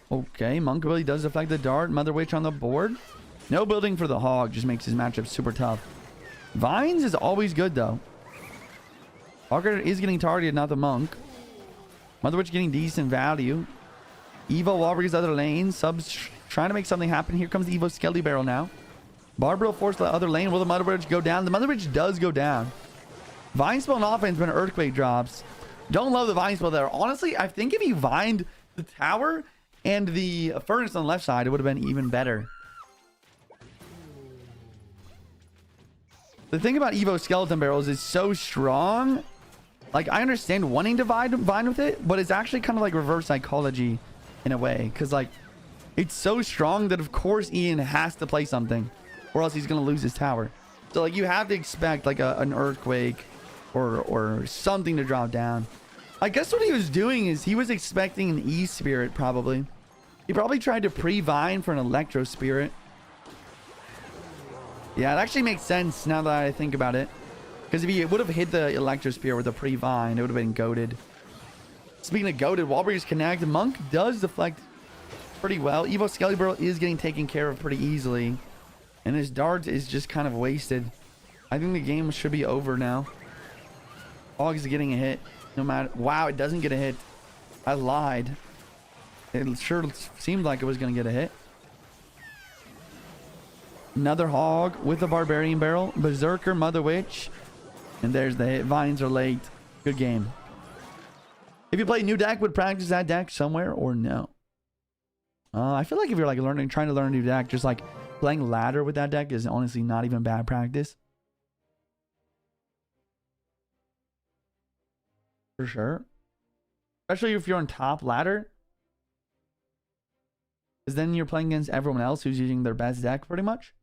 Okay, Monk really does affect the dart. Mother Witch on the board. No building for the hog. Just makes his matchup super tough. Vines is always good, though. Hogger is getting targeted, not the Monk. Mother Witch getting decent value. Evo Walberg's other lane. Sub's trying to make something happen. Here comes the Evo Skelly Barrel now. Barbara will force the other lane. Will the Mother Witch go down? The Mother Witch does go down. Vine spell on offense when Earthquake drops. Don't love the Vine spell there. Honestly, I think if he vined the tower and the furnace on the left side, it would have been even better. The thing about Evo Skeleton Barrels is so strong. Like, I understand wanting to vine with it, but it's actually kind of like reverse psychology in a way. Because, like, it's so strong that, of course, Ian has to play something, or else he's going to lose his tower. So, like, you have to expect, like, an Earthquake or something to drop down. I guess what he was doing is he was expecting an E-Spirit, probably. He probably tried to pre-vine for an Electro Spirit. Yeah, it actually makes sense now that I think about it. Because if he would have hit the Electro Spear with a pre-vine, it would have been goated. Speaking of goated, Walberg's connect. Monk does deflect pretty well. Evo Skelly Barrel is getting taken care of pretty easily. And his dart is just kind of wasted. I think the game should be over now. Hog is getting a hit. No matter... Wow, it doesn't get a hit. I lied. It sure seemed like it was going to get a hit. Another hog with a Barbarian Barrel. Berserker, Mother Witch. And there's the hit. Vines are late. Good game. If you play new deck, would practice that deck somewhere or no? I feel like if you're like trying to learn a new deck, just like playing ladder with that deck is honestly not even bad practice. For sure. Especially if you're on top ladder. Because then you're playing against everyone else who's using their best deck pretty much.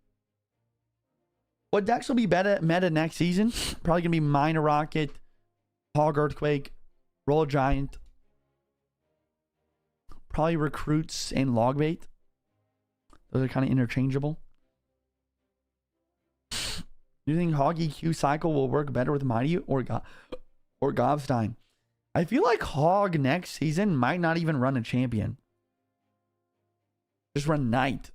What decks will be meta next season? Probably going to be Miner Rocket, Hog Earthquake, Roll Giant. Probably Recruits and Logbait. Those are kind of interchangeable. Do you think Hog EQ cycle will work better with Mighty or or Gobstein. I feel like Hog next season might not even run a champion. Just run Knight.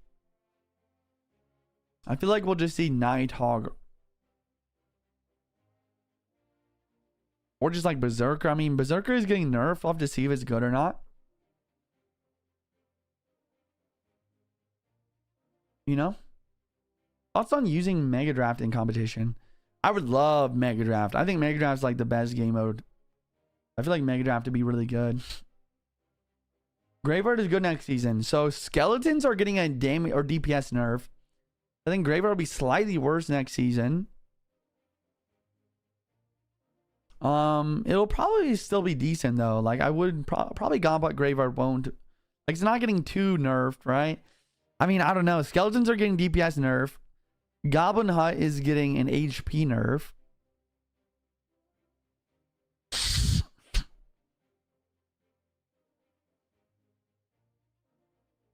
I feel like we'll just see Knight, Hog. Or just like Berserker. I mean, Berserker is getting nerfed. I'll have to see if it's good or not. You know? Thoughts on using Mega Draft in competition? I would love Mega Draft. I think Mega Draft is like the best game mode. I feel like Mega Draft would be really good. Graveyard is good next season. So skeletons are getting a damage or DPS nerf. I think Graveyard will be slightly worse next season. It'll probably still be decent though. Like I would probably Gobot Graveyard won't. Like it's not getting too nerfed, right? I mean, I don't know. Skeletons are getting DPS nerf. Goblin Hut is getting an HP nerf.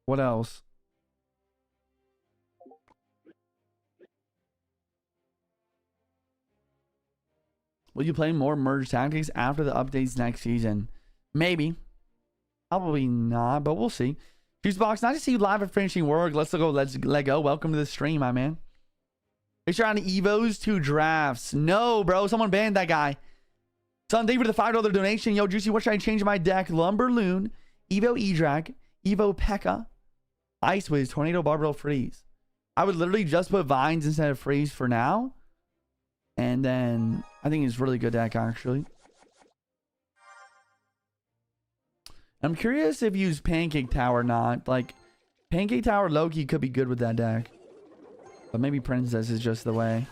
What else? Will you play more Merge Tactics after the updates next season? Maybe. Probably not, but we'll see. Juicebox, nice to see you live at Finishing Work. Let's go. Let's let go. Welcome to the stream, my man. Make sure on Evo's 2 drafts. No, bro. Someone banned that guy. Son, thank you for the $5 donation. Yo, Juicy, what should I change my deck? Lumberloon, Evo Edrak, Evo P.E.K.K.A, Ice Wiz, Tornado, Barbell, Freeze. I would literally just put Vines instead of Freeze for now. And then I think it's a really good deck, actually. I'm curious if you use Pancake Tower or not. Like, Pancake Tower Loki could be good with that deck. But maybe Princess is just the way.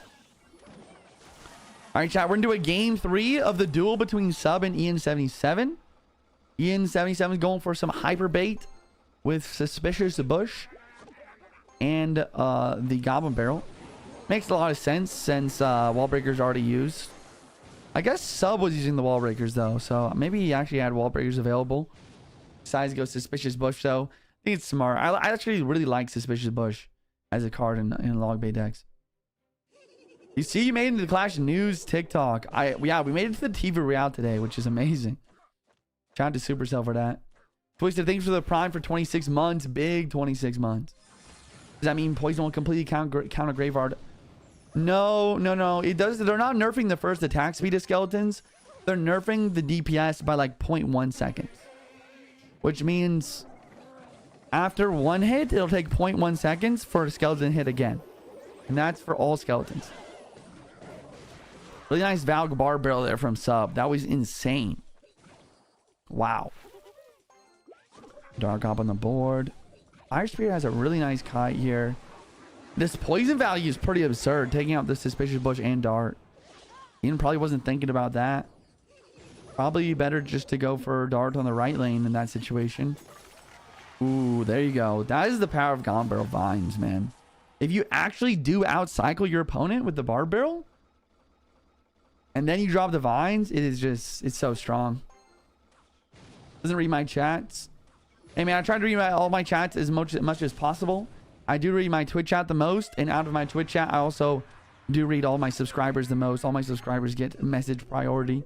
Alright, chat. We're going to do a game 3 of the duel between Sub and Ian77. Ian77 is going for some hyper bait with Suspicious Bush and the Goblin Barrel. Makes a lot of sense since Wall Breaker's already used. I guess Sub was using the Wall Breakers though, so maybe he actually had Wall Breakers available. Besides go Suspicious Bush, so I think it's smart. I actually really like Suspicious Bush as a card in log bait decks. You see, you made it into the Clash News TikTok. Yeah, we made it to the TV Royale today, which is amazing. Shout out to Supercell for that. Twisted, thanks for the Prime for 26 months. Big 26 months. Does that mean Poison will completely counter Graveyard? No. It does. They're not nerfing the first attack speed of skeletons. They're nerfing the DPS by like 0.1 seconds. Which means after one hit, it'll take 0.1 seconds for a skeleton hit again. And that's for all skeletons. Really nice Valk bar barrel there from Sub. That was insane. Wow. Dark Op on the board. Fire Spear has a really nice kite here. This poison value is pretty absurd. Taking out the Suspicious Bush and Dart. Ian probably wasn't thinking about that. Probably better just to go for Dart on the right lane in that situation. Ooh, there you go. That is the power of Goblin Barrel Vines, man. If you actually do outcycle your opponent with the Barb Barrel, and then you drop the Vines, it is just, it's so strong. Doesn't read my chats. Hey man, I try to read all my chats as much as possible. I do read my Twitch chat the most, and out of my Twitch chat, I also do read all my subscribers the most. All my subscribers get message priority.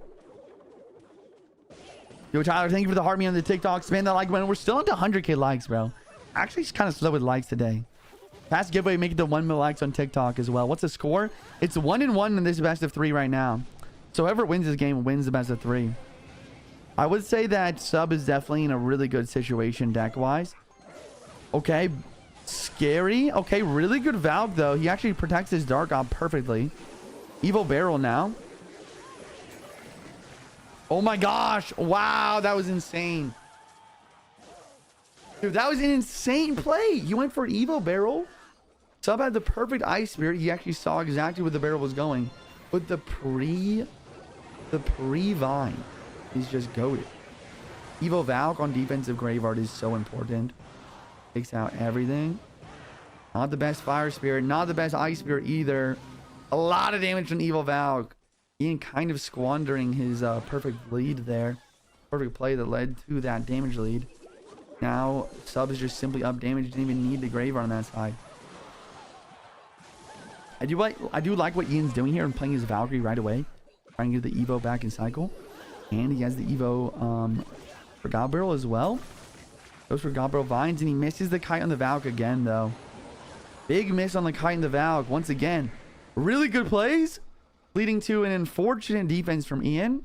Yo, Tyler, thank you for the heart me on the TikTok. Spam that like button. We're still into 100k likes, bro. Actually, it's kind of slow with likes today. Past giveaway, make it to 1 million likes on TikTok as well. What's the score? It's 1-1 in this best of 3 right now. So whoever wins this game wins the best of 3. I would say that Sub is definitely in a really good situation deck-wise. Okay. Scary. Okay, really good Valk, though. He actually protects his Dark Op perfectly. Evil Barrel now. Oh my gosh. Wow, that was insane. Dude, that was an insane play. You went for Evil Barrel. Sub had the perfect Ice Spirit. He actually saw exactly where the barrel was going. But the pre-vine is just goated. Evo Valk on defensive Graveyard is so important. Takes out everything. Not the best Fire Spirit. Not the best Ice Spirit either. A lot of damage from Evo Valk. Ian kind of squandering his perfect lead there. Perfect play that led to that damage lead. Now, Sub is just simply up damage. Didn't even need the Graveyard on that side. I do like what Ian's doing here and playing his Valkyrie right away. Trying to get the Evo back in cycle. And he has the Evo for God Barrel as well. Goes for God Barrel Vines, and he misses the kite on the Valk again, though. Big miss on the kite and the Valk once again. Really good plays, leading to an unfortunate defense from Ian,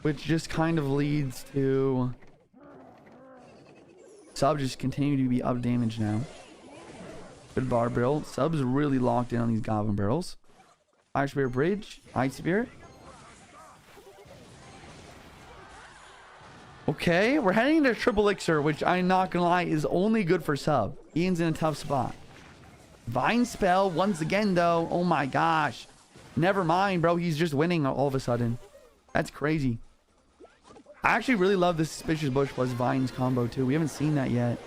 which just kind of leads to Sub just continue to be up damage now. Good bar barrel. Sub's really locked in on these Goblin barrels. Fire Spirit Bridge. Ice Spirit. Okay, we're heading into Triple Elixir, which I'm not gonna lie is only good for Sub. Ian's in a tough spot. Vine Spell once again, though. Oh my gosh. Never mind, bro. He's just winning all of a sudden. That's crazy. I actually really love this Suspicious Bush plus Vines combo, too. We haven't seen that yet.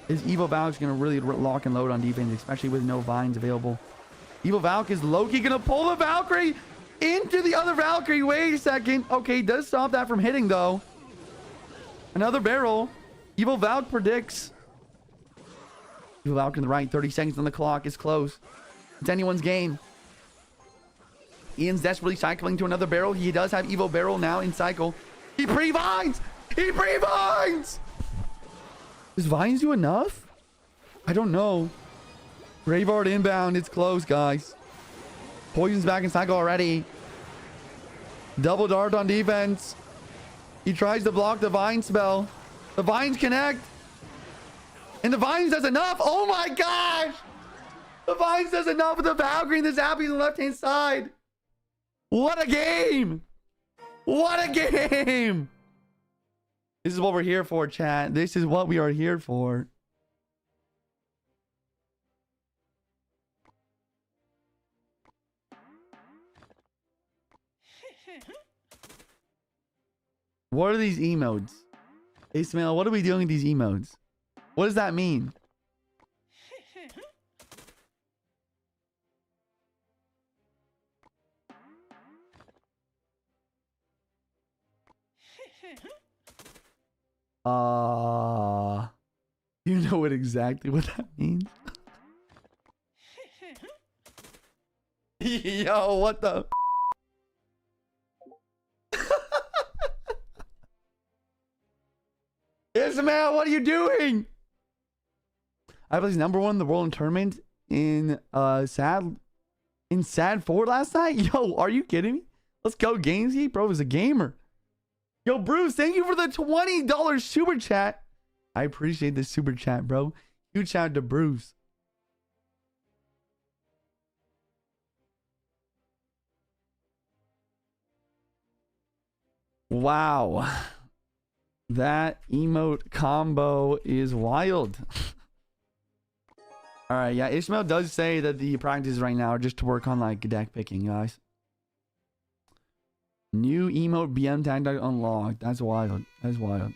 His Evo Valk's going to really lock and load on defense, especially with no Vines available. Evo Valk is Loki going to pull the Valkyrie into the other Valkyrie. Wait a second. Okay, does stop that from hitting, though. Another barrel. Evo Valk predicts. Evo Valk in the right. 30 seconds on the clock. It's close. It's anyone's game. Ian's desperately cycling to another barrel. He does have Evo Barrel now in cycle. He pre-vines! He pre-vines! Does Vines do enough? I don't know. Graveyard inbound. It's close, guys. Poison's back in cycle already. Double dart on defense. He tries to block the Vine spell. The Vines connect. And the Vines does enough. Oh my gosh! The Vines does enough with the Valkyrie and the Zappy on the left-hand side. What a game! What a game! This is what we're here for, chat. This is what we are here for. What are these emotes? Hey, Smell, what are we doing with these emotes? What does that mean? You know exactly what that means? Yo, what the? Ismail, what are you doing? I was number 1 in the world tournament in sad 4 last night. Yo, are you kidding me? Let's go, Games Geek, bro. Is a gamer. Yo, Bruce, thank you for the $20 super chat. I appreciate the super chat, bro. Huge shout out to Bruce. Wow. That emote combo is wild. All right, yeah, Ishmael does say that the practices right now are just to work on like deck picking, guys. New emote BM tag unlocked. That's wild. That's wild.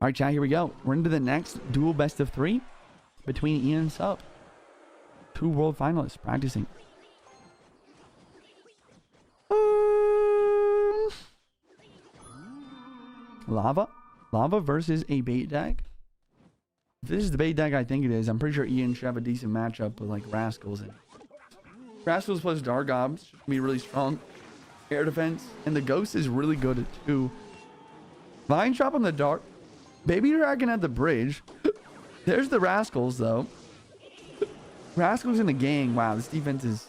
All right, chat, here we go. We're into the next dual best of 3 between Ian and Sub. 2 world finalists practicing. Lava versus a bait deck. If this is the bait deck I think it is, I'm pretty sure Ian should have a decent matchup with like Rascals. Rascals plus Dark Gobs should be really strong. Air defense. And the Ghost is really good at 2. Vine Trap on the Dark. Baby Dragon at the bridge. There's the Rascals though. Rascals in the gang. Wow, this defense is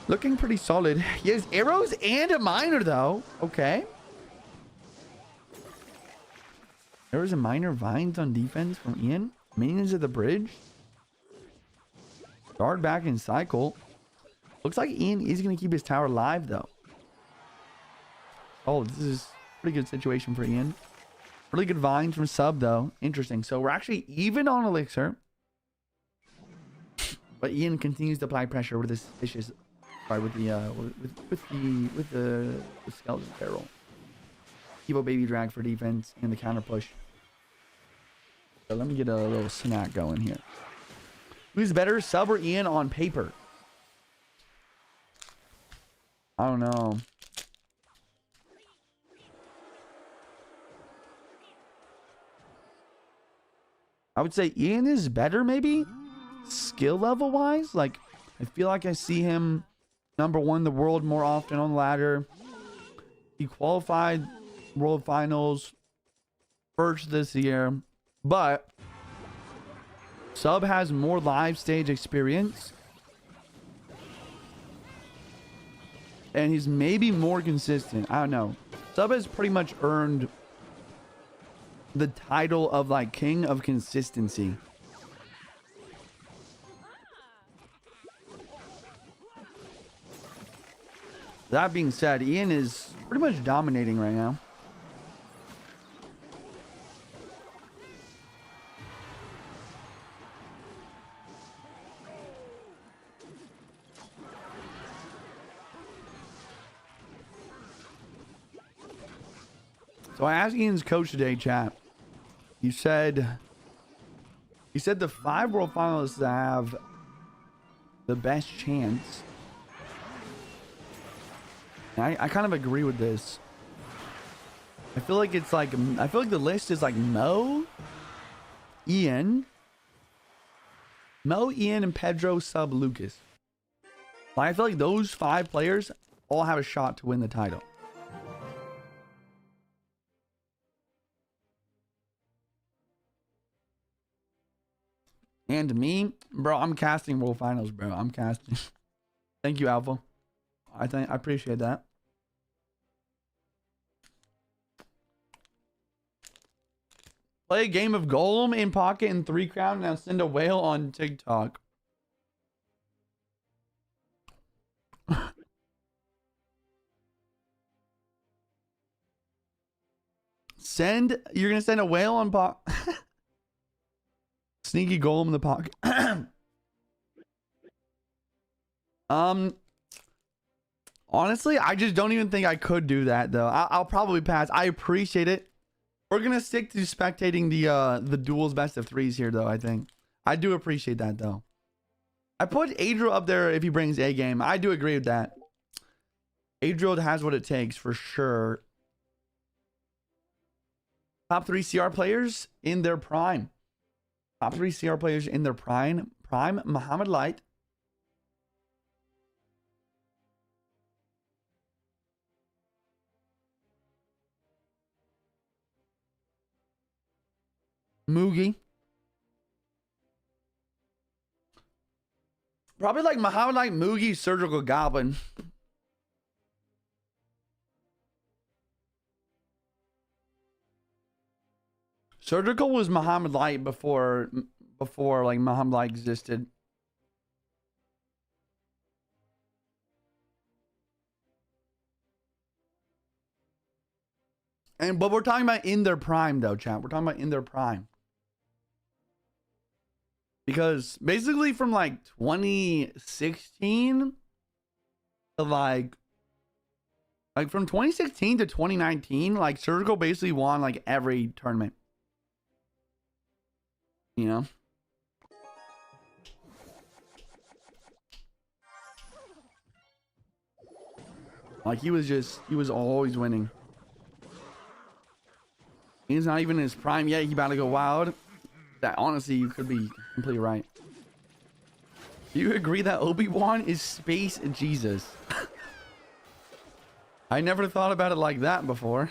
looking pretty solid. He has arrows and a miner though. Okay. Arrows and miner, Vines on defense from Ian. Minions at the bridge. Guard back in cycle. Looks like Ian is going to keep his tower alive though. Oh, this is a pretty good situation for Ian. Really good Vines from Sub though. Interesting. So we're actually even on Elixir. But Ian continues to apply pressure with this vicious, sorry, with the skeleton barrel. Evo Baby Drag for defense and the counter push. So let me get a little snack going here. Who's better, Sub or Ian on paper? I don't know. I would say Ian is better, maybe skill level wise. Like, I feel like I see him #1 in the world more often on the ladder. He qualified World Finals first this year, but Sub has more live stage experience. And he's maybe more consistent. I don't know. Sub has pretty much earned the title of like king of consistency. That being said, Ian is pretty much dominating right now. So I asked Ian's coach today, chat. He said the 5 world finalists that have the best chance. And I kind of agree with this. I feel like the list is like Mo, Ian, and Pedro, Sub, Lucas. Like, I feel like those 5 players all have a shot to win the title. And me, bro, I'm casting World Finals, bro. I'm casting. Thank you, Alpha. I appreciate that. Play a game of Golem in pocket and 3 crown. Now send a whale on TikTok. You're gonna send a whale on pocket. Sneaky Golem in the pocket. Honestly, I just don't even think I could do that though. I'll probably pass. I appreciate it. We're gonna stick to spectating the duels best of 3s here though. I think I do appreciate that though. I put Adriel up there if he brings a game. I do agree with that. Adriel has what it takes for sure. Top 3 CR players in their prime. Top 3 CR players in their prime. Muhammad Light. Moogie. Probably like Muhammad Light, Moogie, Surgical Goblin. Surgical was Muhammad Light before like Muhammad Light existed. But we're talking about in their prime though, chat. We're talking about in their prime. Because basically from like 2016 to like from 2016 to 2019, like Surgical basically won like every tournament. You know? Like he was always winning. He's not even in his prime yet. He about to go wild. That honestly, you could be completely right. Do you agree that Obi-Wan is Space Jesus? I never thought about it like that before.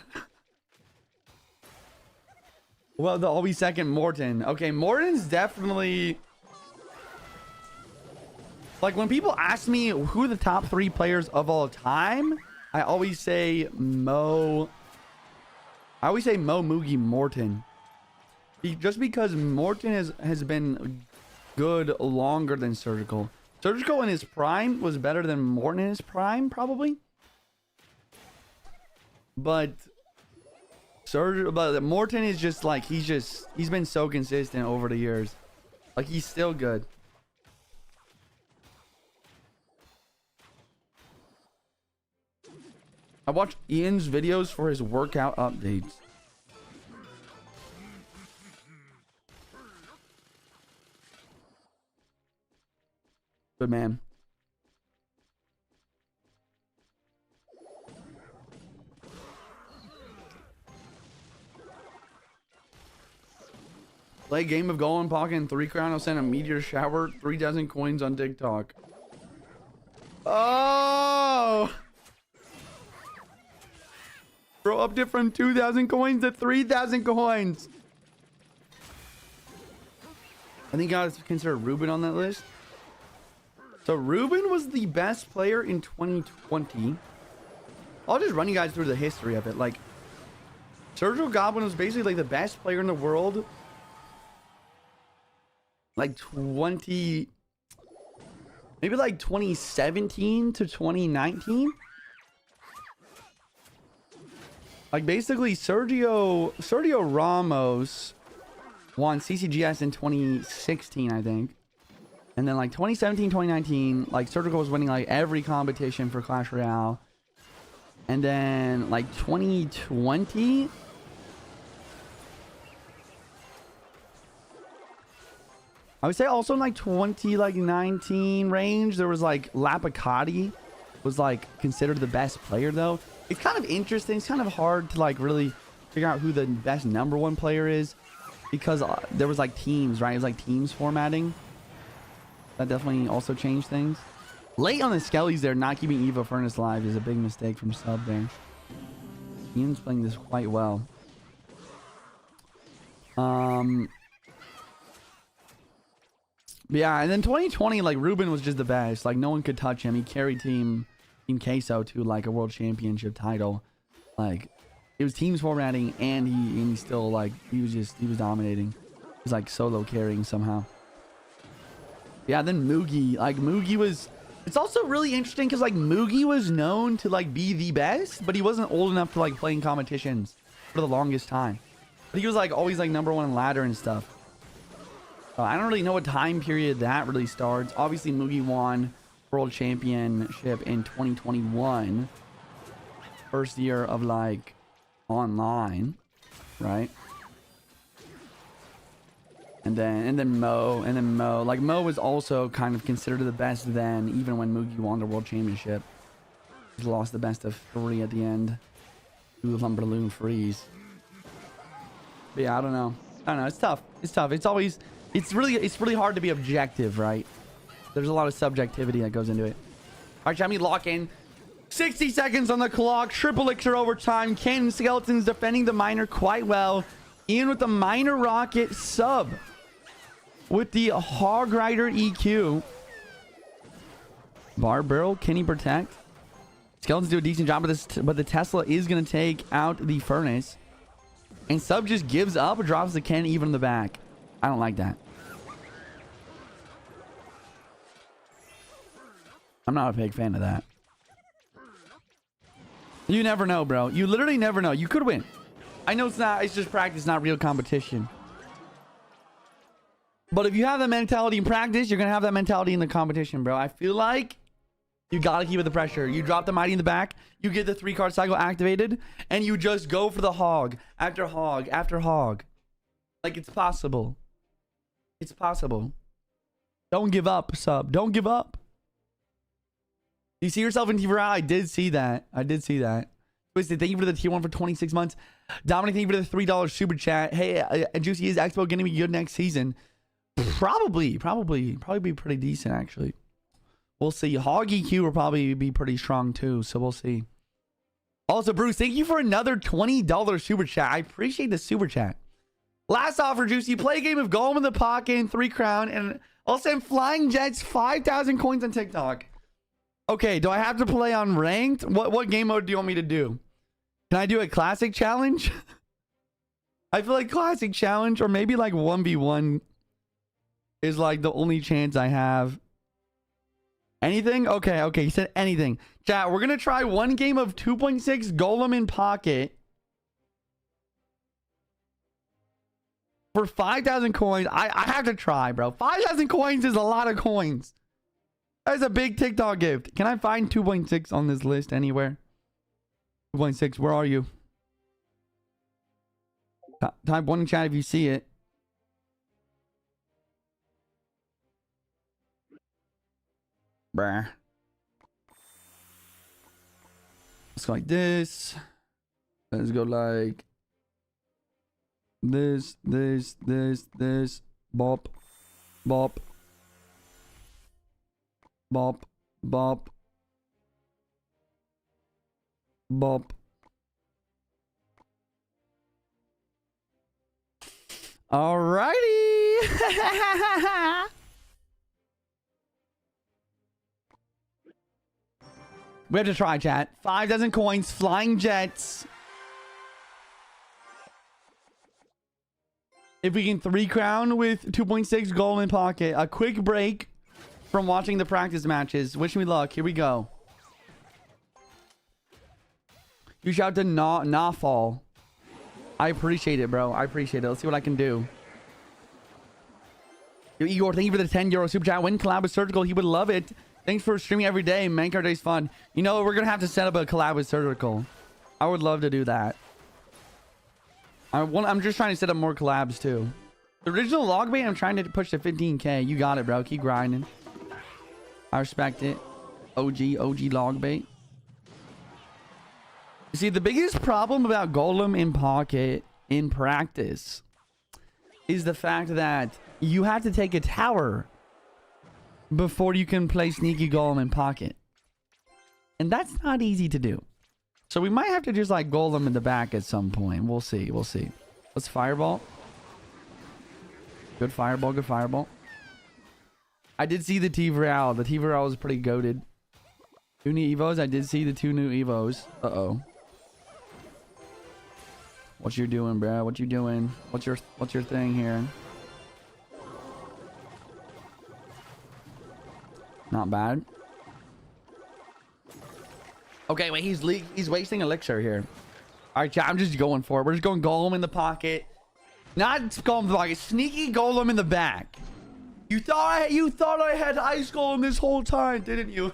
Well, the Obi second Morton. Okay, Morton's definitely... Like, when people ask me who are the top 3 players of all time, I always say Mo... I always say Mo, Moogie, Morton. Just because Morton has been good longer than Surgical. Surgical in his prime was better than Morton in his prime, probably. But Morton is just like, he's been so consistent over the years. Like, he's still good. I watch Ian's videos for his workout updates. Good man. Play game of Golem Pocket and 3 crown. I'll send a meteor shower. 3 dozen coins on TikTok. Oh! Bro, upped it from 2,000 coins to 3,000 coins. I think I would consider Ruben on that list. So Ruben was the best player in 2020. I'll just run you guys through the history of it. Like, Sergio Goblin was basically like the best player in the world. Like maybe like 2017 to 2019. Like basically Sergio Ramos won CCGS in 2016, I think. And then like 2017, 2019, like Sergio was winning like every competition for Clash Royale. And then like 2020, I would say also in like 2019 range, there was like Lapicati was like considered the best player though. It's kind of interesting. It's kind of hard to like really figure out who the best #1 player is because there was like teams, right? It was like teams formatting. That definitely also changed things. Late on the Skellies there, not keeping Evo Furnace live is a big mistake from Sub there. Ian's playing this quite well. Yeah, and then 2020, like Ruben was just the best. Like no one could touch him. He carried Team Queso to like a world championship title. Like it was teams formatting, and he still like he was dominating. He was like solo carrying somehow. Yeah, then Mugi, like Mugi was. It's also really interesting because like Mugi was known to like be the best, but he wasn't old enough to like play in competitions for the longest time. But he was like always like #1 in ladder and stuff. I don't really know what time period that really starts. Obviously, Mugi won World Championship in 2021. First year of like online, right? And then Mo. Like Mo was also kind of considered the best then, even when Mugi won the World Championship. He lost the best of 3 at the end to Lumberloon Freeze. But yeah, I don't know. It's tough. It's really hard to be objective, right? There's a lot of subjectivity that goes into it. All right, Jamie, lock in. 60 seconds on the clock. Triple elixir overtime. Cannon Skeletons defending the miner quite well. Ian with the miner rocket sub. With the Hog Rider EQ. Bar barrel, can he protect? Skeletons do a decent job of this, but the Tesla is going to take out the furnace. And sub just gives up, drops the cannon even in the back. I don't like that. I'm not a big fan of that. You never know, bro. You literally never know. You could win. I know it's just practice, not real competition. But if you have that mentality in practice, you're going to have that mentality in the competition, bro. I feel like you got to keep it the pressure. You drop the Mighty in the back, you get the 3-card cycle activated, and you just go for the hog after hog after hog. Like, it's possible. It's possible. Don't give up, sub. Don't give up. You see yourself in T4? I did see that. Twisted, thank you for the tier 1 for 26 months. Dominic, thank you for the $3 super chat. Hey, Juicy, is Expo going to be good next season? Probably be pretty decent, actually. We'll see. Hog EQ will probably be pretty strong, too, so we'll see. Also, Bruce, thank you for another $20 super chat. I appreciate the super chat. Last offer, Juicy. Play a game of Golem in the Pocket and 3 crown, and I'll send Flying Jets 5,000 coins on TikTok. Okay, do I have to play on ranked? What game mode do you want me to do? Can I do a classic challenge? I feel like classic challenge or maybe like 1v1 is like the only chance I have. Anything? Okay, he said anything. Chat, we're going to try one game of 2.6 Golem in Pocket for 5,000 coins. I have to try, bro. 5,000 coins is a lot of coins. That's a big TikTok gift. Can I find 2.6 on this list anywhere? 2.6, where are you? Type 1 in chat if you see it. Bruh. Let's go like this. Let's go like this. Bop. Bop. Bop. Bop. Alrighty. We have to try, chat. 5 dozen coins, flying jets. If we can 3 crown with 2.6 gold in pocket. A quick break from watching the practice matches. Wish me luck. Here we go. You shout to nah fall. I appreciate it, bro. I appreciate it. Let's see what I can do. Yo, Igor, thank you for the 10 euro super chat. When collab with Surgical, he would love it. Thanks for streaming every day. Mancard Day's fun. You know, we're going to have to set up a collab with Surgical. I would love to do that. I'm just trying to set up more collabs, too. The original log bait, I'm trying to push to 15K. You got it, bro. Keep grinding. I respect it. OG log bait. You see, the biggest problem about Golem in pocket in practice is the fact that you have to take a tower before you can play Sneaky Golem in pocket. And that's not easy to do. So we might have to just like Golem in the back at some point. We'll see. We'll see. Let's fireball. Good fireball. Good fireball. I did see the T-Royale. The T-Royale was pretty goated. 2 new Evos. I did see the 2 new Evos. Uh-oh. What you doing, bro? What you doing? What's your thing here? Not bad. Okay, wait, he's wasting elixir here. All right, chat, I'm just going for it. We're just going Golem in the pocket. Not Golem in the pocket. Sneaky Golem in the back. You thought I had Ice Golem this whole time, didn't you?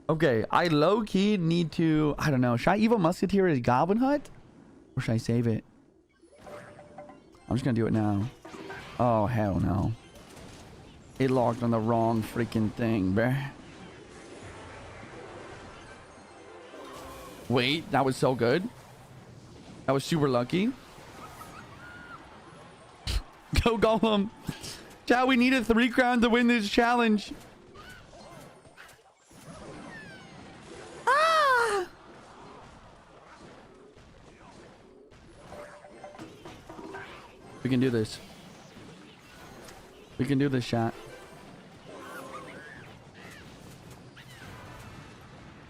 Okay, I low-key need to... I don't know. Should I Evil Musketeer his Goblin Hut? Or should I save it? I'm just gonna do it now. Oh, hell no. It logged on the wrong freaking thing, bruh. Wait, that was so good. That was super lucky. Go Golem. Chat, we needed 3 crowns to win this challenge. Ah! We can do this. We can do this, chat.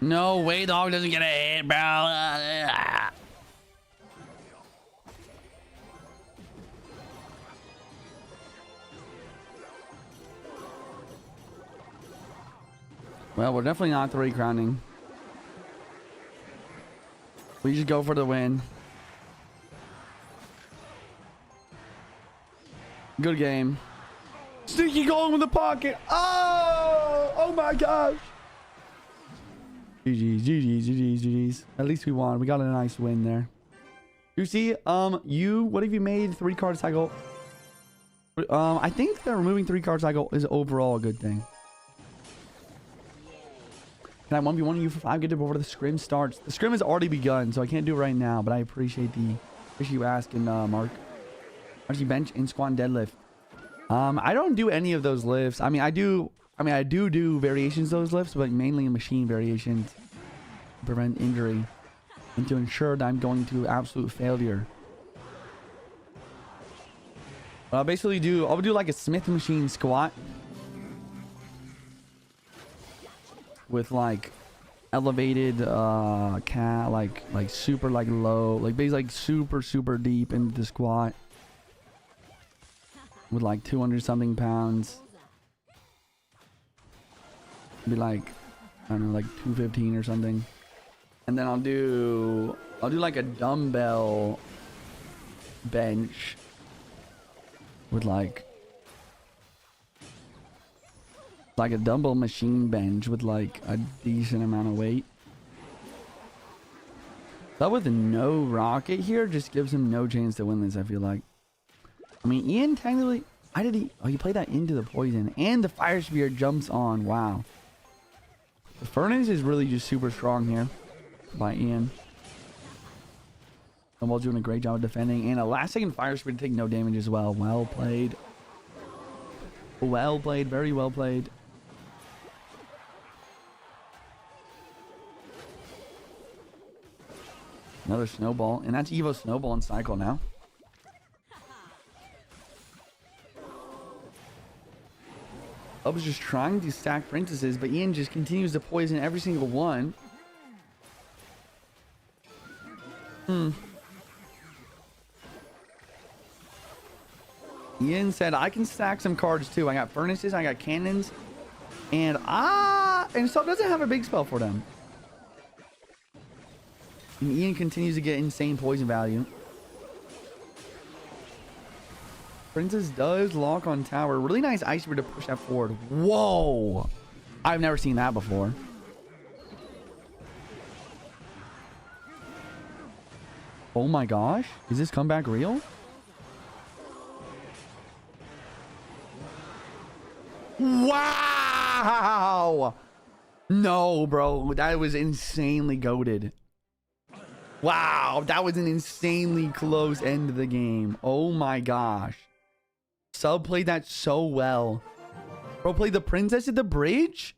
No way, dog doesn't get a hit, bro. Well, we're definitely not 3 crowning. We just go for the win. Good game. Sneaky Golem in the pocket. Oh my gosh. GG's. At least we won. We got a nice win there. You see, what have you made? 3 card cycle. I think that removing 3 card cycle is overall a good thing. Can I 1v1 you for 5 get it before the scrim starts? The scrim has already begun, so I can't do it right now, but I appreciate you asking, Mark. Actually, bench and squat and deadlift. I don't do any of those lifts. I do variations of those lifts, but mainly machine variations to prevent injury and to ensure that I'm going to absolute failure. But I'll do like a Smith machine squat with like elevated like super like low, like basically like super deep into the squat with like 200 something pounds. Be like, I don't know, like 215 or something. And then I'll do like a dumbbell bench with like a dumbbell machine bench with like a decent amount of weight. That with no rocket here just gives him no chance to win this, I feel like. I mean, Ian technically, he played that into the poison and the fire spear jumps on. Wow. The furnace is really just super strong here by Ian. Snowball's doing a great job of defending, and a last second fire spear to take no damage as well. Well played. Well played, very well played. Another snowball. And that's Evo snowball and cycle now. I was just trying to stack princesses, but Ian just continues to poison every single one. Ian said, I can stack some cards too. I got furnaces, I got cannons, and Sub doesn't have a big spell for them. And Ian continues to get insane poison value. Princess does lock on tower. Really nice ice spear to push that forward. Whoa! I've never seen that before. Oh my gosh. Is this comeback real? Wow! No, bro. That was insanely goated. Wow. That was an insanely close end of the game. Oh my gosh. Sub played that so well. Bro played the princess at the bridge?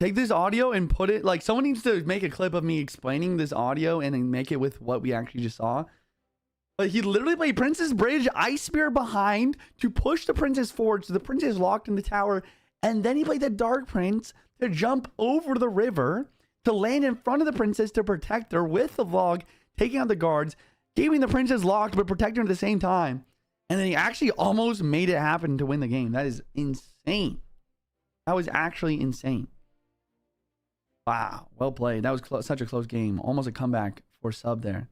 Take this audio and put it... Like, someone needs to make a clip of me explaining this audio and then make it with what we actually just saw. But he literally played Princess Bridge, Ice Spear behind to push the princess forward so the princess is locked in the tower. And then he played the Dark Prince to jump over the river to land in front of the princess to protect her with the log, taking out the guards, keeping the princess locked but protecting her at the same time. And then he actually almost made it happen to win the game. That is insane. That was actually insane. Wow. Well played. That was such a close game. Almost a comeback for Sub there.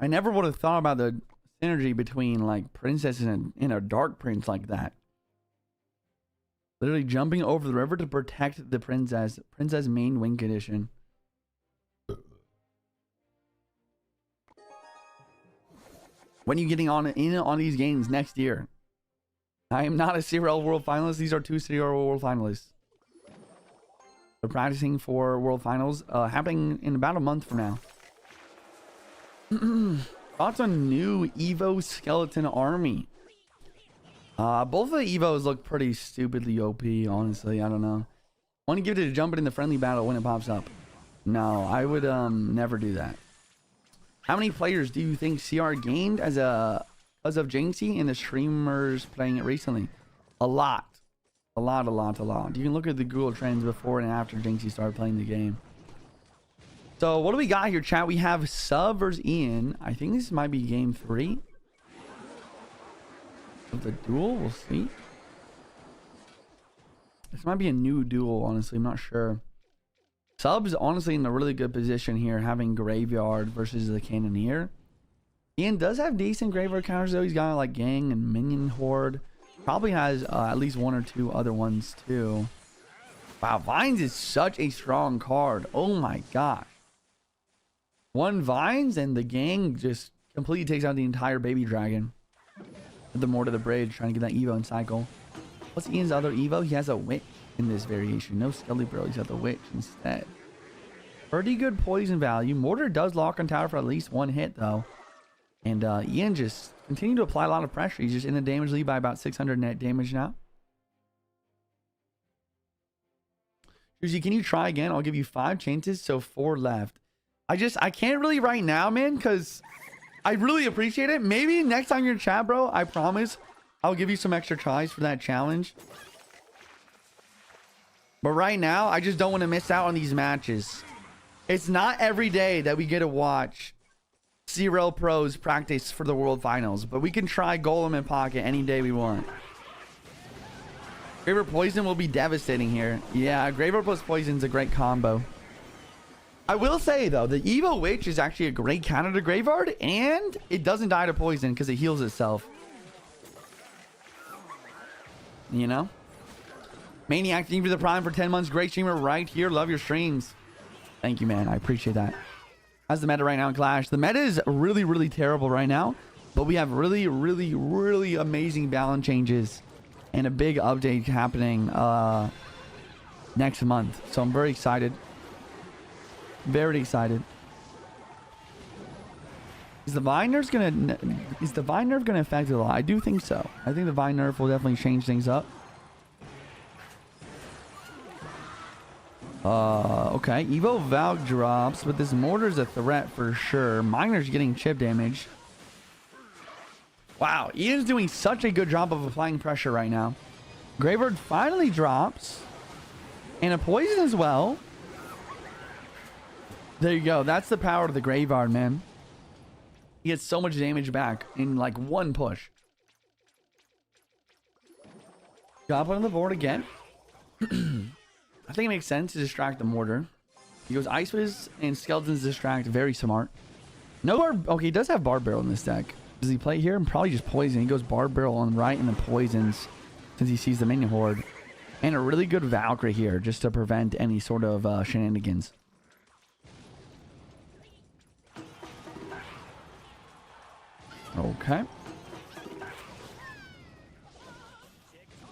I never would have thought about the synergy between like princesses and a dark prince like that. Literally jumping over the river to protect the princess. Princess main win condition. When are you getting on these games next year? I am not a CRL World Finalist. These are two CRL World Finalists. They're practicing for World Finals happening in about a month from now. Thoughts on new Evo Skeleton Army? Both of the Evos look pretty stupidly OP, honestly. I don't know. Want to give it a jump in the friendly battle when it pops up? No, I would never do that. How many players do you think CR gained as of Jinxie and the streamers playing it recently? A lot. A lot. You can look at the Google Trends before and after Jinxie started playing the game. So what do we got here, chat? We have Sub versus Ian. I think this might be game 3 of the duel. We'll see. This might be a new duel, honestly. I'm not sure. Sub's honestly in a really good position here, having Graveyard versus the Cannoneer. Ian does have decent Graveyard counters, though. He's got like Gang and Minion Horde. Probably has at least 1 or 2 other ones, too. Wow, Vines is such a strong card. Oh my gosh. 1 Vines and the Gang just completely takes out the entire baby dragon. The more to the bridge, trying to get that Evo and cycle. What's Ian's other Evo? He has a Witch in this variation. No Skelly Bro, he's got the Witch instead. Pretty good poison value. Mortar does lock on tower for at least 1 hit, though. And Ian just continued to apply a lot of pressure. He's just in the damage lead by about 600 net damage now. Juicy, can you try again? I'll give you 5 chances, so 4 left. I can't really right now, man, because I really appreciate it. Maybe next time you're in chat, bro, I promise I'll give you some extra tries for that challenge. But right now, I just don't want to miss out on these matches. It's not every day that we get to watch CRL pros practice for the World Finals, but we can try Golem and Pocket any day we want. Graveyard Poison will be devastating here. Yeah, Graveyard plus Poison is a great combo. I will say, though, the Evo Witch is actually a great counter to Graveyard, and it doesn't die to poison because it heals itself. You know? Maniac, thank you for the Prime for 10 months. Great streamer right here. Love your streams. Thank you, man. I appreciate that. How's the meta right now in Clash? The meta is really, really terrible right now, but we have really, really, really amazing balance changes and a big update happening next month. So I'm very excited. Very excited. Is the Vine nerf gonna affect it a lot? I do think so. I think the Vine nerf will definitely change things up. Okay. Evo Valk drops, but this mortar's a threat for sure. Miner's getting chip damage. Wow, Ian's doing such a good job of applying pressure right now. Graveyard finally drops. And a poison as well. There you go. That's the power of the Graveyard, man. He gets so much damage back in like one push. Drop on the board again. I think it makes sense to distract the mortar. He goes Ice Fizz and Skeletons distract. Very smart. No bar. Okay, he does have Barb Barrel in this deck. Does he play here? Probably just poison. He goes Barb Barrel on right and then poisons since he sees the minion horde. And a really good Valkyrie here just to prevent any sort of shenanigans. Okay.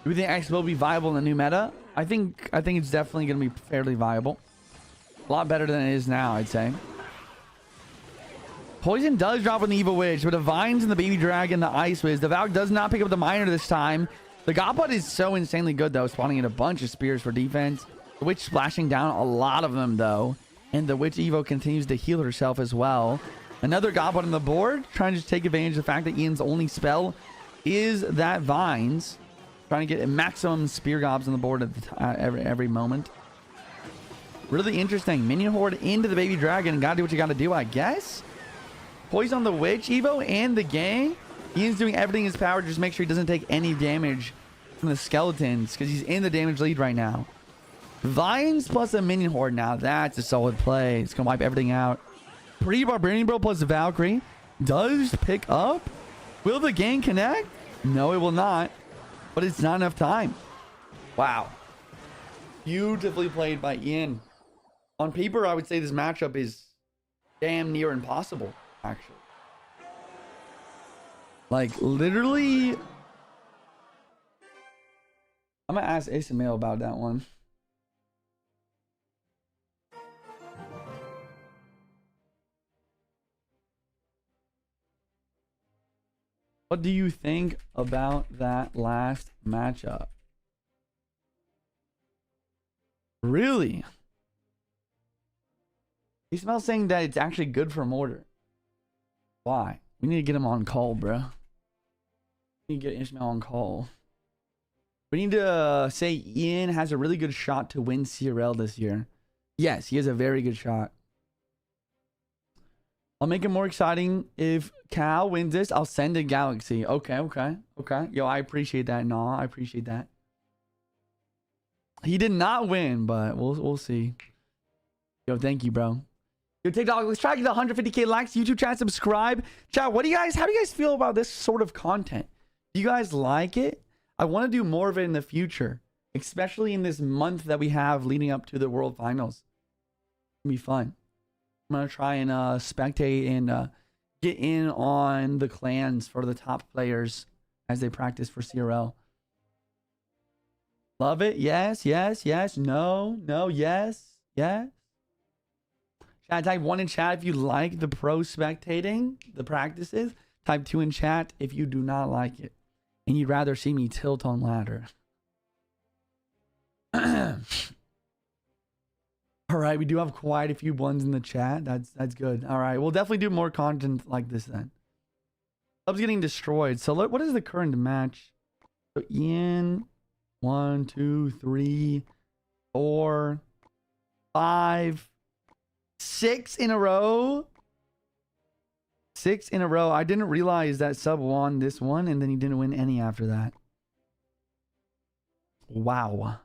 Do we think X will be viable in the new meta? I think it's definitely going to be fairly viable. A lot better than it is now, I'd say. Poison does drop on the Evil Witch, but the Vines and the Baby Dragon, the Ice Wiz. The Valk does not pick up the Miner this time. The Godbud is so insanely good, though, spawning in a bunch of spears for defense. The Witch splashing down a lot of them, though. And the Witch Evo continues to heal herself as well. Another Godbud on the board, trying to just take advantage of the fact that Ian's only spell is that Vines. Trying to get maximum spear gobs on the board at every moment. Really interesting. Minion Horde into the Baby Dragon. And gotta do what you gotta do, I guess. Poison on the Witch Evo and the gang. Ian's doing everything in his power to just make sure he doesn't take any damage from the Skeletons because he's in the damage lead right now. Vines plus a Minion Horde now. That's a solid play. It's gonna wipe everything out. Pre-Barbarian Bro plus the Valkyrie does pick up. Will the gang connect? No, it will not. But it's not enough time. Wow. Beautifully played by Ian. On paper, I would say this matchup is damn near impossible, actually. Like, literally... I'm going to ask Ismail about that one. What do you think about that last matchup? Really? Ismail's saying that it's actually good for Mortar. Why? We need to get him on call, bro. We need to get Ismail on call. We need to say Ian has a really good shot to win CRL this year. Yes, he has a very good shot. I'll make it more exciting if Cal wins this. I'll send a Galaxy. Okay. Yo, I appreciate that. No, I appreciate that. He did not win, but we'll see. Yo, thank you, bro. Yo, TikTok, let's try to get 150k likes. YouTube chat, subscribe. Chat, how do you guys feel about this sort of content? Do you guys like it? I want to do more of it in the future, especially in this month that we have leading up to the World Finals. It'll be fun. I'm going to try and spectate and get in on the clans for the top players as they practice for CRL. Love it. Yes. No. Yes. Chat, type 1 in chat if you like the pro spectating, the practices. Type 2 in chat if you do not like it. And you'd rather see me tilt on ladder. All right, we do have quite a few ones in the chat. That's good. All right, we'll definitely do more content like this then. Sub's getting destroyed. So what is the current match? So Ian, 1, 2, 3, 4, 5, 6 in a row. 6 in a row. I didn't realize that Sub won this one and then he didn't win any after that. Wow.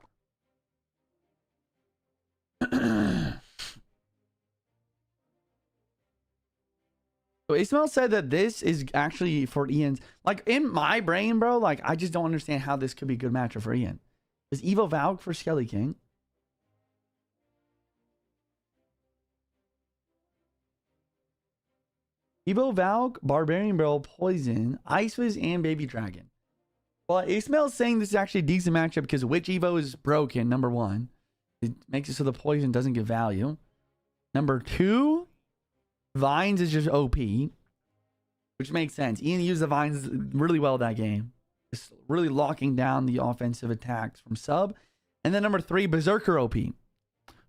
So Ismail said that this is actually for Ian's, like in my brain, bro, like I just don't understand how this could be a good matchup for Ian. Is Evo Valk for Skelly King? Evo Valk, Barbarian Barrel, Poison, Ice Fizz, and Baby Dragon. Well, Ismail's saying this is actually a decent matchup because Witch Evo is broken, number 1. It makes it so the poison doesn't get value. Number 2, Vines is just OP, which makes sense. Ian used the Vines really well that game. Just really locking down the offensive attacks from Sub. And then number 3, Berserker OP.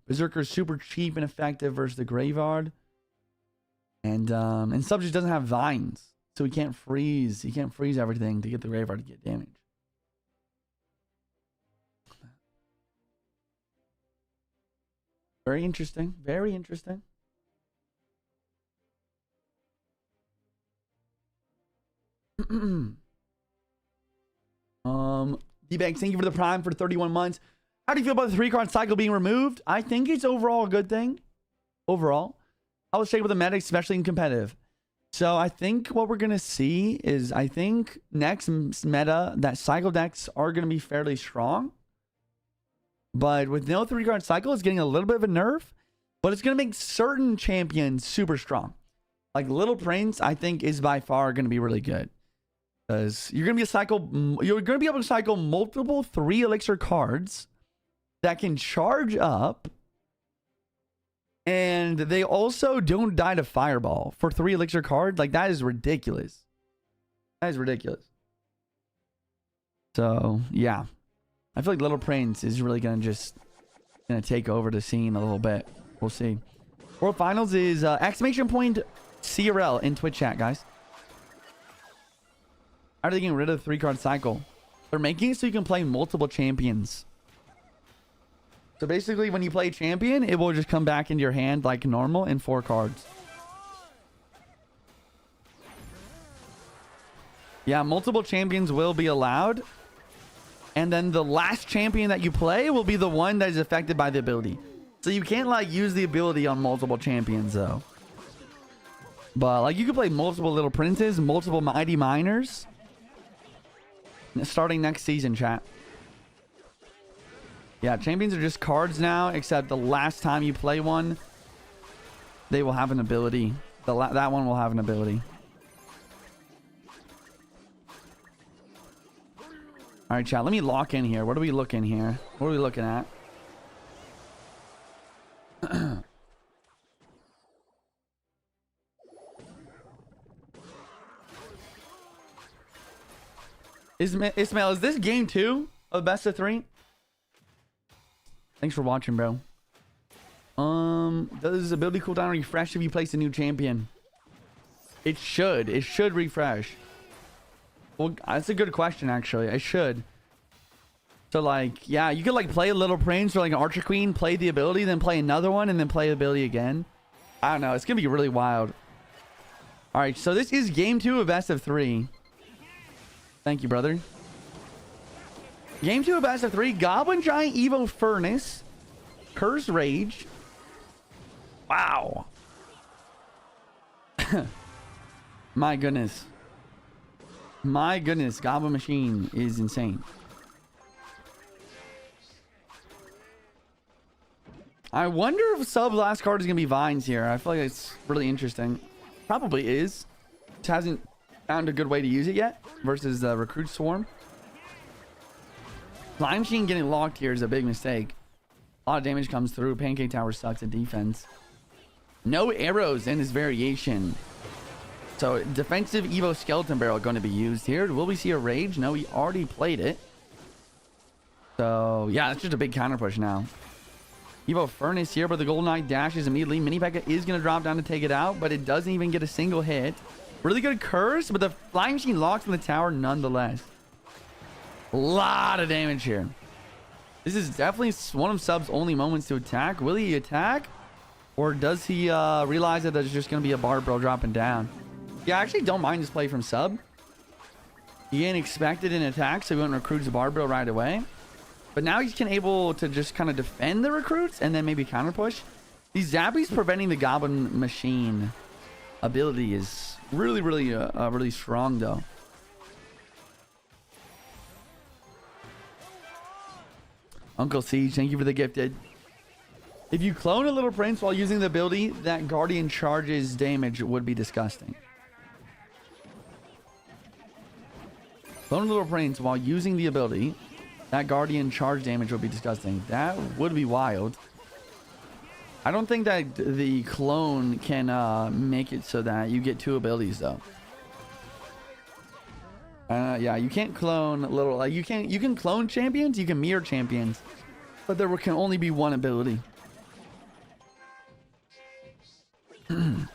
Berserker's super cheap and effective versus the Graveyard. And Sub just doesn't have vines. So he can't freeze. He can't freeze everything to get the Graveyard to get damage. Very interesting. Very interesting. D-Banks, thank you for the Prime for 31 months. How do you feel about the 3-card cycle being removed? I think it's overall a good thing. Overall. I was shaking with the meta, especially in competitive. So I think what we're going to see is, I think next meta, that cycle decks are going to be fairly strong. But with no 3-card cycle, it's getting a little bit of a nerf. But it's going to make certain champions super strong. Like Little Prince, I think, is by far going to be really good. Because you're going to be able to cycle multiple 3 elixir cards that can charge up. And they also don't die to Fireball for 3 elixir cards. Like, that is ridiculous. That is ridiculous. So, yeah. I feel like Little Prince is really going to take over the scene a little bit. We'll see. World Finals is exclamation point CRL in Twitch chat, guys. How are they getting rid of the 3-card cycle? They're making it so you can play multiple champions. So basically, when you play champion, it will just come back into your hand like normal in 4 cards. Yeah, multiple champions will be allowed. And then the last champion that you play will be the one that is affected by the ability. So you can't like use the ability on multiple champions though. But like you can play multiple Little Princes, multiple Mighty Miners. Starting next season, chat. Yeah, champions are just cards now, except the last time you play one, they will have an ability. That one will have an ability. All right, chat, let me lock in here. What are we looking here? What are we looking at? Ismail, is this game 2 of best of 3? Thanks for watching, bro. Does ability cooldown refresh if you place a new champion? It should. It should refresh. Well, that's a good question, actually. It should. So, like, yeah, you could, like, play a Little Prince or, like, an Archer Queen, play the ability, then play another one, and then play the ability again. I don't know. It's going to be really wild. All right, so this is game 2 of best of 3. Thank you, brother. Game 2 of best of 3. Goblin Giant Evo Furnace. Curse Rage. Wow. My goodness. My goodness. Goblin Machine is insane. I wonder if Sub's last card is going to be Vines here. I feel like it's really interesting. Probably is. Just hasn't found a good way to use it yet versus Recruit Swarm. Slime Machine getting locked here is a big mistake. A lot of damage comes through. Pancake Tower sucks at defense. No arrows in this variation. So defensive Evo Skeleton Barrel going to be used here. Will we see a Rage? No, we already played it. So yeah, it's just a big counter push now. Evo Furnace here, but the Golden Knight dashes immediately. Mini P.E.K.K.A is going to drop down to take it out, but it doesn't even get a single hit. Really good curse, but the Flying Machine locks in the tower nonetheless. A lot of damage here. This is definitely one of Sub's only moments to attack. Will he attack? Or does he realize that there's just going to be a Barbell dropping down? Yeah, I actually don't mind this play from Sub. He ain't expected an attack, so he went and recruits the Barbell right away. But now he's able to just kind of defend the recruits and then maybe counter push. These Zappies preventing the Goblin Machine ability is really strong though. Uncle Siege, thank you for the gifted. If you clone a Little Prince while using the ability, that Guardian charges damage would be disgusting. Clone a Little Prince while using the ability, that Guardian charge damage would be disgusting. That would be wild. I don't think that the clone can make it so that you get 2 abilities though. Yeah, you can't clone little. Like you can clone champions, you can mirror champions, but there can only be 1 ability. All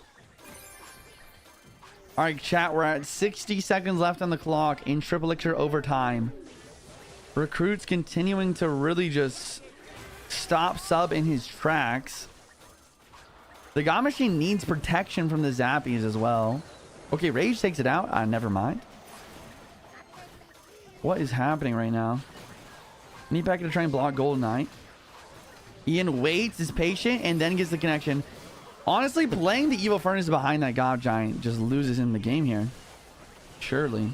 right, chat, we're at 60 seconds left on the clock in triple elixir overtime. Recruit's continuing to really just stop Sub in his tracks. The God Machine needs protection from the Zappies as well. Okay, Rage takes it out. Never mind. What is happening right now? Need back to try and block Gold Knight. Ian waits, is patient, and then gets the connection. Honestly, playing the Evil Furnace behind that God Giant just loses in the game here. Surely.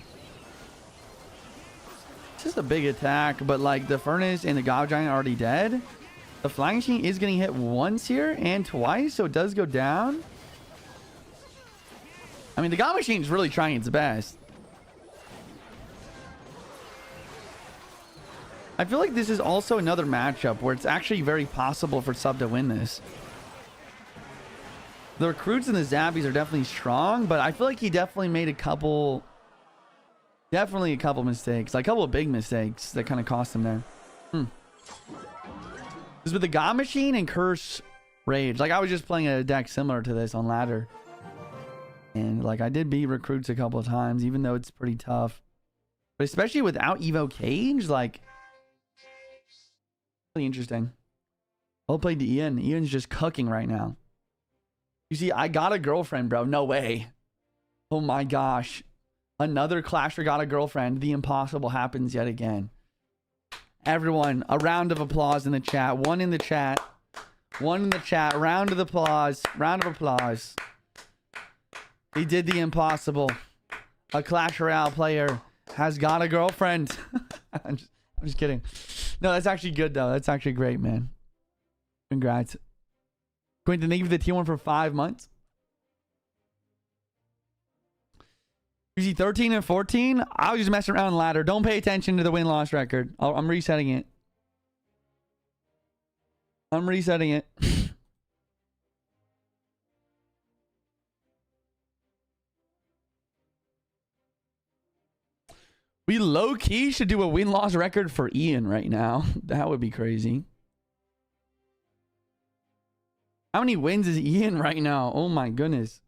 It's just a big attack, but like the Furnace and the God Giant are already dead. The Flying Machine is getting hit once here and twice, so it does go down. I mean, the God Machine is really trying its best. I feel like this is also another matchup where it's actually very possible for Sub to win this. The Recruits and the Zappies are definitely strong, but I feel like he definitely made a couple mistakes. Like a couple of big mistakes that kind of cost him there. This is with the God Machine and Curse Rage. Like I was just playing a deck similar to this on ladder. And like I did beat Recruits a couple of times, even though it's pretty tough. But especially without Evo Cage, like really interesting. Well played to Ian. Ian's just cooking right now. You see, I got a girlfriend, bro. No way. Oh my gosh. Another Clasher got a girlfriend. The impossible happens yet again. Everyone, a round of applause in the chat. One in the chat. One in the chat. Round of applause. Round of applause. He did the impossible. A Clash Royale player has got a girlfriend. I'm just kidding. No, that's actually good, though. That's actually great, man. Congrats. Quentin, thank you for the tier 1 for 5 months. Usually 13 and 14. I was just messing around ladder. Don't pay attention to the win-loss record. I'm resetting it. I'm resetting it. We low-key should do a win-loss record for Ian right now. That would be crazy. How many wins is Ian right now? Oh my goodness.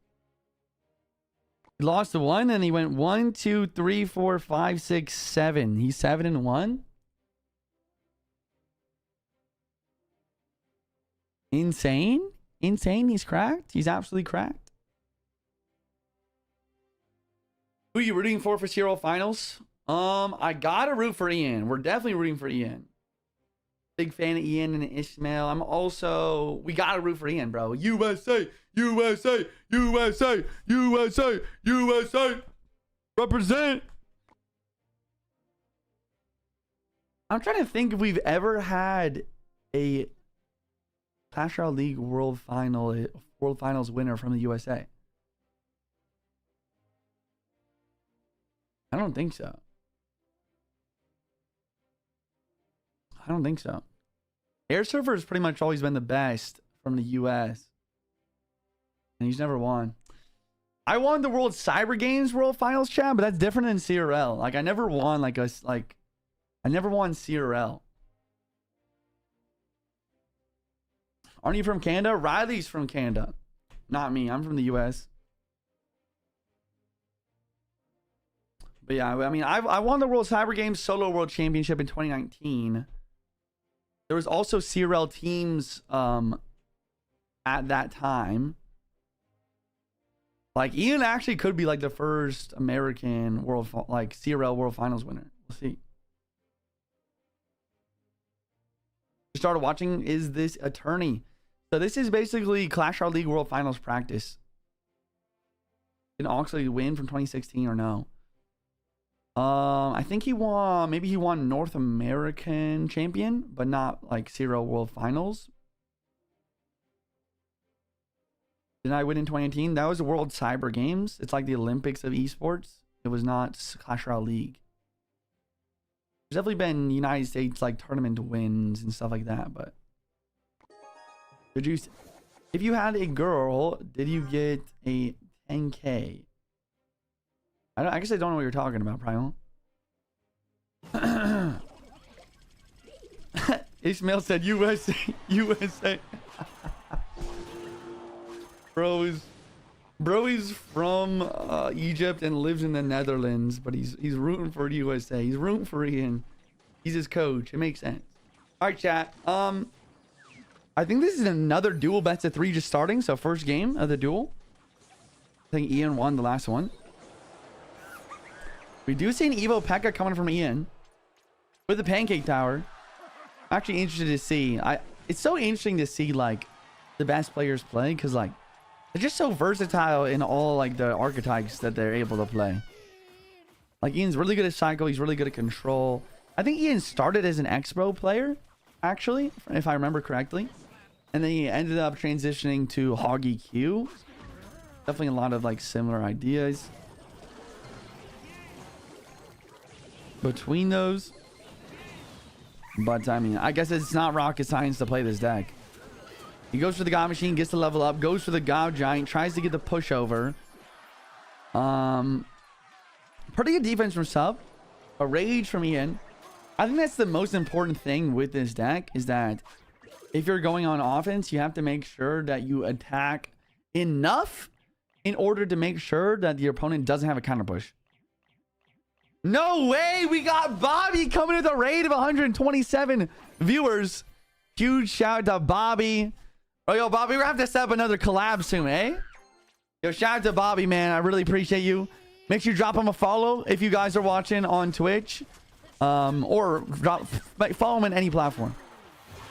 He lost to 1 and he went 1, 2, 3, 4, 5, 6, 7. He's 7-1. Insane. Insane. He's cracked. He's absolutely cracked. Who are you rooting for Serial Finals? I gotta root for Ian. We're definitely rooting for Ian. Big fan of Ian and Ishmael. I'm also... We gotta root for Ian, bro. USA! USA! USA! USA! USA! Represent! I'm trying to think if we've ever had a Clash Royale League World Finals winner from the USA. I don't think so. I don't think so. Air Surfer has pretty much always been the best from the US. And he's never won. I won the World Cyber Games World Finals, chat, but that's different than CRL. Like I never won I never won CRL. Aren't you from Canada? Riley's from Canada. Not me. I'm from the US. But yeah, I mean, I won the World Cyber Games Solo World Championship in 2019. There was also CRL teams at that time. Like Ian actually could be like the first American CRL World Finals winner. We'll see. You started watching Is This Attorney? So this is basically Clash Royale League World Finals practice. Did Oxley win from 2016 or no? I think he won. Maybe he won North American champion, but not like CRL World Finals. Did I win in 2018? That was the World Cyber Games. It's like the Olympics of esports. It was not Clash Royale League. There's definitely been United States like tournament wins and stuff like that, but did you? If you had a girl, did you get a 10K? I guess I don't know what you're talking about, Primal. Ishmael said USA, USA. Bro is from Egypt and lives in the Netherlands, but he's rooting for USA. He's rooting for Ian. He's his coach. It makes sense. All right, chat. I think this is another duel best of 3 just starting. So first game of the duel. I think Ian won the last one. We do see an Evo P.E.K.K.A coming from Ian with the Pancake Tower. I'm actually interested to see. It's so interesting to see like the best players play because like they're just so versatile in all like the archetypes that they're able to play. Like Ian's really good at cycle. He's really good at control. I think Ian started as an X-Bro player, actually, if I remember correctly. And then he ended up transitioning to Hoggy Q. Definitely a lot of like similar ideas between those. But I mean, I guess it's not rocket science to play this deck. He goes for the God Machine, gets the level up, goes for the God Giant, tries to get the pushover. Pretty good defense from Sub. A Rage from Ian. I think that's the most important thing with this deck is that if you're going on offense, you have to make sure that you attack enough in order to make sure that the opponent doesn't have a counter push. No way! We got Bobby coming to the raid of 127 viewers. Huge shout out to Bobby. Oh, yo, Bobby, we're gonna have to set up another collab soon, eh? Yo, shout out to Bobby, man. I really appreciate you. Make sure you drop him a follow if you guys are watching on Twitch. Or follow him on any platform.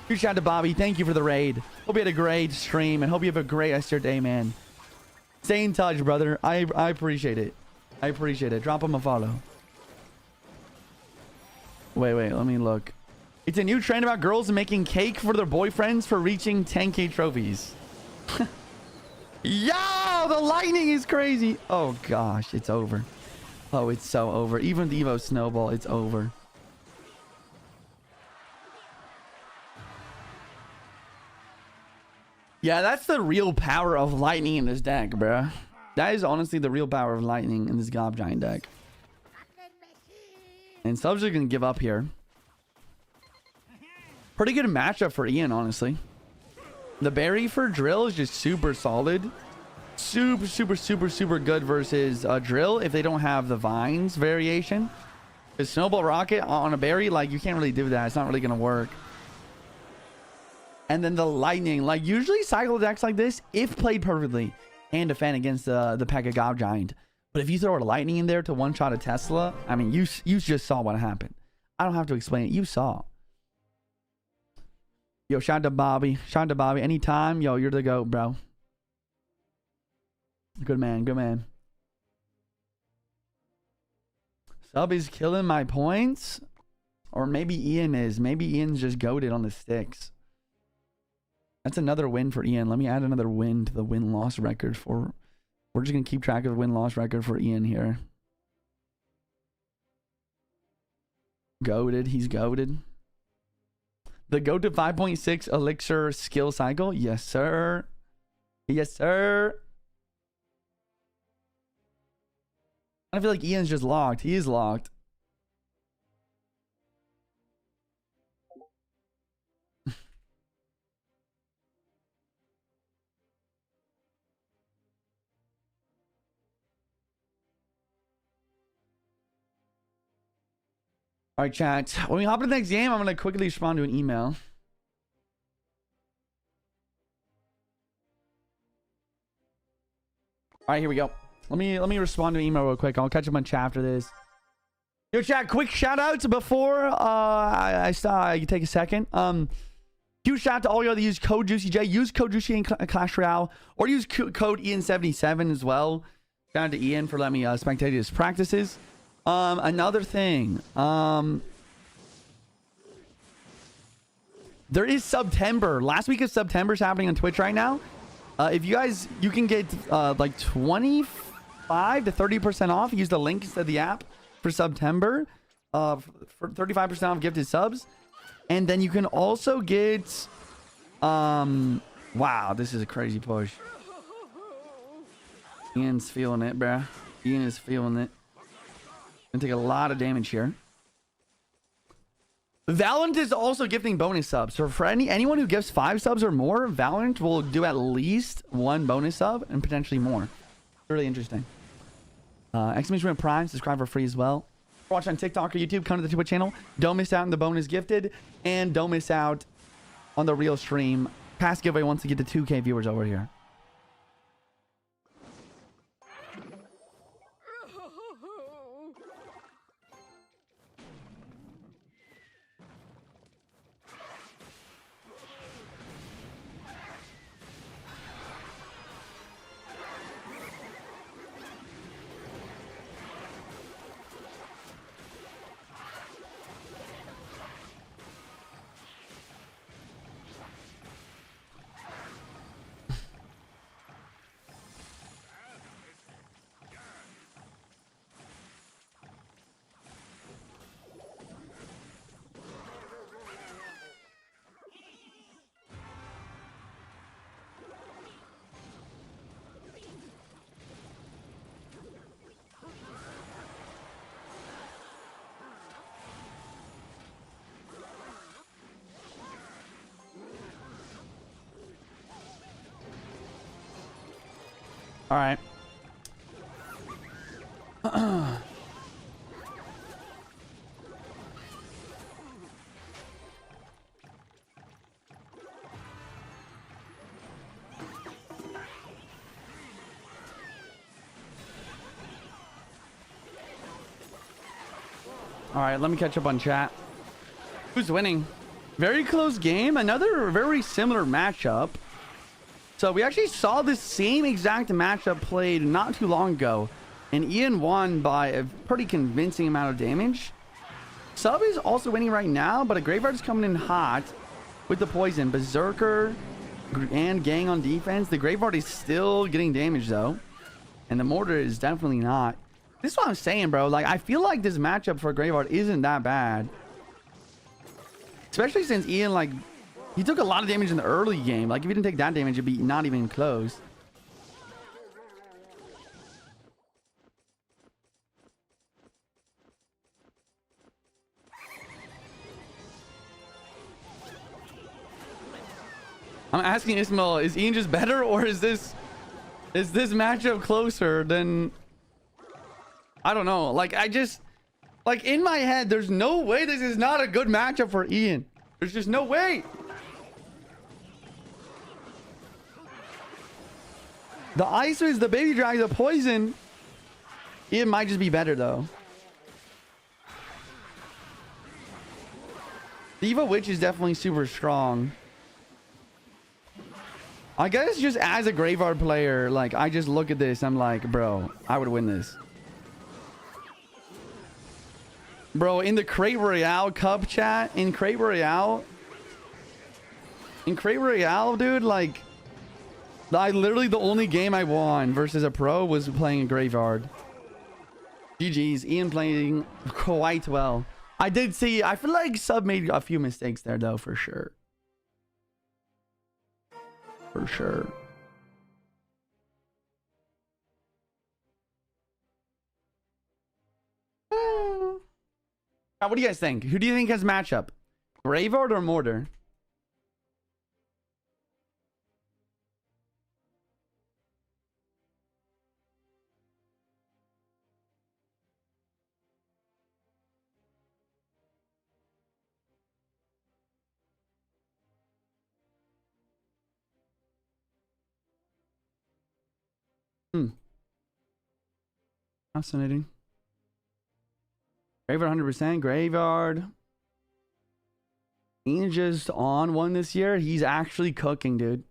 Huge shout out to Bobby. Thank you for the raid. Hope you had a great stream and hope you have a great rest of your day, man. Stay in touch, brother. I appreciate it. I appreciate it. Drop him a follow. Wait, let me look. It's a new trend about girls making cake for their boyfriends for reaching 10k trophies. Yo, the lightning is crazy. Oh gosh, it's over. Oh, it's so over. Even the Evo Snowball, it's over. Yeah, that's the real power of lightning in this deck, bruh. That is honestly the real power of lightning in this Gob Giant deck. And Sub's just gonna give up here. Pretty good matchup for Ian, honestly. The berry for Drill is just super solid. Super good versus Drill if they don't have the vines variation. The Snowball Rocket on a berry, like you can't really do that. It's not really gonna work. And then the lightning, like usually cycle decks like this, if played perfectly, can defend against the P.E.K.K.A Gob Giant. But if you throw a lightning in there to one-shot a Tesla, I mean, you just saw what happened. I don't have to explain it. You saw. Yo, shout out to Bobby. Shout out to Bobby. Anytime, yo, you're the GOAT, bro. Good man. Good man. Sub is killing my points. Or maybe Ian is. Maybe Ian's just goated on the sticks. That's another win for Ian. Let me add another win to the win-loss record for... We're just going to keep track of the win-loss record for Ian here. Goated. He's goated. The go to 5.6 elixir skill cycle. Yes, sir. Yes, sir. I feel like Ian's just locked. He is locked. All right, chat. When we hop into the next game, I'm going to quickly respond to an email. All right, here we go. Let me respond to an email real quick. I'll catch up on chat after this. Yo, chat, quick shout outs before I take a second. Huge shout out to all y'all that use code JuicyJ. Use code Juicy in Clash Royale, or use code Ian77 as well. Shout out to Ian for letting me spectate his practices. Another thing, there is September. Last week of September is happening on Twitch right now. If you guys, you can get like 25 to 30% off. Use the link to the app for September for 35% off gifted subs. And then you can also get, wow, this is a crazy push. Ian's feeling it, bruh. Ian is feeling it. Gonna take a lot of damage here. Valorant is also gifting bonus subs. So for anyone who gives 5 subs or more, Valorant will do at least 1 bonus sub and potentially more. Really interesting. Exclamation point Prime, subscribe for free as well. Watch on TikTok or YouTube, come to the Twitch channel. Don't miss out on the bonus gifted, and don't miss out on the real stream. Past giveaway wants to get to 2K viewers over here. All right. All right, let me catch up on chat. Who's winning? Very close game. Another very similar matchup. So we actually saw this same exact matchup played not too long ago, and Ian won by a pretty convincing amount of damage. Sub is also winning right now, but a Graveyard is coming in hot with the poison. Berserker and Gang on defense. The Graveyard is still getting damage though, and the Mortar is definitely not. This is what I'm saying, bro. Like, I feel like this matchup for Graveyard isn't that bad, especially since Ian, like, he took a lot of damage in the early game. Like, if he didn't take that damage, it'd be not even close. I'm asking Ismail, is Ian just better, or is this matchup closer than... I don't know. Like, like, in my head, there's no way this is not a good matchup for Ian. There's just no way. The Ice is the Baby Drag, the Poison. Ian might just be better, though. The Eva Witch is definitely super strong. I guess just as a Graveyard player, like, I just look at this, I'm like, bro, I would win this. Bro, in the Crate Royale Cup chat, in Crate Royale, dude, like, literally the only game I won versus a pro was playing a Graveyard. GG's, Ian playing quite well. I did see, I feel like Sub made a few mistakes there, though, for sure. For sure. What do you guys think? Who do you think has matchup? Graveyard or Mortar? Fascinating. Graveyard 100%. Graveyard. Ian just on one this year. He's actually cooking, dude.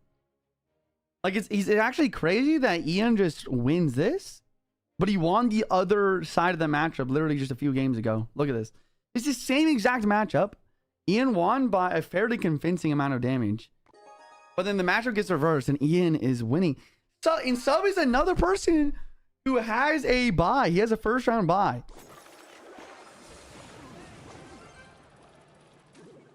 Like, it's actually crazy that Ian just wins this, but he won the other side of the matchup literally just a few games ago. Look at this. It's the same exact matchup. Ian won by a fairly convincing amount of damage, but then the matchup gets reversed and Ian is winning. So in Sub is another person who has a bye. He has a first round bye.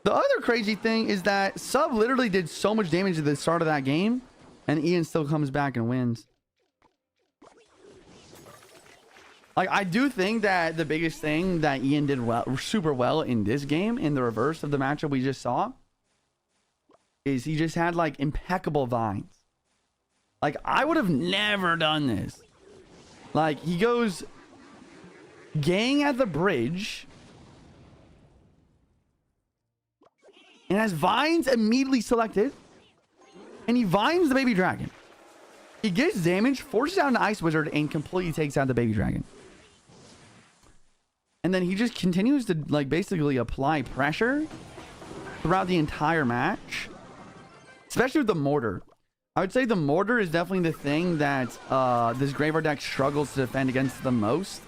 The other crazy thing is that Sub literally did so much damage at the start of that game, and Ian still comes back and wins. Like, I do think that the biggest thing that Ian did super well in this game, in the reverse of the matchup we just saw, is he just had, like, impeccable vines. Like, I would have never done this. Like, he goes gang at the bridge and has vines immediately selected, and he vines the baby dragon. He gets damage, forces out an ice wizard, and completely takes out the baby dragon. And then he just continues to, like, basically apply pressure throughout the entire match, especially with the mortar. I would say the mortar is definitely the thing that this graveyard deck struggles to defend against the most.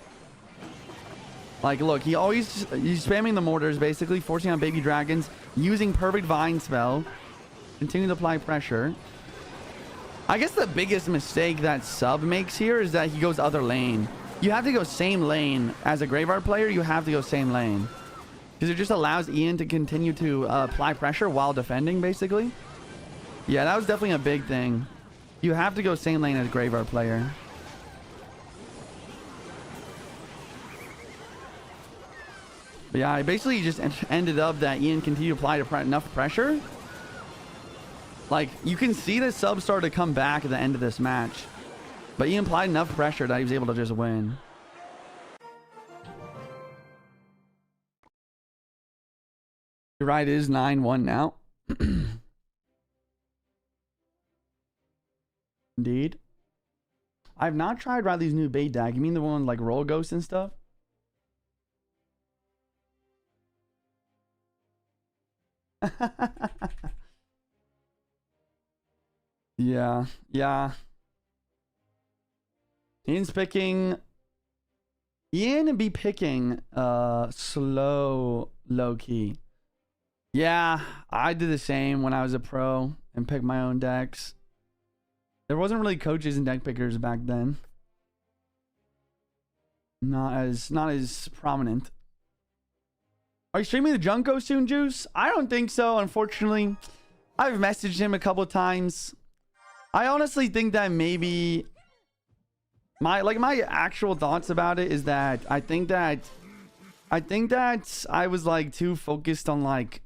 Like, look, he's spamming the mortars, basically forcing out baby dragons, using perfect vine spell, continuing to apply pressure. I guess the biggest mistake that Sub makes here is that he goes other lane. You have to go same lane. As a graveyard player, you have to go same lane, because it just allows Ian to continue to apply pressure while defending, basically. Yeah, that was definitely a big thing. You have to go same lane as a graveyard player. But yeah, basically just ended up that Ian continued to apply enough pressure. Like, you can see that Sub started to come back at the end of this match, but Ian applied enough pressure that he was able to just win. You're right, it is 9-1 now. Indeed. I have not tried Riley's new bait deck. You mean the one like roll ghosts and stuff? Yeah. Ian's picking. Ian be picking slow low key. Yeah, I did the same when I was a pro and picked my own decks. There wasn't really coaches and deck pickers back then. Not as prominent. Are you streaming the Junko soon, Juice? I don't think so, unfortunately. I've messaged him a couple of times. I honestly think that maybe my actual thoughts about it is that I think that I was like too focused on like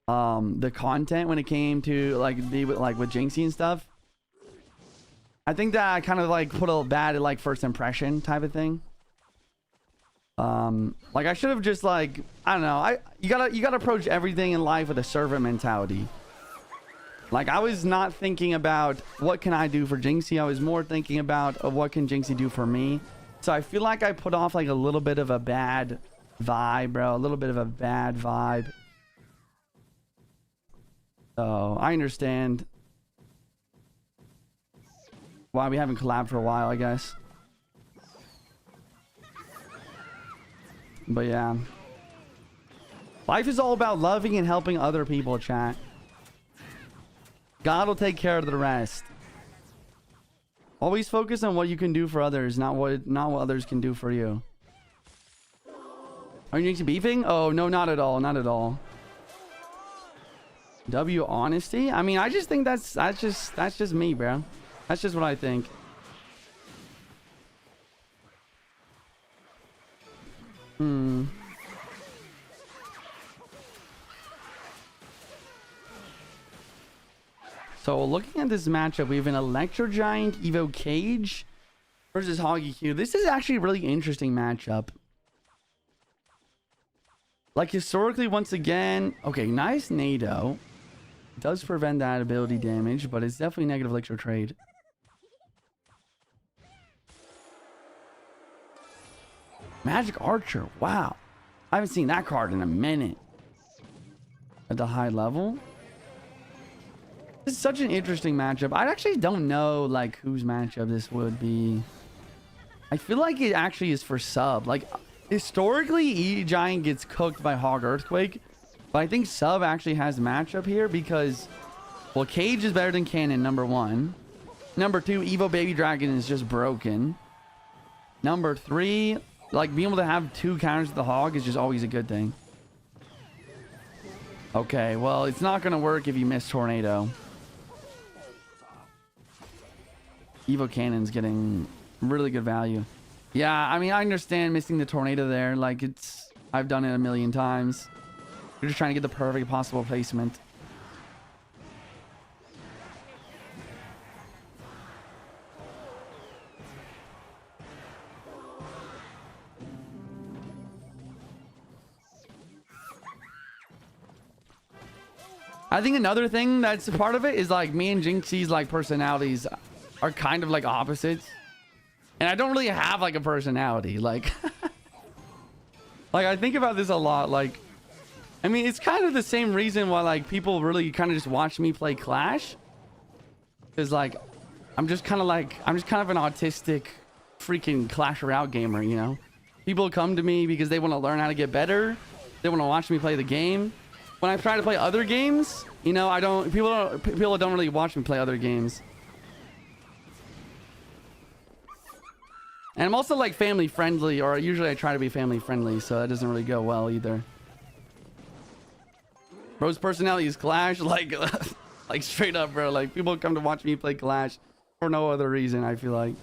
the content when it came to like with Jinxie and stuff. I think that I kind of like put a bad like first impression type of thing. Like I should have just like, I don't know, you gotta approach everything in life with a servant mentality. Like, I was not thinking about what can I do for Jinxie. I was more thinking about what can Jinxie do for me. So I feel like I put off like a little bit of a bad vibe, bro. A little bit of a bad vibe. So I understand why we haven't collabed for a while, I guess. But yeah. Life is all about loving and helping other people, chat. God will take care of the rest. Always focus on what you can do for others, not what others can do for you. Are you Jinxie beefing? Oh, no, not at all. Not at all. W honesty? I mean, I just think that's just me, bro. That's just what I think. So looking at this matchup, we have an Electro Giant Evo Cage versus Hoggy Q. This is actually a really interesting matchup. Like historically, once again, okay, nice Nado. Does prevent that ability damage, but it's definitely negative Electro Trade. Magic Archer, wow. I haven't seen that card in a minute. At the high level. This is such an interesting matchup. I actually don't know like whose matchup this would be. I feel like it actually is for Sub. Like historically, E Giant gets cooked by Hog Earthquake, but I think Sub actually has the matchup here because, well, Cage is better than Cannon, number one. Number two, Evo Baby Dragon is just broken. Number three, like being able to have two counters to the Hog is just always a good thing. Okay, well, it's not gonna work if you miss Tornado. Evo Cannon's getting really good value. Yeah, I mean, I understand missing the tornado there. Like, I've done it a million times. You're just trying to get the perfect possible placement. I think another thing that's a part of it is like me and Jinxie's like personalities are kind of like opposites. And I don't really have like a personality. Like, like I think about this a lot. Like, I mean, it's kind of the same reason why like people really kind of just watch me play Clash. Because like, I'm just kind of an autistic freaking Clash Royale gamer, you know? People come to me because they want to learn how to get better. They want to watch me play the game. When I try to play other games, you know, people don't really watch me play other games. And I'm also like family friendly, or usually I try to be family friendly, so that doesn't really go well either. Bro's personality is Clash, like, like straight up, bro. Like people come to watch me play Clash for no other reason. I feel like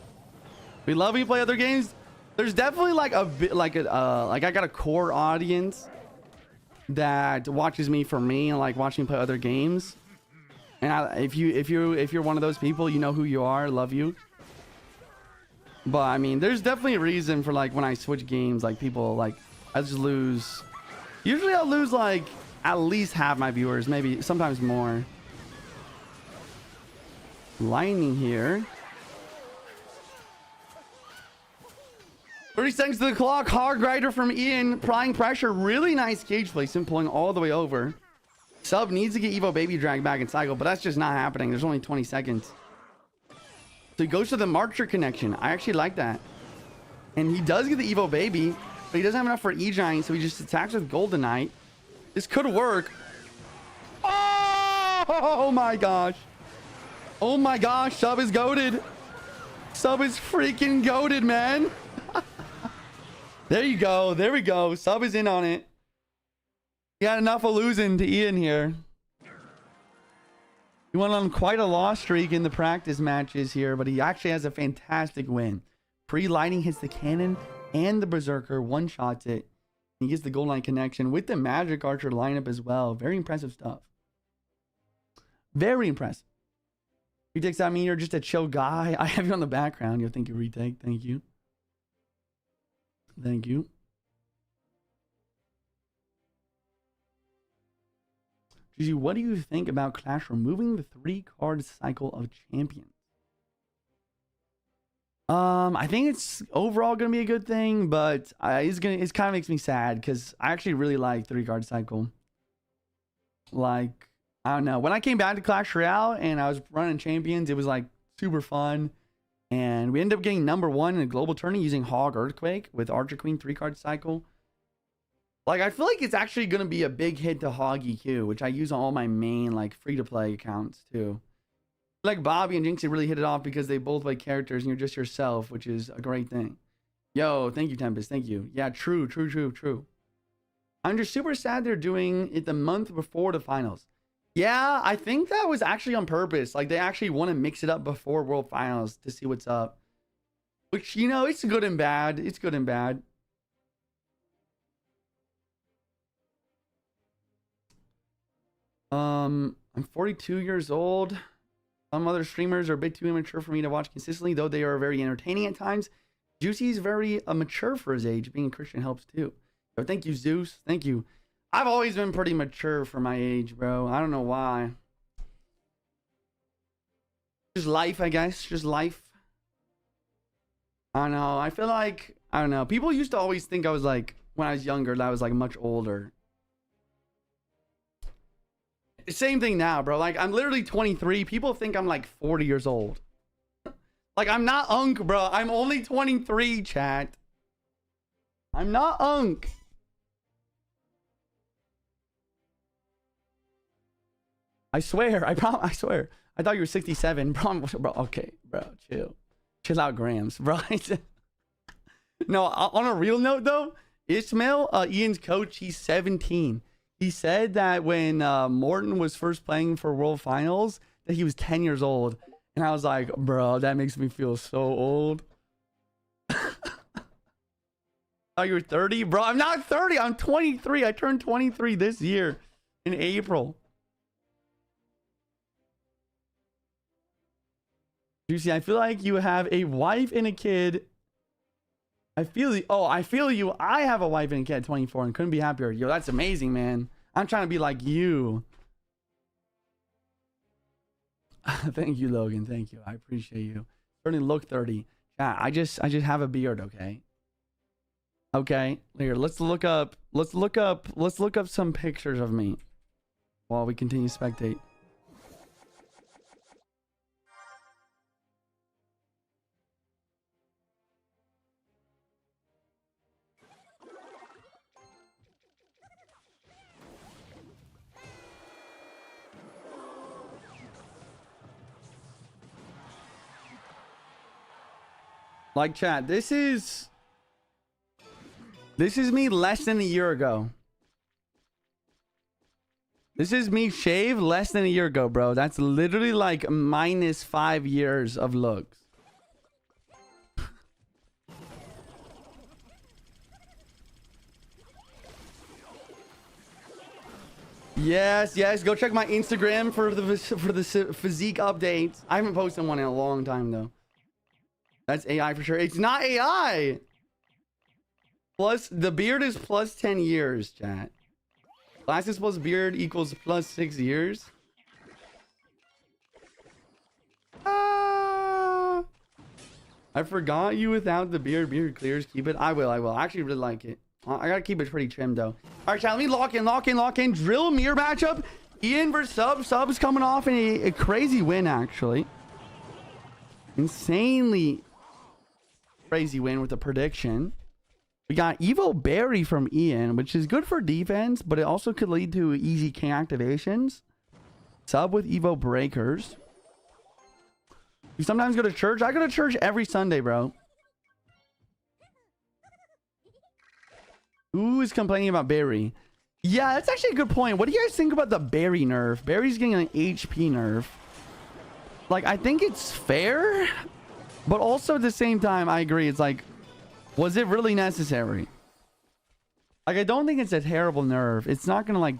we love me play other games. There's definitely like a bit like I got a core audience that watches me for me and like watching me play other games. And if you're one of those people, you know who you are. Love you. But I mean, there's definitely a reason for like when I switch games, like people like I just lose. Usually I'll lose like at least half my viewers, maybe sometimes more. Lightning here. 30 seconds to the clock. Hard grinder from Ian. Applying pressure. Really nice cage placement. Pulling all the way over. Sub needs to get Evo Baby dragged back in cycle, but that's just not happening. There's only 20 seconds. So he goes to the Marcher connection. I actually like that. And he does get the Evo Baby, but he doesn't have enough for E-Giant, so he just attacks with Golden Knight. This could work. Oh my gosh. Oh my gosh. Sub is goated. Sub is freaking goated, man. There you go. There we go. Sub is in on it. He had enough of losing to Ian here. He went on quite a loss streak in the practice matches here, but he actually has a fantastic win. Pre-lighting hits the cannon and the Berserker, one-shots it. He gets the Gold Line connection with the Magic Archer lineup as well. Very impressive stuff. Very impressive. Retakes, I mean, you're just a chill guy. I have you on the background. Yo, thank you, Retake. Thank you. Thank you. Gigi, what do you think about Clash removing the 3-card cycle of champions? I think it's overall gonna be a good thing, but it kind of makes me sad because I actually really like 3-card cycle. Like, I don't know. When I came back to Clash Royale and I was running champions, it was like super fun. And we ended up getting #1 in a global tournament using Hog Earthquake with Archer Queen 3-card cycle. Like, I feel like it's actually going to be a big hit to Hog EQ, which I use on all my main, like, free-to-play accounts, too. Like, Bobby and Jinxie really hit it off because they both play characters and you're just yourself, which is a great thing. Yo, thank you, Tempest. Thank you. Yeah, true. I'm just super sad they're doing it the month before the finals. Yeah, I think that was actually on purpose. Like, they actually want to mix it up before World Finals to see what's up. Which, you know, it's good and bad. It's good and bad. I'm 42 years old. Some other streamers are a bit too immature for me to watch consistently, though they are very entertaining at times. Juicy's very mature for his age. Being a Christian helps too. So thank you, Zeus. Thank you. I've always been pretty mature for my age, bro. I don't know why. Just life, I guess. Just life. I don't know. I feel like, I don't know. People used to always think I was like, when I was younger, that I was like much older. Same thing now, bro. Like, I'm literally 23. People think I'm like 40 years old. Like, I'm not unk, bro. I'm only 23, chat. I'm not unk. I swear. I swear. I thought you were 67. Bro, okay, bro. Chill out, Grams, bro. No, on a real note, though, Ismail, Ian's coach, he's 17. He said that when Morton was first playing for World Finals, that he was 10 years old. And I was like, bro, that makes me feel so old. Oh, you're 30? Bro, I'm not 30. I'm 23. I turned 23 this year in April. Juicy, I feel like you have a wife and a kid. I feel you. Oh, I feel you. I have a wife and a kid at 24 and couldn't be happier. Yo, that's amazing, man. I'm trying to be like you. Thank you, Logan. Thank you. I appreciate you. Certainly look 30. Yeah, I just have a beard, okay? Okay. Here, let's look up some pictures of me while we continue to spectate. Like, chat, this is me less than a year ago. This is me shaved less than a year ago, bro. That's literally like minus 5 years of looks. Yes, yes. Go check my Instagram for the physique updates. I haven't posted one in a long time though. That's AI for sure. It's not AI. Plus, the beard is plus 10 years, chat. Glasses plus beard equals plus 6 years. I forgot you without the beard. Beard clears. Keep it. I will. I actually really like it. I gotta keep it pretty trim though. All right, chat. Let me lock in. Drill mirror matchup. Ian versus Sub. Sub's coming off in a crazy win, actually. Insanely crazy win with a prediction. We got Evo Berry from Ian, which is good for defense, but it also could lead to easy king activations. Sub with Evo Breakers. You sometimes go to church. I go to church every Sunday, bro. Who is complaining about Berry? Yeah, that's actually a good point. What do you guys think about the Berry nerf? Berry's getting an HP nerf. Like, I think it's fair, but also at the same time, I agree. It's like, was it really necessary? Like, I don't think it's a terrible nerf. It's not going to, like,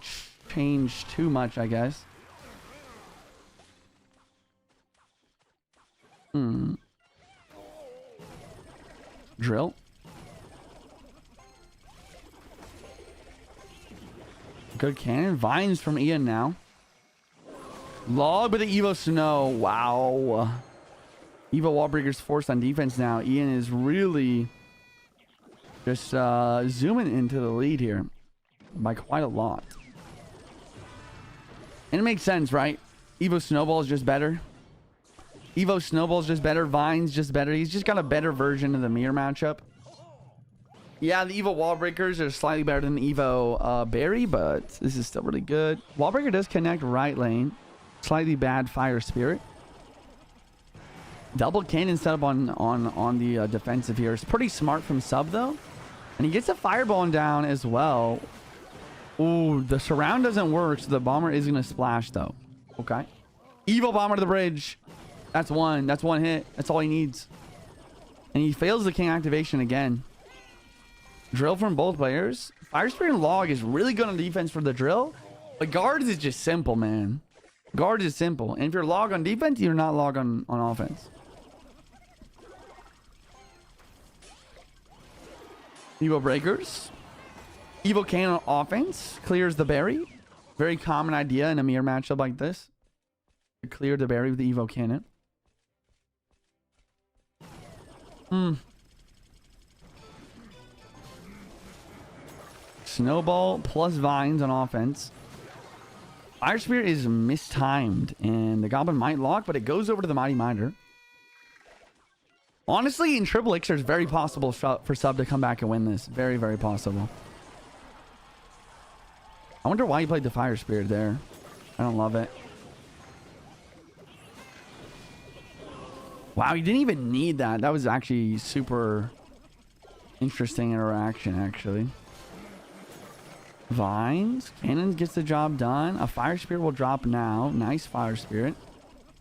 change too much, I guess. Drill. Good cannon. Vines from Ian now. Log with the Evo Snow. Wow. Evo Wallbreaker's forced on defense now. Ian is really just zooming into the lead here by quite a lot. And it makes sense, right? Evo Snowball is just better. Evo Snowball is just better. Vine's just better. He's just got a better version of the mirror matchup. Yeah, the Evo Wallbreakers are slightly better than the Evo Berry, but this is still really good. Wallbreaker does connect right lane. Slightly bad Fire Spirit. Double cannon set up on the defensive here. It's pretty smart from Sub though. And he gets a fireball down as well. Ooh, the surround doesn't work, so the bomber is going to splash though. Okay. Evo bomber to the bridge. That's one. That's one hit. That's all he needs. And he fails the king activation again. Drill from both players. Fire Spirit and Log is really good on defense for the drill. But guards is just simple, man. Guard is simple. And if you're Log on defense, you're not Log on offense. Evo Breakers. Evo Cannon on offense. Clears the Berry. Very common idea in a mirror matchup like this. To clear the Berry with the Evo Cannon. Snowball plus Vines on offense. Fire Spirit is mistimed, and the Goblin might lock, but it goes over to the Mighty Miter. Honestly, in Triple Elixir, it's very possible for Sub to come back and win this. Very, very possible. I wonder why he played the Fire Spirit there. I don't love it. Wow, he didn't even need that. That was actually super interesting interaction, actually. Vines. Cannon gets the job done. A Fire Spirit will drop now. Nice Fire Spirit.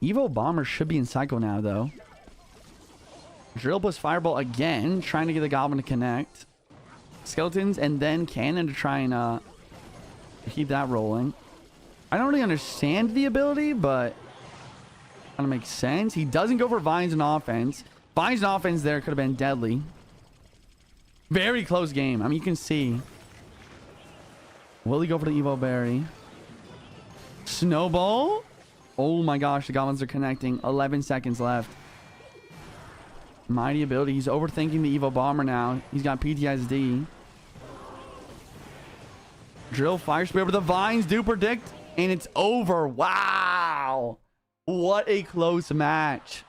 Evo Bomber should be in cycle now, though. Drill plus Fireball again. Trying to get the Goblin to connect. skeletons and then cannon to try and keep that rolling. I don't really understand the ability, but kind of makes sense. He doesn't go for vines and offense. Vines and offense there could have been deadly. Very close game. I mean, you can see. Will he go for the Evo Berry? Snowball? Oh my gosh, the goblins are connecting. 11 seconds left. Mighty ability. He's overthinking the Evo Bomber now. He's got PTSD. Drill Fire Spray over the vines. Do predict. And it's over. Wow. What a close match.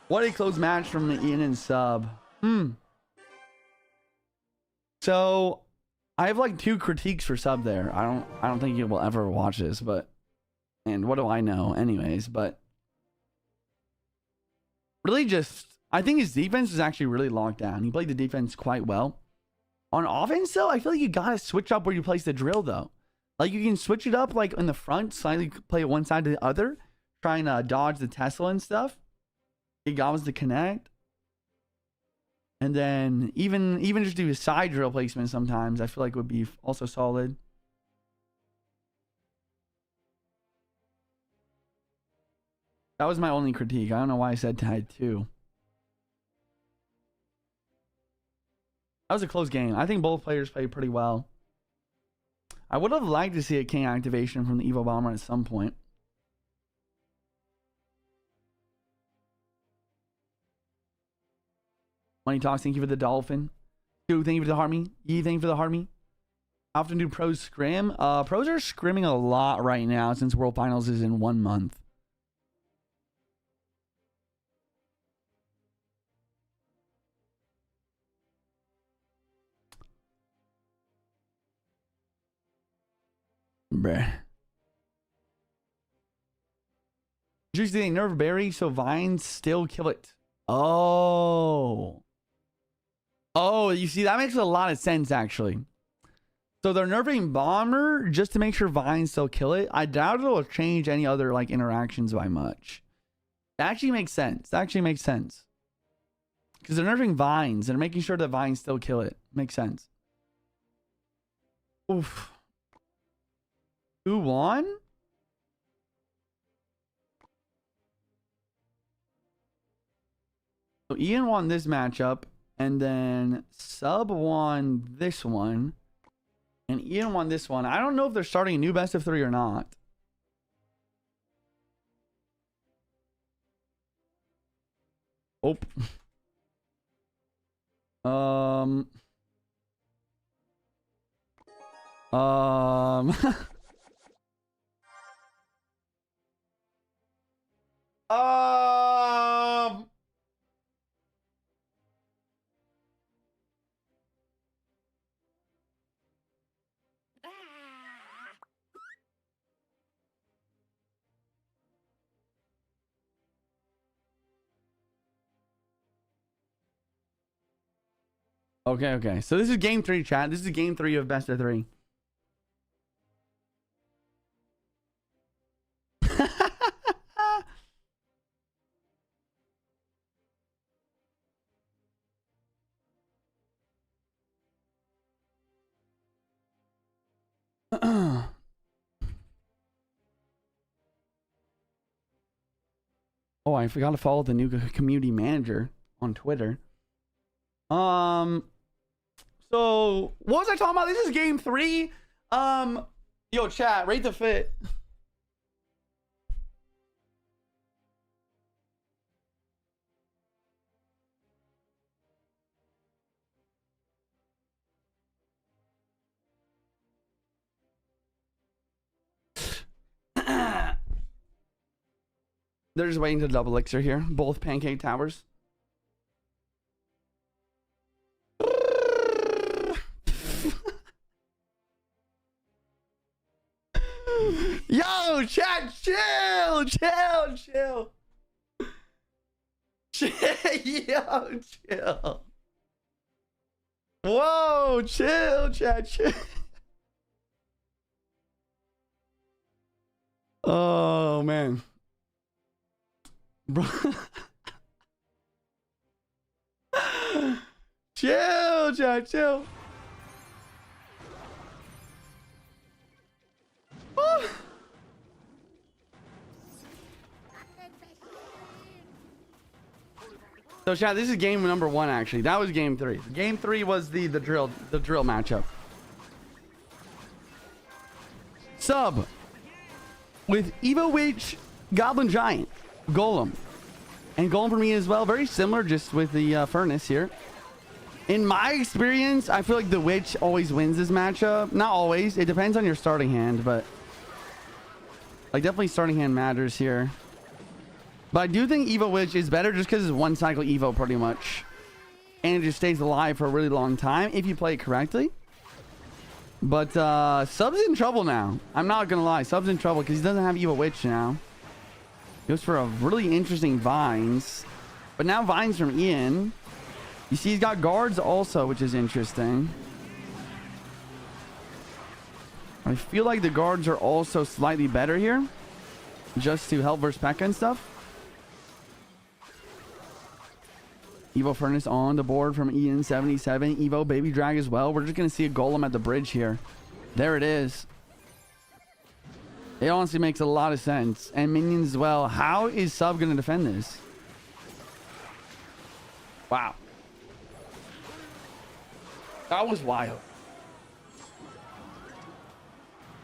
What a close match from the Ian and Sub. So I have like 2 critiques for Sub there. I don't think he will ever watch this, but and what do I know anyways, but really just I think his defense is actually really locked down. He played the defense quite well. On offense though, I feel like you gotta switch up where you place the drill though. Like you can switch it up like in the front, slightly play it one side to the other, trying to dodge the Tesla and stuff. Get goblins to connect. And then even just do a side drill placement sometimes, I feel like would be also solid. That was my only critique. I don't know why I said tied 2. That was a close game. I think both players played pretty well. I would have liked to see a king activation from the Evo Bomber at some point. Money Talks, thank you for the dolphin. Stu, thank you for the Harmy. Yee, thank you for the Harmy. How often do pros scrim? Pros are scrimming a lot right now since World Finals is in 1 month. Bruh. Juicy, they nerf berry so vines still kill it. Oh, you see, that makes a lot of sense, actually. So they're nerfing Bomber just to make sure vines still kill it. I doubt it'll change any other, like, interactions by much. That actually makes sense. That actually makes sense. Because they're nerfing vines and making sure that vines still kill it. Makes sense. Oof. Who won? So Ian won this matchup. And then Sub won this one. And Ian won this one. I don't know if they're starting a new best of 3 or not. Oh. Okay. So this is game 3, chat. This is game 3 of best of 3. Oh, I forgot to follow the new community manager on Twitter. So what was I talking about? This is game 3. Yo, chat, rate the fit. They're just waiting to double elixir here. Both pancake towers. Yo, chat, chill. Yo, chill. Whoa, chill, chat, chill. Oh, man. Bro. Chill, chat, chill. Woo. So chat, this is game number 1 actually. That was game 3. Game 3 was the drill matchup. Sub with Evo Witch, Goblin Giant, Golem. And Golem for me as well. Very similar, just with the Furnace here. In my experience, I feel like the Witch always wins this matchup. Not always. It depends on your starting hand, but like definitely starting hand matters here. But I do think Evo Witch is better just because it's one cycle Evo pretty much. And it just stays alive for a really long time if you play it correctly. But Sub's in trouble now. I'm not going to lie. Sub's in trouble because he doesn't have Evo Witch now. Goes for a really interesting Vines. But now Vines from Ian. You see he's got guards also, which is interesting. I feel like the guards are also slightly better here. Just to help versus P.E.K.K.A and stuff. Evo Furnace on the board from Ian77. Evo Baby Drag as well. We're just going to see a Golem at the bridge here. There it is. It honestly makes a lot of sense. And minions as well. How is Sub going to defend this? Wow. That was wild.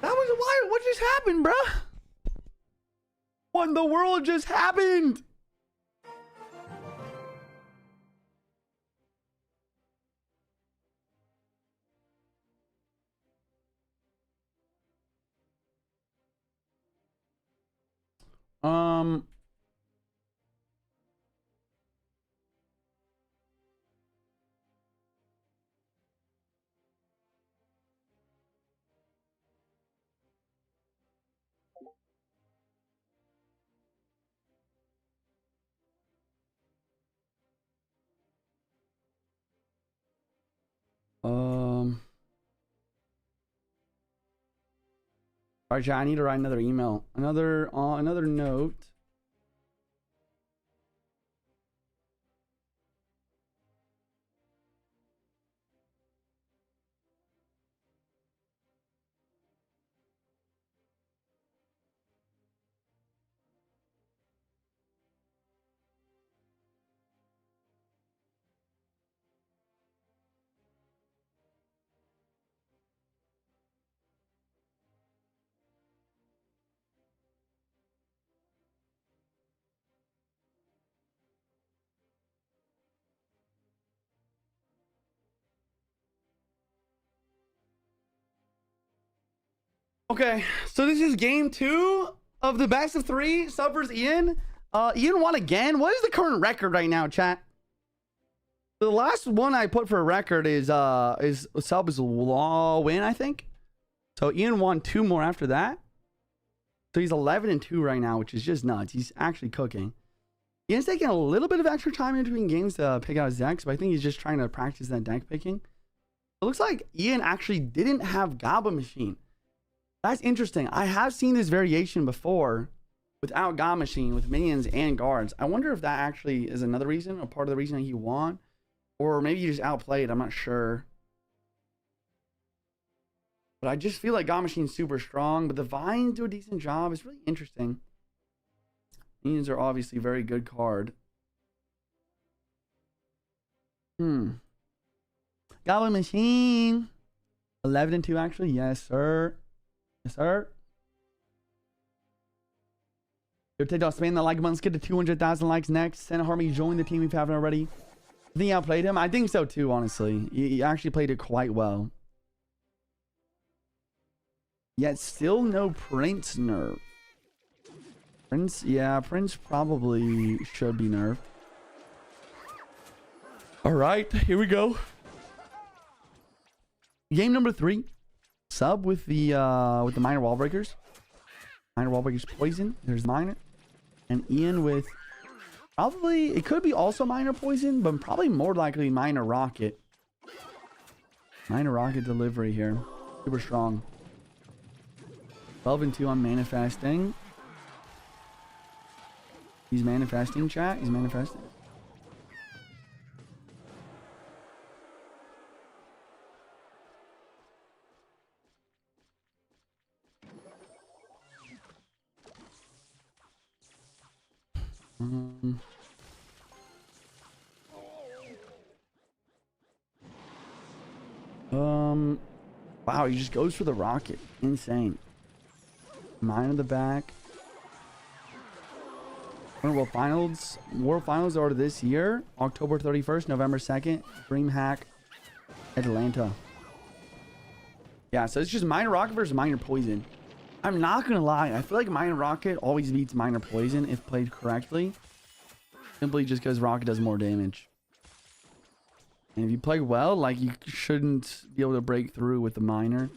That was wild. What just happened, bruh? What in the world just happened? All right, chat, I need to write another email. Another note. Okay, so this is game 2 of the best of 3. Sub versus Ian. Ian won again. What is the current record right now, chat? The last one I put for a record is Sub's law win, I think. So Ian won 2 more after that. So he's 11-2 right now, which is just nuts. He's actually cooking. Ian's taking a little bit of extra time in between games to pick out his decks, but I think he's just trying to practice that deck picking. It looks like Ian actually didn't have Goblin Machine. That's interesting. I have seen this variation before without God Machine, with minions and guards. I wonder if that actually is another reason, or part of the reason that he won. Or maybe you just outplayed. I'm not sure. But I just feel like God Machine's super strong. But the Vines do a decent job. It's really interesting. Minions are obviously a very good card. Goblin Machine. 11-2 actually. Yes, sir. Yes, sir. Yo, TikTok, spam the like button. Let's get to 200,000 likes next. Santa Harmony, join the team if you haven't already. I think you outplayed him. I think so too, honestly. You actually played it quite well. Yet still no Prince nerf. Prince, yeah, Prince probably should be nerfed. All right, here we go. Game number 3. Sub with the minor wall breakers. Minor wall breakers poison. There's minor. And Ian with probably, it could be also minor poison, but probably more likely minor rocket. Minor rocket delivery here. Super strong. 12-2 on manifesting. He's manifesting, chat. He's manifesting. Um, wow, he just goes for the rocket. Insane. Mine in the back. World Finals are this year. October 31st, November 2nd. DreamHack, Atlanta. Yeah, so it's just Minor Rocket versus Minor Poison. I'm not gonna lie, I feel like Minor Rocket always beats Minor Poison if played correctly. Simply just because Rocket does more damage. And if you play well, like, you shouldn't be able to break through with the Minor,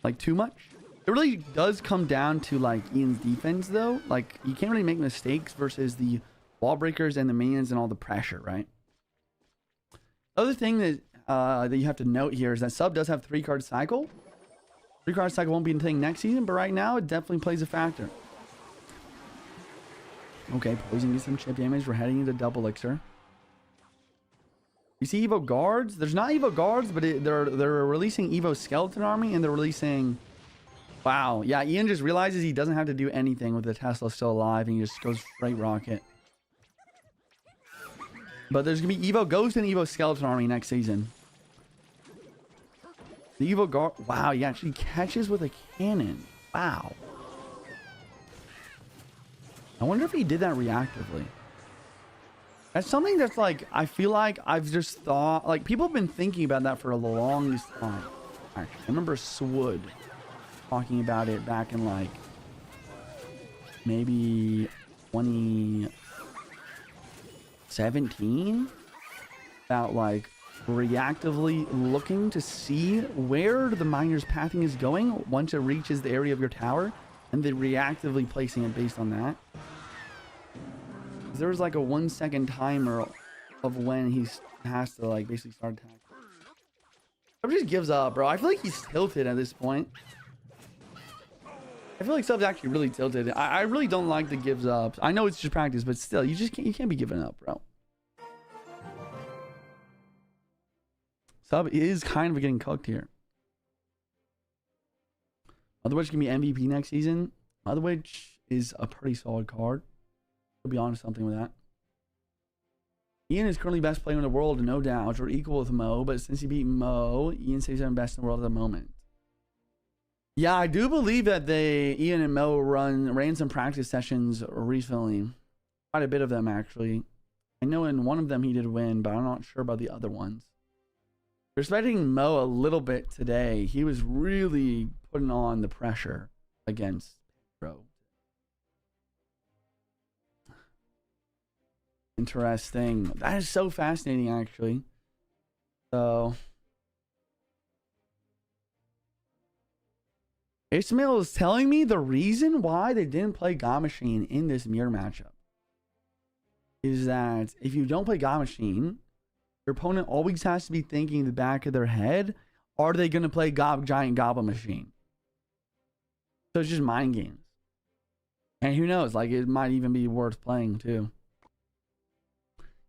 like, too much. It really does come down to, like, Ian's defense, though. Like, you can't really make mistakes versus the wall breakers and the minions and all the pressure, right? The other thing that that you have to note here is that Sub does have 3-card cycle. 3-card cycle won't be a thing next season, but right now it definitely plays a factor. Okay, Poison gets some chip damage. We're heading into Double Elixir. You see Evo Guards? There's not Evo Guards, but they're releasing Evo Skeleton Army, and they're releasing... Wow. Yeah, Ian just realizes he doesn't have to do anything with the Tesla still alive, and he just goes straight rocket. But there's going to be Evo Ghost and Evo Skeleton Army next season. The Evo Guard... Wow, he actually catches with a cannon. Wow. I wonder if he did that reactively. That's something that's like, I feel like I've just thought... Like, people have been thinking about that for a longest time. Actually, I remember Swood talking about it back in, like, maybe 2017, about, like, reactively looking to see where the miner's pathing is going once it reaches the area of your tower, and then reactively placing it based on that. There was like a 1-second timer of when he has to, like, basically start attacking. Sub just gives up, bro. I feel like he's tilted at this point. I feel like Sub's actually really tilted. I really don't like the gives up. I know it's just practice, but still, you can't be giving up, bro. Sub is kind of getting cooked here. Motherwitch can be MVP next season. Motherwitch is a pretty solid card. To be honest, something with that. Ian is currently best player in the world, no doubt, or equal with Mo, but since he beat Mo, Ian says he's best in the world at the moment. Yeah, I do believe that Ian and Mo ran some practice sessions recently. Quite a bit of them, actually. I know in one of them he did win, but I'm not sure about the other ones. Respecting Mo a little bit today, he was really putting on the pressure against Pedro. Interesting. That is so fascinating, actually. So... Ismail is telling me the reason why they didn't play God Machine in this mirror matchup is that if you don't play God Machine, your opponent always has to be thinking in the back of their head, are they going to play Giant Goblin Machine? So it's just mind games. And who knows, like, it might even be worth playing too.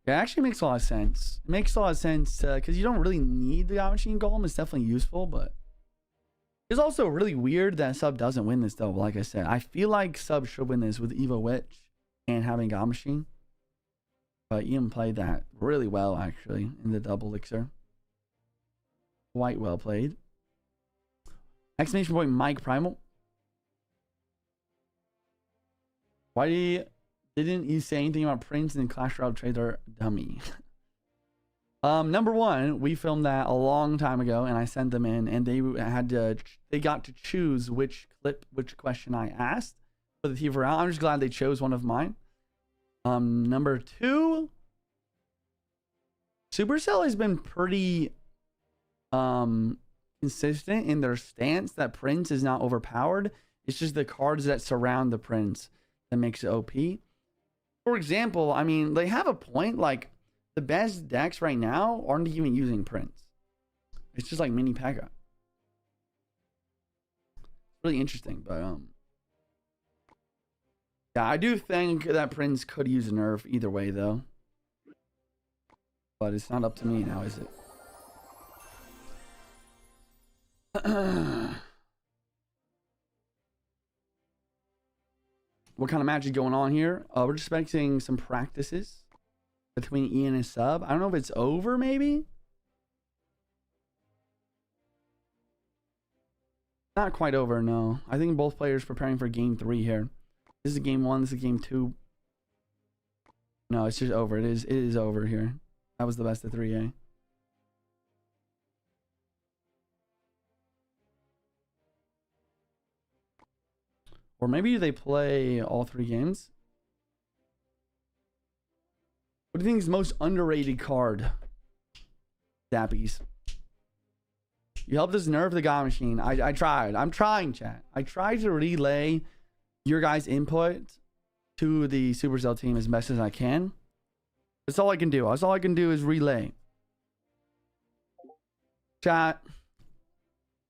Yeah, it actually makes a lot of sense. It makes a lot of sense because you don't really need the God Machine Golem. It's definitely useful, but it's also really weird that Sub doesn't win this, though. Like I said, I feel like Sub should win this with Evo Witch and having God Machine. But Ian played that really well, actually, in the Double Elixir. Quite well played. Exclamation point Mike Primal. Why didn't you say anything about Prince and Clash Royale Trader Dummy? Number one, we filmed that a long time ago, and I sent them in, and they got to choose which question I asked for the Thief Royale. I'm just glad they chose one of mine. Number two, Supercell has been pretty consistent in their stance that Prince is not overpowered. It's just the cards that surround the Prince that makes it OP. For example, I mean, they have a point, like, the best decks right now aren't even using Prince. It's just like mini Pekka. Really interesting, but yeah, I do think that Prince could use a nerf either way, though. But it's not up to me now, is it? what kind of match is going on here. We're just expecting some practices between Ian and Sub. I don't know if it's over, maybe. Not quite over, no. I think both players preparing for game 3 here. This is game 1, this is game 2. No, it's just over. It is over here. That was the best of 3A. Or maybe they play all 3 games. What do you think is the most underrated card? Zappies. You helped us nerf the God Machine. I tried. I'm trying, chat. I tried to relay your guys' input to the Supercell team as best as I can. That's all I can do. That's all I can do is relay. Chat.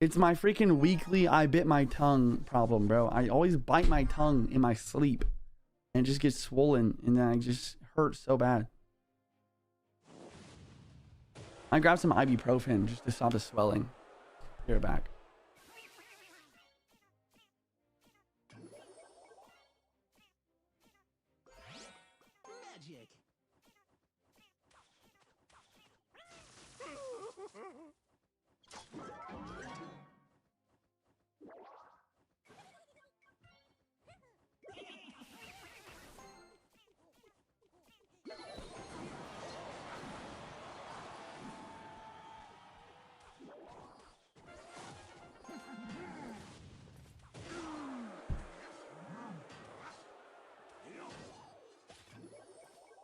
It's my freaking weekly I bit my tongue problem, bro. I always bite my tongue in my sleep. And it just gets swollen. And then I just hurt so bad. I grabbed some ibuprofen just to stop the swelling. Here back.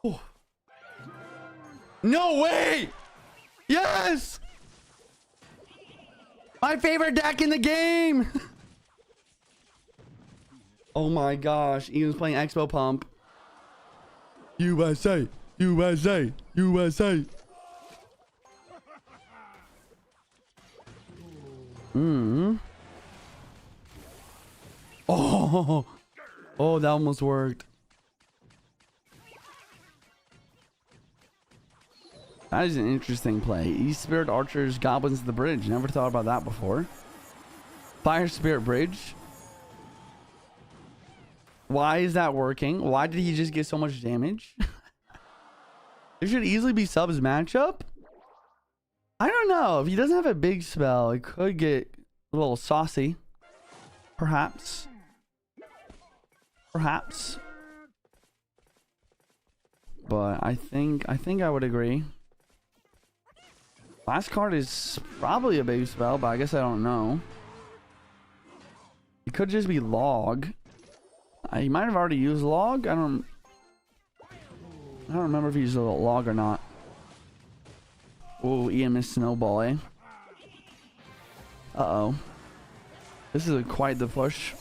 Oh. No way! Yes! My favorite deck in the game! Oh my gosh, Ian's playing Expo Pump. USA! USA! USA! Oh! Oh, that almost worked. That is an interesting play. East Spirit Archers, Goblins, the Bridge. Never thought about that before. Fire Spirit Bridge. Why is that working? Why did he just get so much damage? There should easily be Sub's matchup. I don't know. If he doesn't have a big spell, it could get a little saucy. Perhaps. Perhaps. But I think I would agree. Last card is probably a big spell, but I guess I don't know. It could just be Log. He might have already used Log. I don't remember if he used a Log or not. Oh, Ian missed Snowball, eh? Uh-oh. This is quite the push.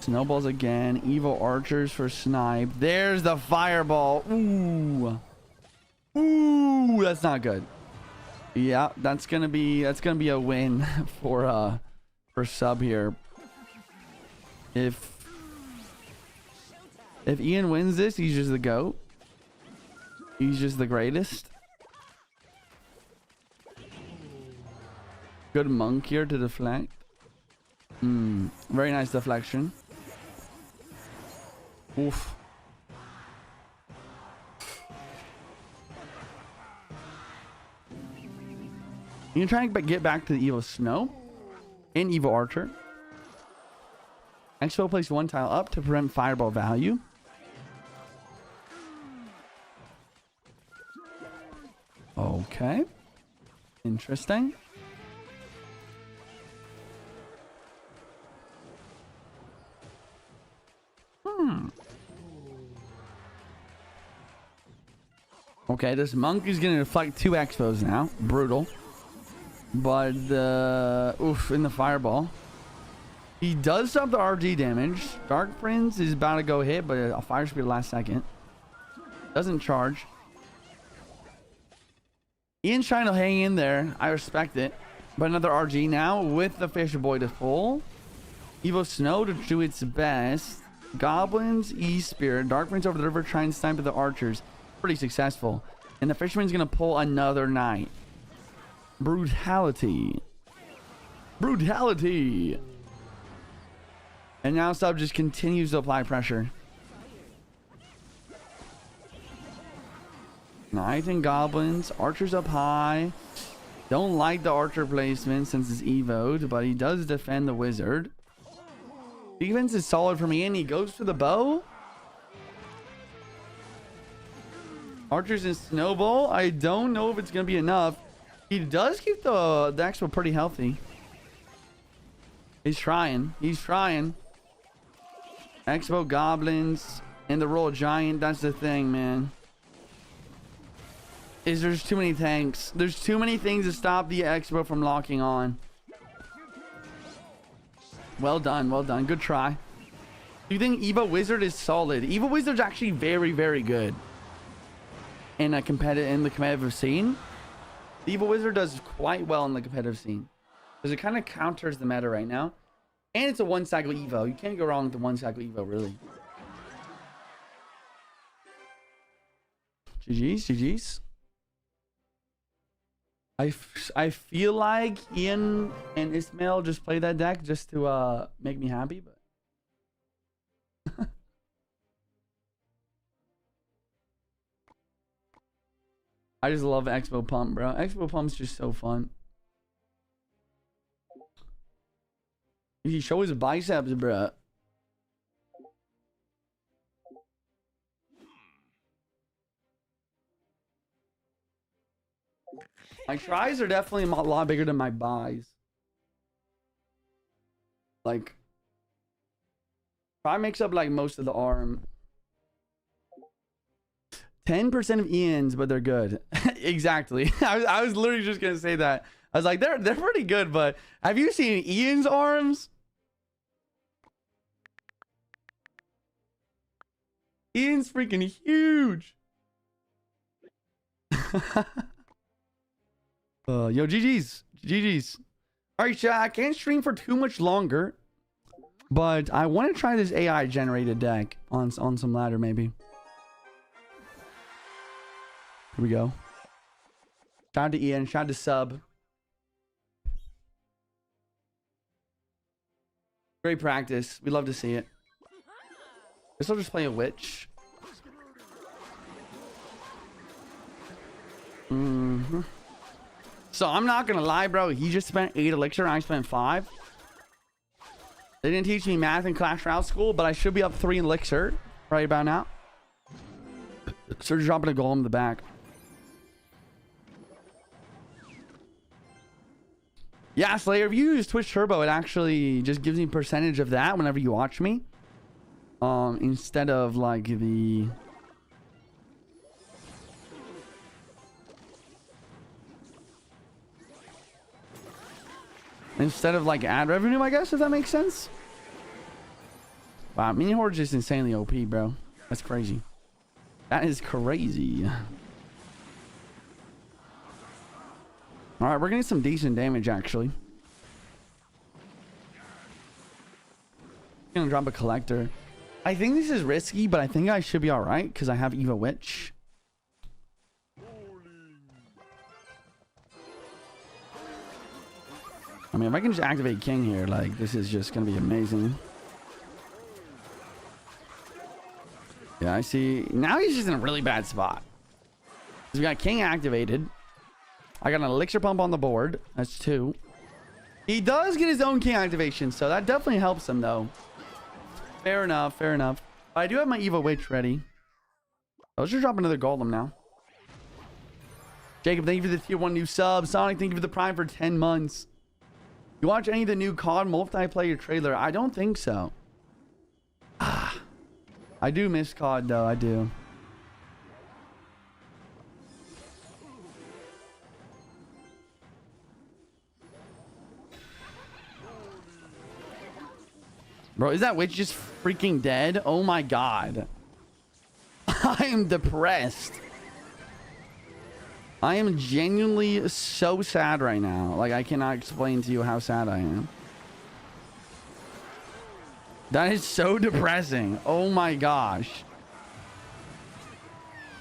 Snowballs again. Evil Archers for Snipe. There's the Fireball. Ooh. Ooh, that's not good. Yeah, that's gonna be a win for Sub here. If Ian wins this, he's just the GOAT. He's just the greatest. Good monk here to deflect. Very nice deflection. Oof. You can try and get back to the Evil Snow and Evil Archer. Expo place 1 tile up to prevent Fireball value. Okay. Interesting. Okay, this monk is going to deflect 2 expos now. Brutal. But, oof, in the Fireball. He does stop the RG damage. Dark Prince is about to go hit, but a Fire Spear last second. Doesn't charge. Ian's trying to hang in there. I respect it. But another RG now with the Fisher Boy to pull. Evo Snow to do its best. Goblins, E-Spirit. Dark Prince over the river trying to snipe at the Archers. Pretty successful. And the Fisherman's going to pull another Knight. Brutality. Brutality. And now Sub just continues to apply pressure. Knight and goblins. Archer's up high. Don't like the archer placement since it's evoed, but he does defend the wizard. Defense is solid for me, and he goes for the bow. Archers and snowball. I don't know if it's gonna be enough. He does keep the expo pretty healthy. He's trying. He's trying. Expo goblins and the royal giant. That's the thing, man. There's too many tanks. There's too many things to stop the expo from locking on. Well done. Well done. Good try. Do you think Evo Wizard is solid? Evo Wizard's actually very, very good in the competitive scene. The Evo Wizard does quite well in the competitive scene because it kind of counters the meta right now, and it's a one cycle Evo. You can't go wrong with the one cycle Evo, really. GG's, GG's. I feel like Ian and Ismail just play that deck just to make me happy, but I just love Expo Pump, bro. Expo Pump's just so fun. He shows his biceps, bro. My tries are definitely a lot bigger than my buys. Like, try makes up like most of the arm. 10% of Ian's, but they're good. Exactly. I was literally just gonna say that. I was like, they're pretty good, but have you seen Ian's arms? Ian's freaking huge. Yo, GG's. GG's. Alright, chat, I can't stream for too much longer, but I want to try this AI generated deck on some ladder, maybe. Here we go. Shout out to Ian. Shout out to Sub. Great practice. We love to see it. Guess I'll just play a witch. So I'm not gonna lie, bro. He just spent 8 elixir and I spent 5. They didn't teach me math in Clash Royale school, but I should be up 3 elixir right about now. So just dropping a golem in the back. Yeah, Slayer, if you use Twitch Turbo, it actually just gives me a percentage of that whenever you watch me. Instead of like the... Instead of like ad revenue, I guess, if that makes sense. Wow, Mini Horde is just insanely OP, bro. That's crazy. That is crazy. Alright, we're getting some decent damage, actually. Gonna drop a collector. I think this is risky, but I think I should be alright, because I have Eva Witch. I mean, if I can just activate King here, like, this is just gonna be amazing. Yeah, I see. Now he's just in a really bad spot. We got King activated. I got an elixir pump on the board. That's 2. He does get his own King activation, so that definitely helps him, though. Fair enough, fair enough. But I do have my Evo Witch ready. Let's just drop another Golem now. Jacob, thank you for the tier 1 new sub. Sonic, thank you for the Prime for 10 months. You watch any of the new COD multiplayer trailer? I don't think so. I do miss COD, though. I do. Bro, is that witch just freaking dead? Oh my god. I am depressed. I am genuinely so sad right now. Like, I cannot explain to you how sad I am. That is so depressing. Oh my gosh.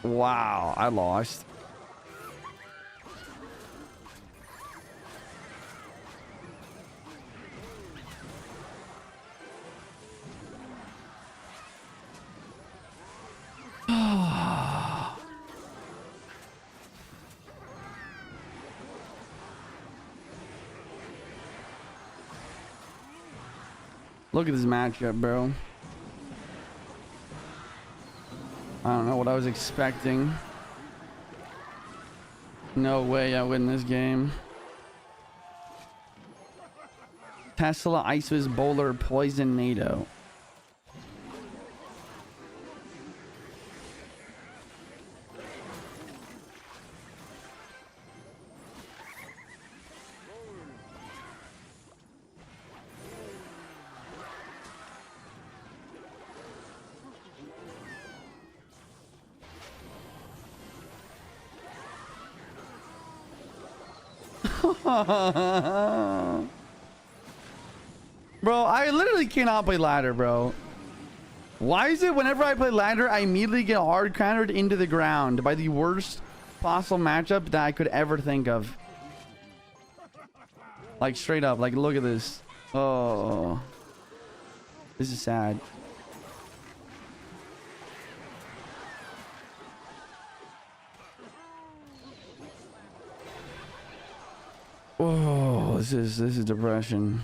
Wow, I lost. Look at this matchup, bro. I don't know what I was expecting. No way I win this game. Tesla, Icewiz, Bowler, Poison, NATO. Bro, I literally cannot play ladder, bro. Why is it whenever I play ladder, I immediately get hard countered into the ground by the worst possible matchup that I could ever think of? Like, straight up. Like, look at this. Oh. This is sad. Oh, this is depression.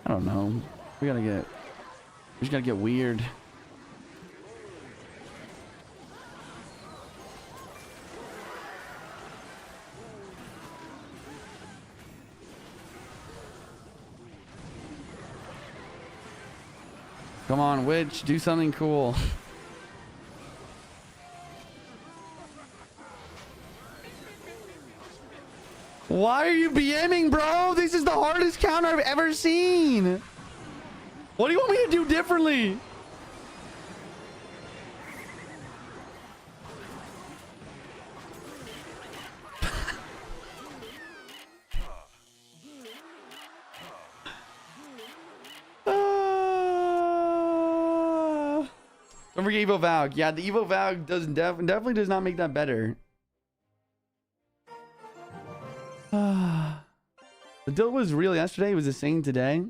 I don't know. We just gotta get weird. Come on, witch, do something cool. Why are you BMing, bro? This is the hardest counter I've ever seen. What do you want me to do differently? Don't forget Evo Valk. Yeah, the Evo Valk definitely does not make that better. The deal was real yesterday. It was the same today.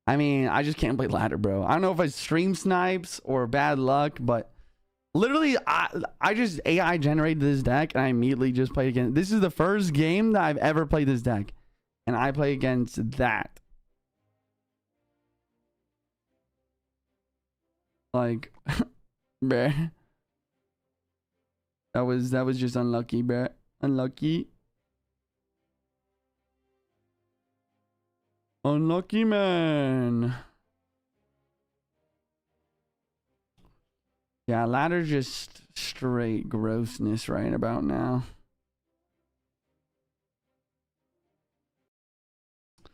I mean, I just can't play ladder, bro. I don't know if it's stream snipes or bad luck, but literally, I just AI generated this deck and I immediately just played against. This is the first game that I've ever played this deck, and I play against that. Like, bruh. That was just unlucky, bruh. Unlucky. Unlucky, man. Yeah, ladder just straight grossness right about now. All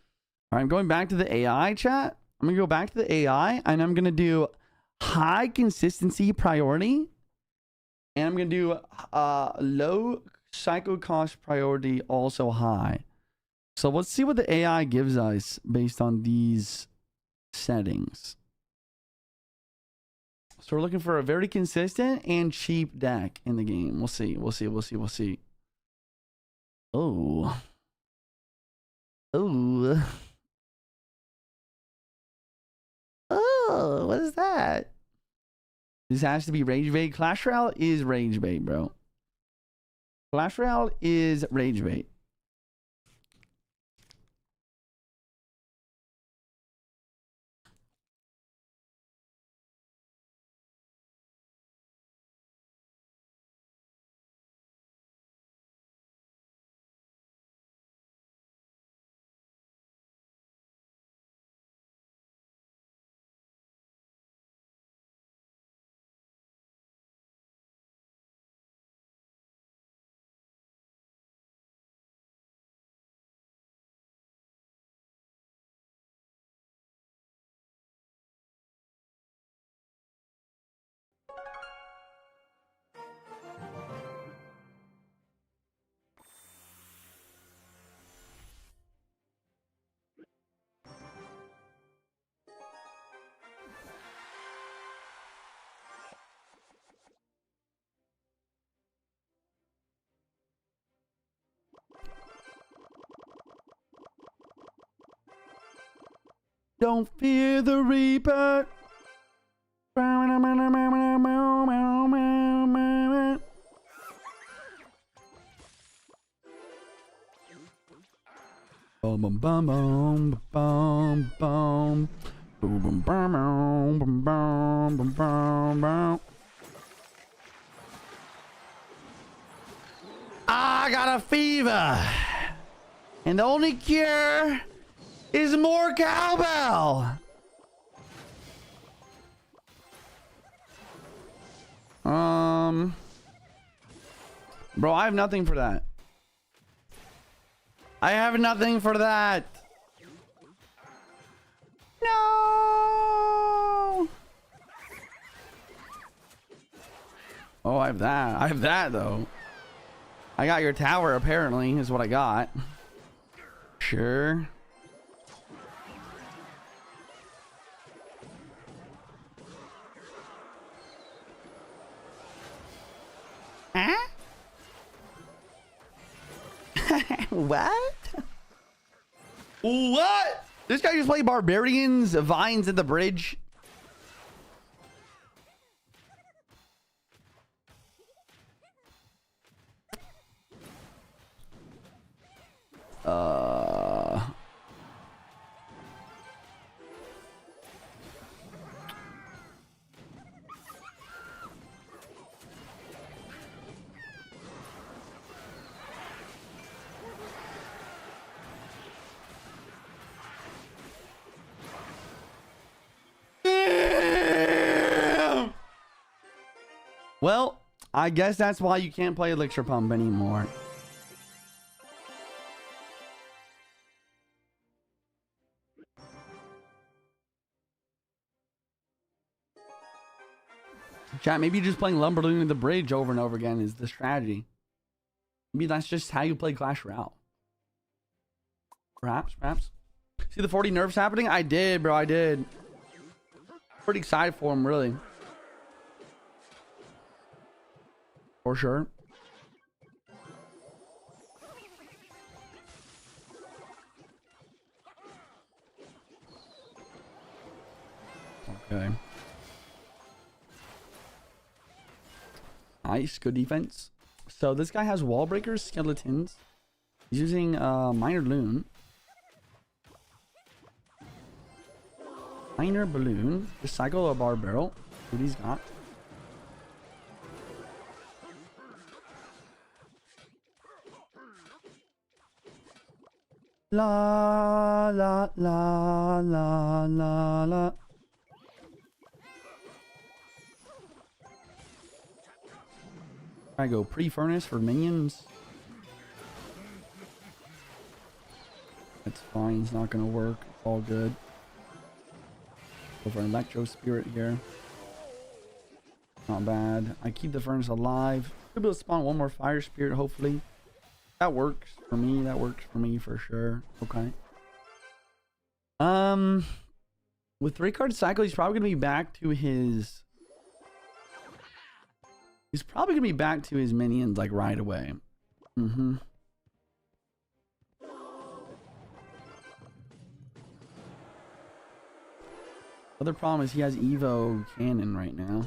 right, I'm going back to the AI chat. I'm gonna go back to the AI and I'm gonna do high consistency priority, and I'm gonna do low cycle cost priority also high. So let's see what the AI gives us based on these settings. So we're looking for a very consistent and cheap deck in the game. We'll see. We'll see. We'll see. We'll see. Oh. Oh. Oh, what is that? This has to be rage bait. Clash Royale is rage bait, bro. Clash Royale is rage bait. Don't fear the Reaper. Boom, boom, boom, boom, boom, boom. Boom, boom, boom, boom, boom, boom, boom, boom, boom. I got a fever. And the only cure is more cowbell. Bro, I have nothing for that. I have nothing for that. No. Oh, I have that. I have that though. I got your tower apparently is what I got. Sure. Huh? What? What? This guy just played barbarians, vines at the bridge. Well, I guess that's why you can't play Elixir Pump anymore. Chat, maybe just playing Lumberloon at the bridge over and over again is the strategy. Maybe that's just how you play Clash Royale. Perhaps. See the 40 nerfs happening? I did, bro. I did. Pretty excited for him, really. For sure. Okay. Nice, good defense. So this guy has wall breakers, skeletons. He's using minor loon. Minor balloon. Recycle a bar barrel. What he's got. La la la la la la. I go pre-furnace for minions. That's fine. It's not gonna work. It's all good. Go for electro spirit here. Not bad. I keep the furnace alive. Could be able to spawn one more fire spirit. Hopefully. That works for me. That works for me for sure. Okay. With 3-card cycle, he's probably gonna be back to his. He's probably gonna be back to his minions like right away. Other problem is he has Evo cannon right now.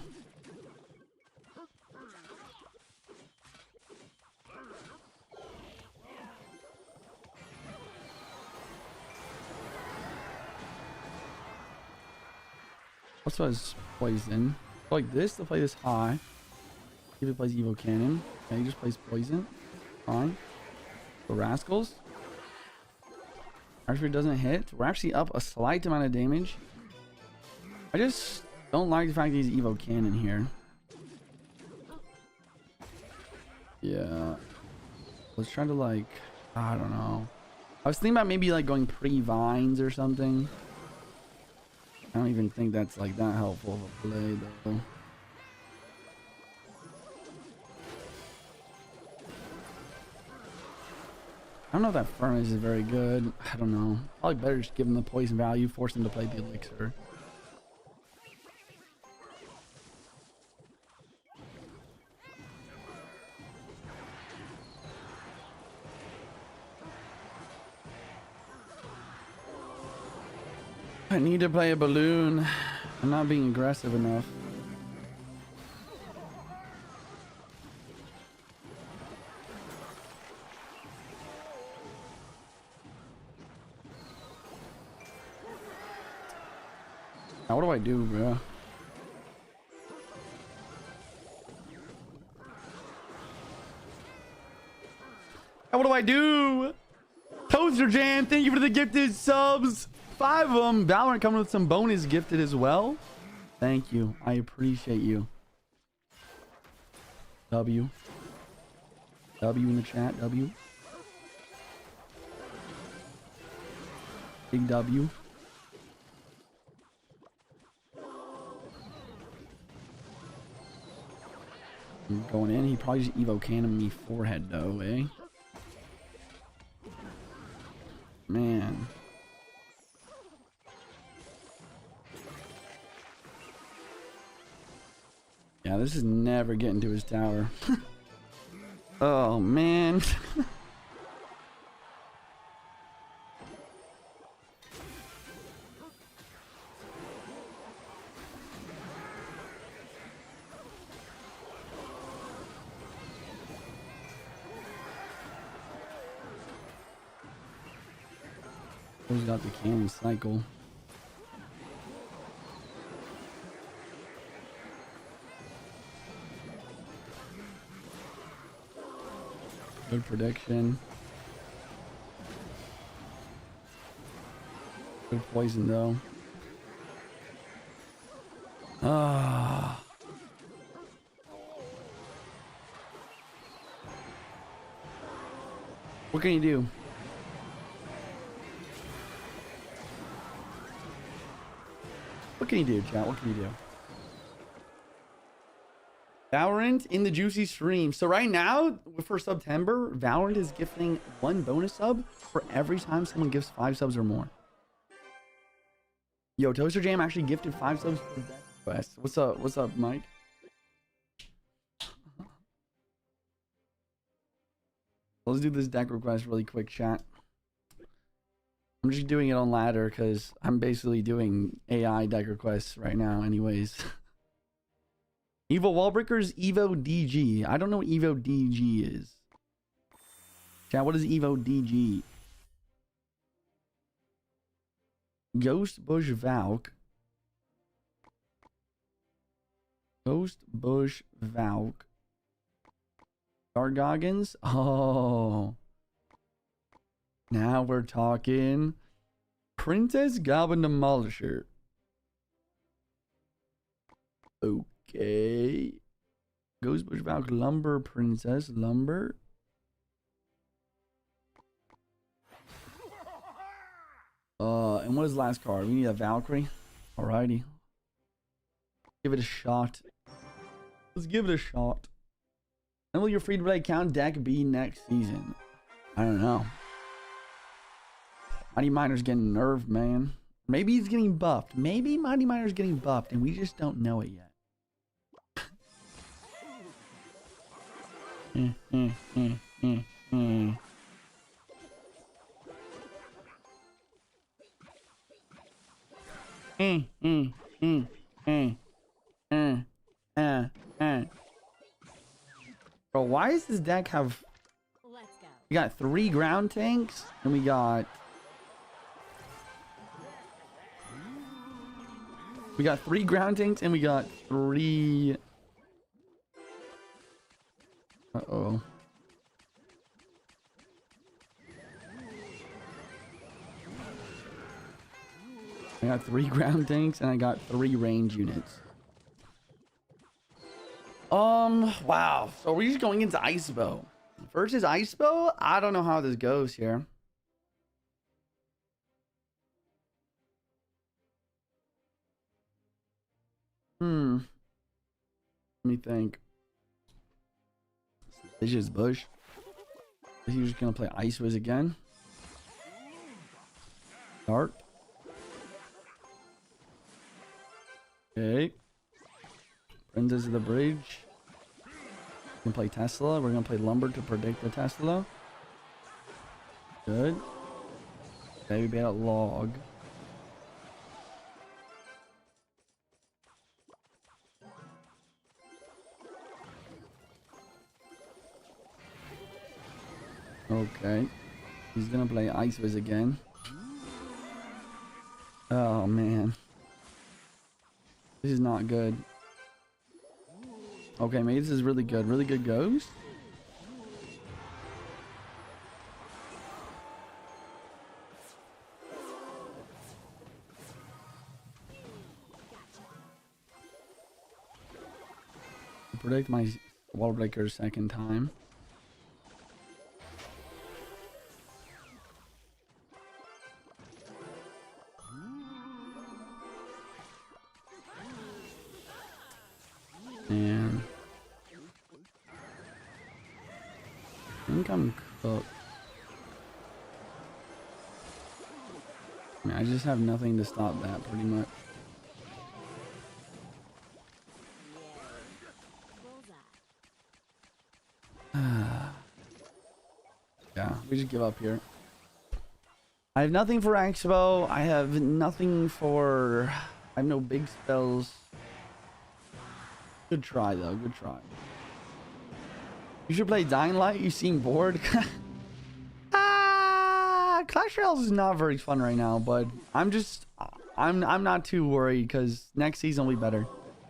Also has poison. Like this to play this high. If he plays Evo Cannon. Okay, he just plays poison. Fine. The Rascals. Archery doesn't hit. We're actually up a slight amount of damage. I just don't like the fact that he's Evo Cannon here. Yeah. Let's try to like, I don't know. I was thinking about maybe like going pre-vines or something. I don't even think that's like that helpful of a play though. I don't know if that furnace is very good. I don't know. Probably better just give him the poison value, force him to play the elixir. I need to play a balloon. I'm not being aggressive enough. Now what do I do, bro? Now what do I do? Toaster Jam, thank you for the gifted subs. 5 of them. Valorant coming with some bonus gifted as well. Thank you. I appreciate you. W. W in the chat. W. Big W. I'm going in. He probably just Evo cannon me forehead though, eh? Man. Yeah, this is never getting to his tower. Oh, man. Who's got the cannon cycle? Good prediction. Good poison though. Ah. What can you do? What can you do, chat? What can you do? Valorant in the juicy stream. So right now, for September, Valorant is gifting 1 bonus sub for every time someone gives 5 subs or more. Yo, Toaster Jam actually gifted 5 subs for that quest. What's up? What's up, Mike? Let's do this deck request really quick, chat. I'm just doing it on ladder because I'm basically doing AI deck requests right now anyways. Evo Wallbreakers, Evo DG. I don't know what Evo DG is. Chat, what is Evo DG? Ghost Bush Valk. Ghost Bush Valk. Gargoggins? Oh. Now we're talking. Princess Goblin Demolisher. Okay. Ghost Bush Valk Lumber Princess Lumber. And what is the last card? We need a Valkyrie. Alrighty. Give it a shot. Let's give it a shot. When will your free-to-play account deck be next season? I don't know. Mighty Miner's getting nerfed, man. Maybe he's getting buffed. Maybe Mighty Miner's getting buffed and we just don't know it yet. Bro, why does this deck have... We got 3 ground tanks and we got... We got 3 ground tanks and we got 3... Uh-oh. I got 3 ground tanks and I got 3 range units. Wow. So we're just going into Ice Bow. Versus Ice Bow? I don't know how this goes here. Let me think. Suspicious Bush. Is he just gonna play Ice Wiz again? Start. Okay. Princess of the Bridge. We're gonna play Tesla. We're gonna play Lumber to predict the Tesla. Good. Baby Bat Log. Okay. He's gonna play Ice Wiz again. Oh man. This is not good. Okay, maybe this is really good. Really good ghost. Predict my wall breaker second time. And I think I'm cooked. I mean, I just have nothing to stop that pretty much. Yeah, we just give up here. I have nothing for Expo. I have nothing for... I have no big spells. Good try, though. Good try. You should play Dying Light. You seem bored. Clash Royale is not very fun right now, but I'm not too worried because next season will be better.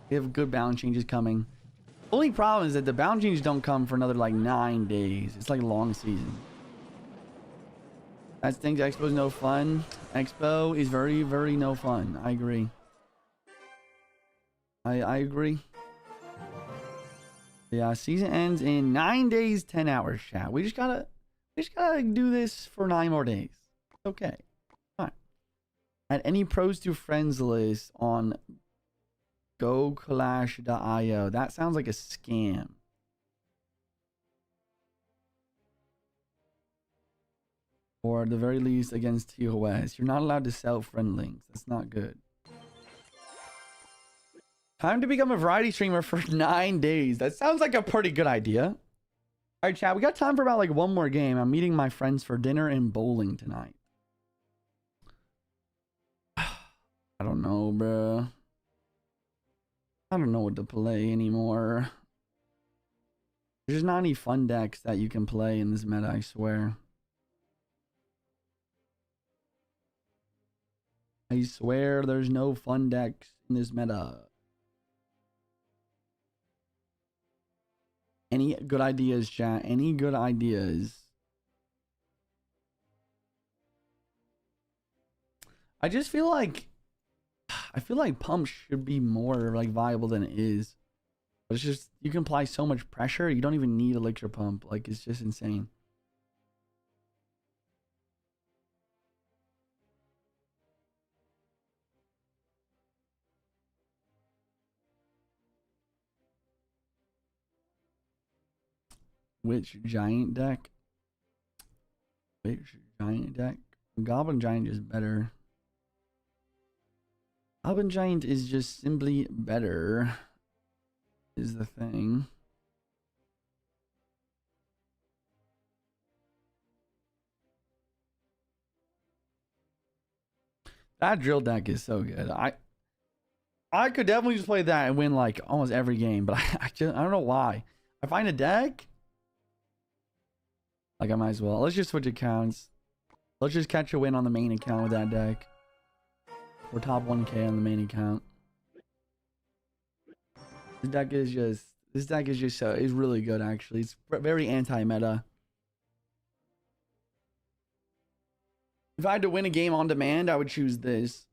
We have good balance changes coming. Only problem is that the balance changes don't come for another like 9 days. It's like a long season. That stinks. Expo's no fun. Expo is very, very no fun. I agree. I agree. Yeah, season ends in 9 days, 10 hours, chat. We just gotta do this for 9 more days. It's okay. Fine. Add any pros to friends list on goclash.io. That sounds like a scam. Or at the very least against TOS. You're not allowed to sell friend links. That's not good. Time to become a variety streamer for 9 days. That sounds like a pretty good idea. All right, chat. We got time for about like one more game. I'm meeting my friends for dinner and bowling tonight. I don't know, bro. I don't know what to play anymore. There's just not any fun decks that you can play in this meta, I swear. I swear there's no fun decks in this meta. Any good ideas, chat? Any good ideas? I just feel like pump should be more like viable than it is. But it's just you can apply so much pressure. You don't even need elixir pump. Like it's just insane. Which giant deck? Which giant deck? Goblin Giant is better. Goblin Giant is just simply better. Is the thing. That drill deck is so good. I could definitely just play that and win like almost every game, but I don't know why. I find a deck. Like I might as well. Let's just switch accounts. Let's just catch a win on the main account with that deck. We're top 1k on the main account. This deck is just so is really good actually. It's very anti-meta. If I had to win a game on demand, I would choose this.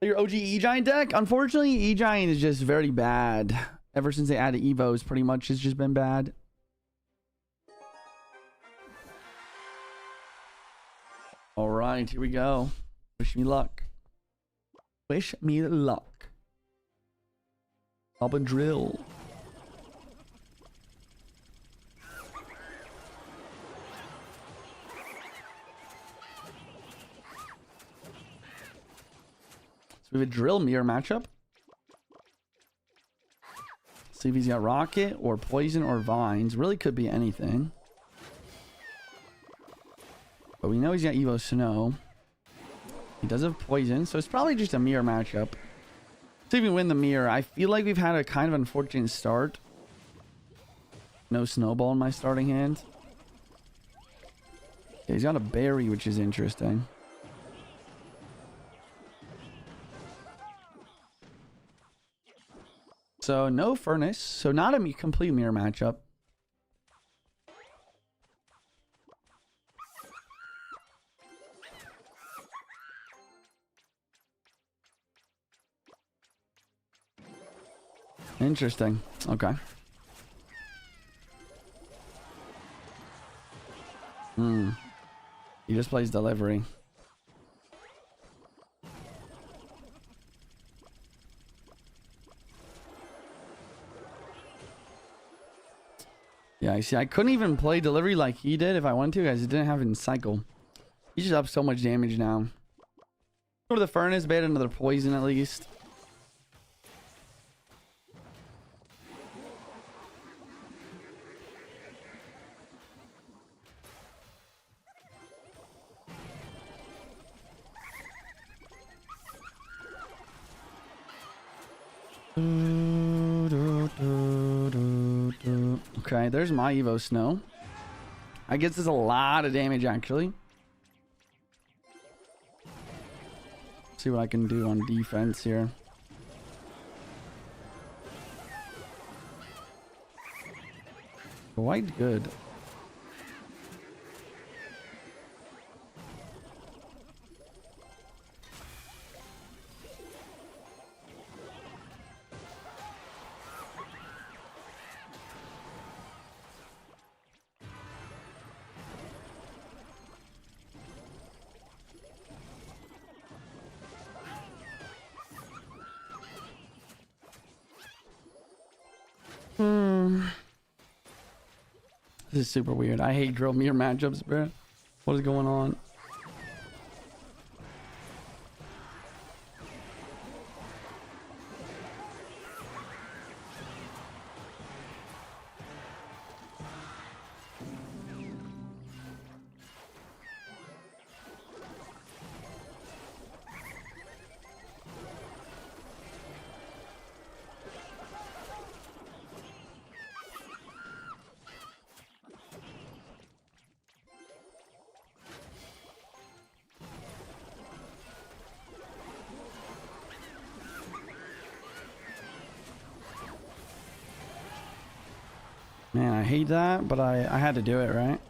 Your OG E-Giant deck? Unfortunately, E-Giant is just very bad. Ever since they added Evos, pretty much it's just been bad. All right, here we go. Wish me luck. Wish me luck. Pop a drill. So we have a drill mirror matchup. See if he's got rocket or poison or vines. Really could be anything. But we know he's got Evo Snow. He does have poison, so it's probably just a mirror matchup. See if we win the mirror. I feel like we've had a kind of unfortunate start. No snowball in my starting hand. Yeah, he's got a berry, which is interesting. So no furnace. So not a complete mirror matchup. Interesting. Okay. He just plays delivery. Yeah, I see. I couldn't even play delivery like he did if I wanted to, guys. It didn't have it in cycle. He's just up so much damage now. Go to the furnace, bait another poison at least. Okay, there's my Evo Snow. I guess there's a lot of damage actually. See what I can do on defense here. Quite good. This is super weird. I hate drill mirror matchups, bro. What is going on? Man, I hate that, but I had to do it, right?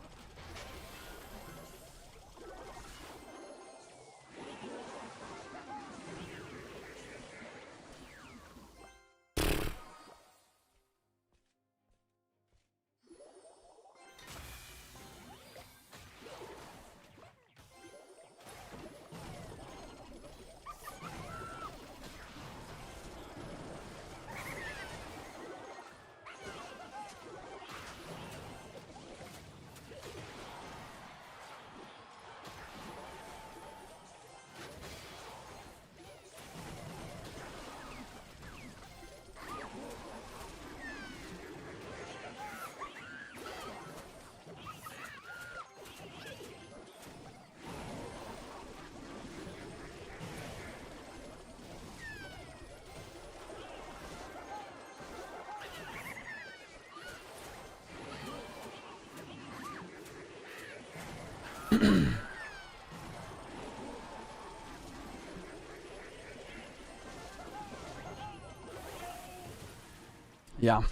Yeah.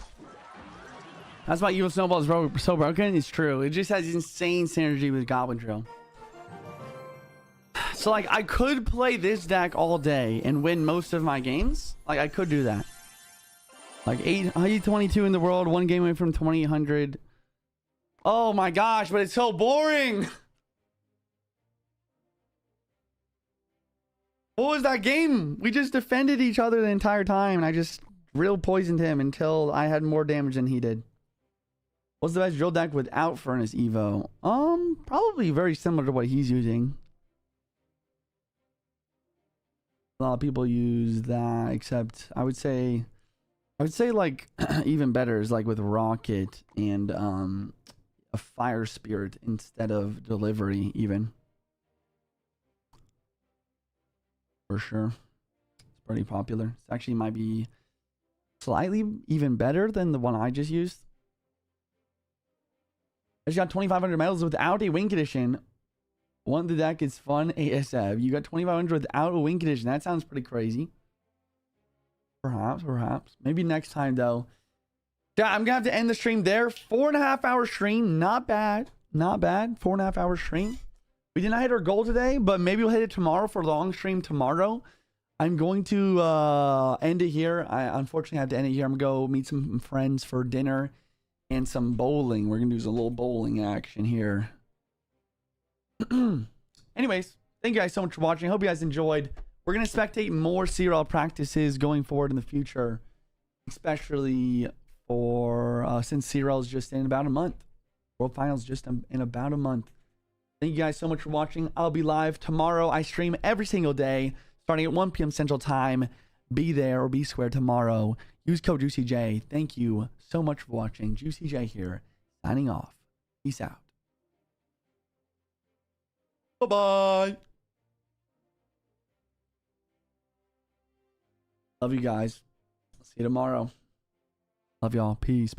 That's why Evil Snowball is so broken. It's true. It just has insane synergy with Goblin Drill. So, like, I could play this deck all day and win most of my games. Like, I could do that. Like, 822 in the world, one game away from 2000. Oh my gosh, but it's so boring. What was that game? We just defended each other the entire time, and I just drill poisoned him until I had more damage than he did. What's the best drill deck without Furnace Evo? Probably very similar to what he's using. A lot of people use that, except I would say like even better is like with Rocket and a Fire Spirit instead of Delivery even. For sure. It's pretty popular. It actually might be slightly even better than the one I just used. I just got 2,500 medals without a Win Condition. One, the deck is fun ASF. You got 2,500 without a Win Condition. That sounds pretty crazy. Perhaps. Maybe next time, though. Yeah, I'm going to have to end the stream there. 4.5 hour stream. Not bad. 4.5 hour stream. We did not hit our goal today, but maybe we'll hit it tomorrow for a long stream tomorrow. I'm going to end it here. I unfortunately have to end it here. I'm going to go meet some friends for dinner and some bowling. We're going to do some little bowling action here. Anyways, thank you guys so much for watching. I hope you guys enjoyed. We're going to spectate more CRL practices going forward in the future, especially for since CRL is just in about a month. World Finals just in about a month. Thank you guys so much for watching. I'll be live tomorrow. I stream every single day, starting at 1 p.m. Central Time. Be there or be square tomorrow. Use code JuicyJ. Thank you so much for watching. JuicyJ here, signing off. Peace out. Bye-bye. Love you guys. See you tomorrow. Love y'all. Peace.